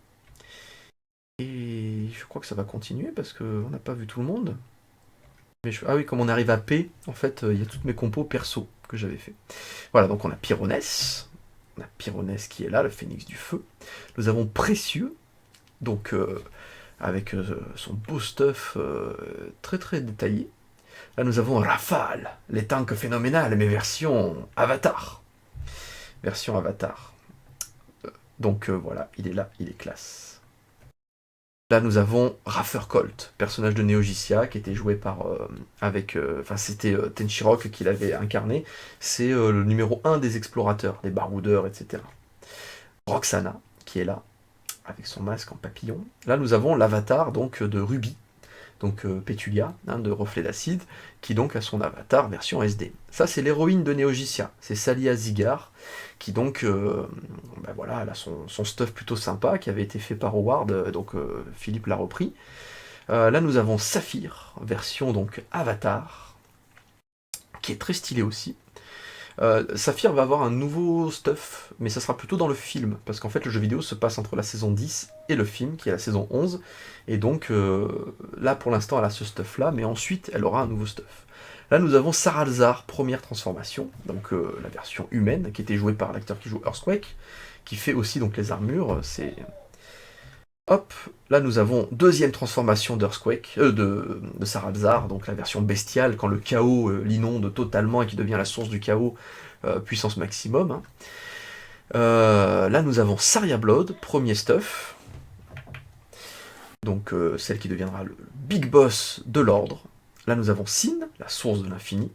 et je crois que ça va continuer, parce qu'on n'a pas vu tout le monde. Ah oui, comme on arrive à P, en fait, il y a toutes mes compos perso que j'avais fait. Voilà, donc on a Pyronès qui est là, le phénix du feu. Nous avons Précieux, donc avec son beau stuff très très détaillé. Là, nous avons Rafale, les tanks phénoménales, mais version Avatar. Donc voilà, il est là, il est classe. Là, nous avons Raffer Colt, personnage de Néogicia, qui était joué par... c'était Tenchirok qui l'avait incarné. C'est le numéro 1 des explorateurs, des baroudeurs, etc. Roxana, qui est là, avec son masque en papillon. Là, nous avons l'avatar donc de Ruby, donc Pétulia, de Reflet d'Acide, qui donc a son avatar version SD. Ça, c'est l'héroïne de Néogicia, c'est Salia Zigar, qui donc, voilà, elle a son stuff plutôt sympa, qui avait été fait par Howard, donc Philippe l'a repris. Là, nous avons Saphir, version donc avatar, qui est très stylé aussi. Saphir va avoir un nouveau stuff, mais ça sera plutôt dans le film, parce qu'en fait le jeu vidéo se passe entre la saison 10 et le film, qui est la saison 11, et donc là pour l'instant elle a ce stuff là, mais ensuite elle aura un nouveau stuff. Là nous avons Saralzar, première transformation, donc la version humaine, qui était jouée par l'acteur qui joue Earthquake, qui fait aussi donc les armures, c'est... Hop, là nous avons deuxième transformation d'Earthquake, de Saralzar, donc la version bestiale, quand le chaos l'inonde totalement et qui devient la source du chaos, puissance maximum. Hein. Là nous avons Saria Blood, premier stuff, donc celle qui deviendra le big boss de l'ordre. Là nous avons Sin, la source de l'infini.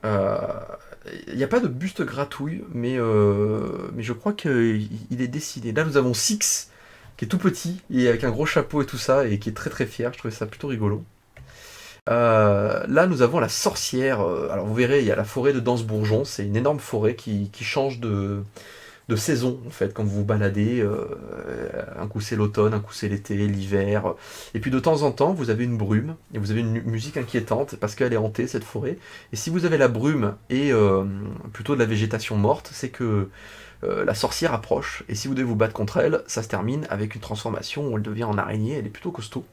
Il n'y a pas de buste gratouille, mais je crois qu'il est décidé. Là nous avons Six, qui est tout petit, et avec un gros chapeau et tout ça, et qui est très très fier, je trouvais ça plutôt rigolo. Là nous avons la sorcière, alors vous verrez, il y a la forêt de Danse-Bourgeon, c'est une énorme forêt qui change de saison, en fait, quand vous vous baladez, un coup c'est l'automne, un coup c'est l'été, l'hiver, et puis de temps en temps vous avez une brume, et vous avez une musique inquiétante, parce qu'elle est hantée, cette forêt, et si vous avez la brume et plutôt de la végétation morte, c'est que la sorcière approche, et si vous devez vous battre contre elle, ça se termine avec une transformation où elle devient en araignée, elle est plutôt costaud.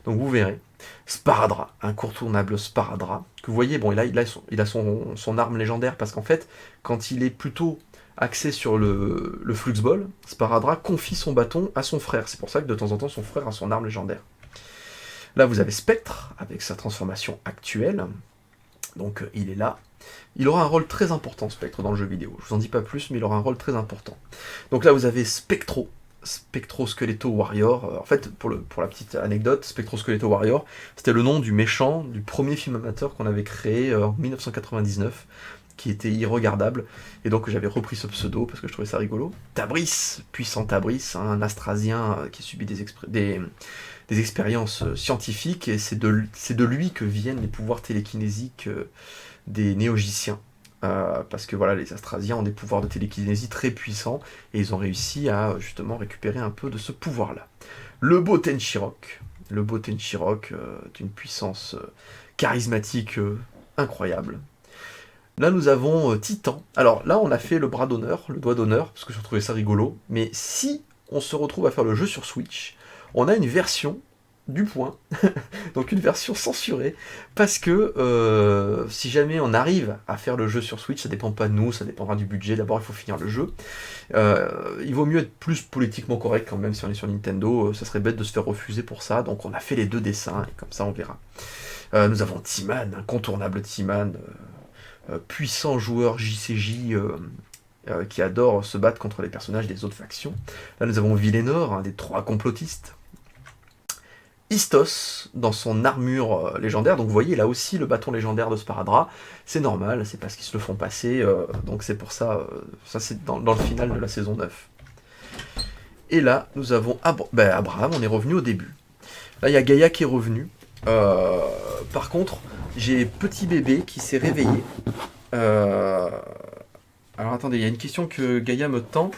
Donc vous verrez. Sparadra, incontournable Sparadra, que vous voyez, bon, il a son arme légendaire, parce qu'en fait, quand il est plutôt axé sur le Fluxball, Sparadra confie son bâton à son frère. C'est pour ça que de temps en temps, son frère a son arme légendaire. Là, vous avez Spectre, avec sa transformation actuelle. Donc il est là. Il aura un rôle très important, Spectre, dans le jeu vidéo. Je vous en dis pas plus, mais il aura un rôle très important. Donc là, vous avez Spectro Skeleto Warrior. En fait, pour la petite anecdote, Spectro Skeleto Warrior, c'était le nom du méchant du premier film amateur qu'on avait créé en 1999, qui était irregardable. Et donc j'avais repris ce pseudo parce que je trouvais ça rigolo. Tabris, puissant Tabris, un astrasien qui subit des expériences scientifiques, et c'est de lui que viennent les pouvoirs télékinésiques des néogiciens. Parce que voilà, les Astrasiens ont des pouvoirs de télékinésie très puissants, et ils ont réussi à justement récupérer un peu de ce pouvoir-là. Le beau Tenchirok. Le beau Tenchirok d'une puissance charismatique incroyable. Là, nous avons Titan. Alors là, on a fait le bras d'honneur, le doigt d'honneur, parce que je trouvais ça rigolo. Mais si on se retrouve à faire le jeu sur Switch, on a une version du point, donc une version censurée, parce que si jamais on arrive à faire le jeu sur Switch, ça dépend pas de nous, ça dépendra du budget, d'abord il faut finir le jeu, il vaut mieux être plus politiquement correct quand même si on est sur Nintendo, ça serait bête de se faire refuser pour ça, donc on a fait les deux dessins, et comme ça on verra. Nous avons T-Man, incontournable T-Man, puissant joueur JCJ, qui adore se battre contre les personnages des autres factions. Là nous avons Villénor, un des 3 complotistes. Istos, dans son armure légendaire, donc vous voyez là aussi le bâton légendaire de Sparadra, c'est normal, c'est parce qu'ils se le font passer, donc c'est pour ça, ça c'est dans le final de la saison 9. Et là, nous avons Abraham, on est revenu au début. Là, il y a Gaïa qui est revenu. Par contre, j'ai petit bébé qui s'est réveillé. Alors attendez, il y a une question que Gaïa me tend.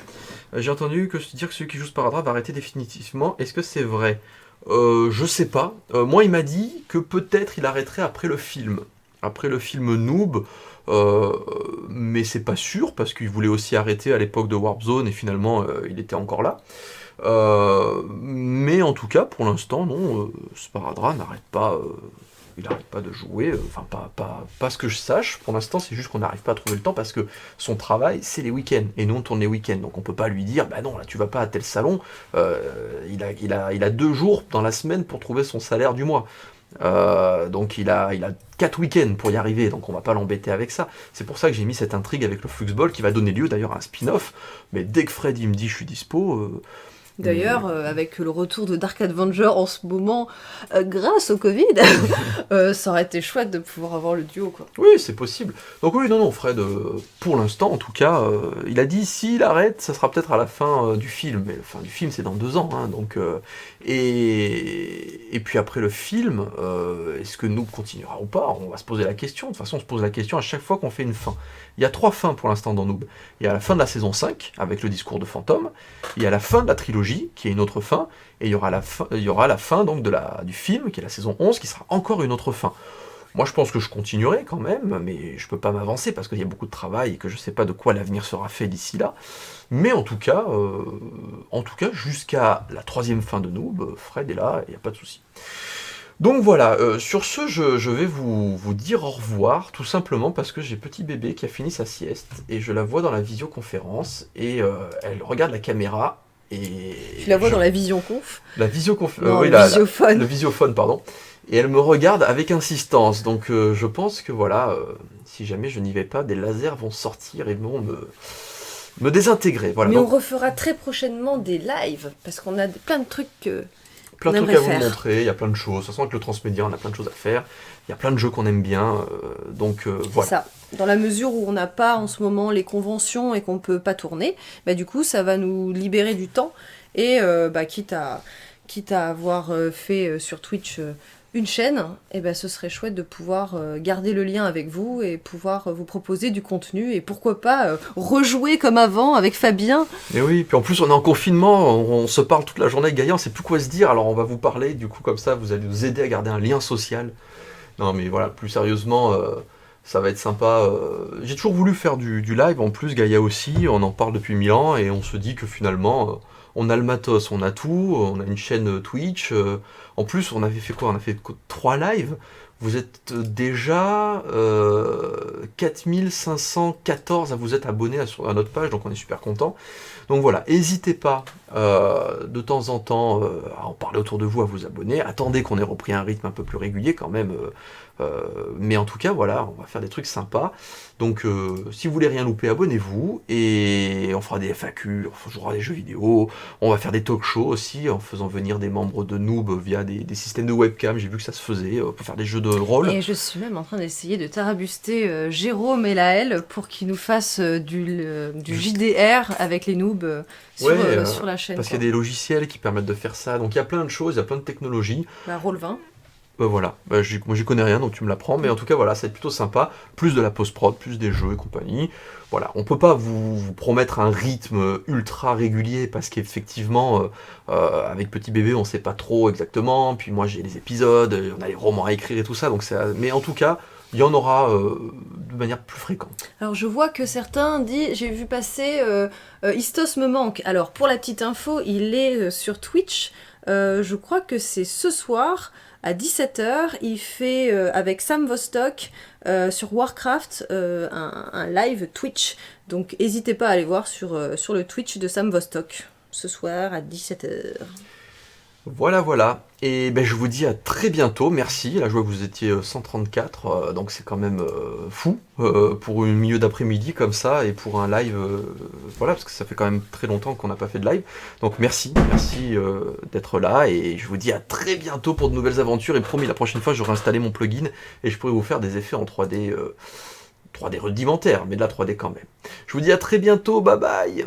J'ai entendu dire que celui qui joue Sparadra va arrêter définitivement. Est-ce que c'est vrai ? Je sais pas. Moi, il m'a dit que peut-être il arrêterait après le film. Après le film Noob. Mais c'est pas sûr, parce qu'il voulait aussi arrêter à l'époque de Warp Zone, et finalement, il était encore là. Mais en tout cas, pour l'instant, non, Sparadra n'arrête pas... il n'arrête pas de jouer, enfin pas ce que je sache, pour l'instant c'est juste qu'on n'arrive pas à trouver le temps parce que son travail c'est les week-ends, et nous on tourne les week-ends, donc on peut pas lui dire bah non là tu vas pas à tel salon, il a 2 jours dans la semaine pour trouver son salaire du mois, donc il a 4 week-ends pour y arriver, donc on va pas l'embêter avec ça. C'est pour ça que j'ai mis cette intrigue avec le Fluxball qui va donner lieu d'ailleurs à un spin-off, mais dès que Fred il me dit je suis dispo... D'ailleurs, avec le retour de Dark Avenger en ce moment, grâce au Covid, ça aurait été chouette de pouvoir avoir le duo, quoi. Oui, c'est possible. Donc oui, non, Fred, pour l'instant, en tout cas, il a dit s'il arrête, ça sera peut-être à la fin du film. Mais la fin du film, c'est dans 2 ans, hein, donc... et puis après le film, est-ce que Noob continuera ou pas ? On va se poser la question. De toute façon, on se pose la question à chaque fois qu'on fait une fin. Il y a 3 fins pour l'instant dans Noob. Il y a la fin de la saison 5, avec le discours de Fantôme. Il y a la fin de la trilogie, qui est une autre fin. Et il y aura la fin donc, du film, qui est la saison 11, qui sera encore une autre fin. Moi, je pense que je continuerai quand même, mais je peux pas m'avancer parce qu'il y a beaucoup de travail et que je sais pas de quoi l'avenir sera fait d'ici là. Mais en tout cas, jusqu'à la troisième fin de Noob, Fred est là, il n'y a pas de souci. Donc voilà, sur ce, je vais vous dire au revoir, tout simplement parce que j'ai petit bébé qui a fini sa sieste, et je la vois dans la visioconférence, et elle regarde la caméra, et... Tu la vois dans la vision conf? La visioconf... Non, oui, le visiophone. le visiophone, pardon. Et elle me regarde avec insistance, donc je pense que voilà, si jamais je n'y vais pas, des lasers vont sortir et vont me désintégrer. Voilà. Mais Donc, on refera très prochainement des lives, parce qu'on a plein de trucs que... plein de on trucs à aimerait vous faire. montrer, il y a plein de choses. De toute façon, avec le transmédia, on a plein de choses à faire. Il y a plein de jeux qu'on aime bien, donc C'est voilà. ça. Dans la mesure où on n'a pas en ce moment les conventions et qu'on peut pas tourner, bah, du coup, ça va nous libérer du temps. Et bah, quitte à avoir fait sur Twitch une chaîne, et ben ce serait chouette de pouvoir garder le lien avec vous et pouvoir vous proposer du contenu et pourquoi pas rejouer comme avant avec Fabien. Et oui, puis en plus, on est en confinement, on se parle toute la journée avec Gaïa, on sait plus quoi se dire, alors on va vous parler, du coup, comme ça, vous allez nous aider à garder un lien social. Non, mais voilà, plus sérieusement, ça va être sympa. J'ai toujours voulu faire du live, en plus, Gaïa aussi, on en parle depuis 1000 ans, et on se dit que finalement, on a le matos, on a tout, on a une chaîne Twitch. En plus, on avait fait quoi? On a fait 3 lives. Vous êtes déjà 4514 à vous être abonnés à notre page, donc on est super content. Donc voilà, n'hésitez pas de temps en temps à en parler autour de vous, à vous abonner. Attendez qu'on ait repris un rythme un peu plus régulier quand même. Mais en tout cas, voilà, on va faire des trucs sympas. Donc si vous voulez rien louper, abonnez-vous. Et on fera des FAQ, on jouera des jeux vidéo. On va faire des talk shows aussi, en faisant venir des membres de Noob via des systèmes de webcam. J'ai vu que ça se faisait pour faire des jeux de rôle. Et je suis même en train d'essayer de tarabuster Jérôme et Laël pour qu'ils nous fassent du JDR avec les noobs sur la chaîne. Parce qu'il y a des logiciels qui permettent de faire ça. Donc il y a plein de choses, il y a plein de technologies. Bah, Roll20. Voilà, moi j'y connais rien donc tu me l'apprends, mais en tout cas voilà, c'est plutôt sympa, plus de la post-prod, plus des jeux et compagnie. Voilà, on peut pas vous promettre un rythme ultra régulier parce qu'effectivement, avec petit bébé on sait pas trop exactement, puis moi j'ai les épisodes, on a les romans à écrire et tout ça, donc mais en tout cas, il y en aura de manière plus fréquente. Alors je vois que certains disent, j'ai vu passer Istos me manque. Alors pour la petite info, il est sur Twitch. Je crois que c'est ce soir à 17h. Il fait avec Sam Vostok sur Warcraft un live Twitch. Donc n'hésitez pas à aller voir sur le Twitch de Sam Vostok ce soir à 17h. Voilà. Et ben, je vous dis à très bientôt. Merci. Là, je vois que vous étiez 134, donc c'est quand même fou pour un milieu d'après-midi comme ça et pour un live. Voilà, parce que ça fait quand même très longtemps qu'on n'a pas fait de live. Donc merci d'être là et je vous dis à très bientôt pour de nouvelles aventures. Et promis, la prochaine fois, j'aurai installé mon plugin et je pourrai vous faire des effets en 3D, 3D rudimentaire, mais de la 3D quand même. Je vous dis à très bientôt. Bye bye.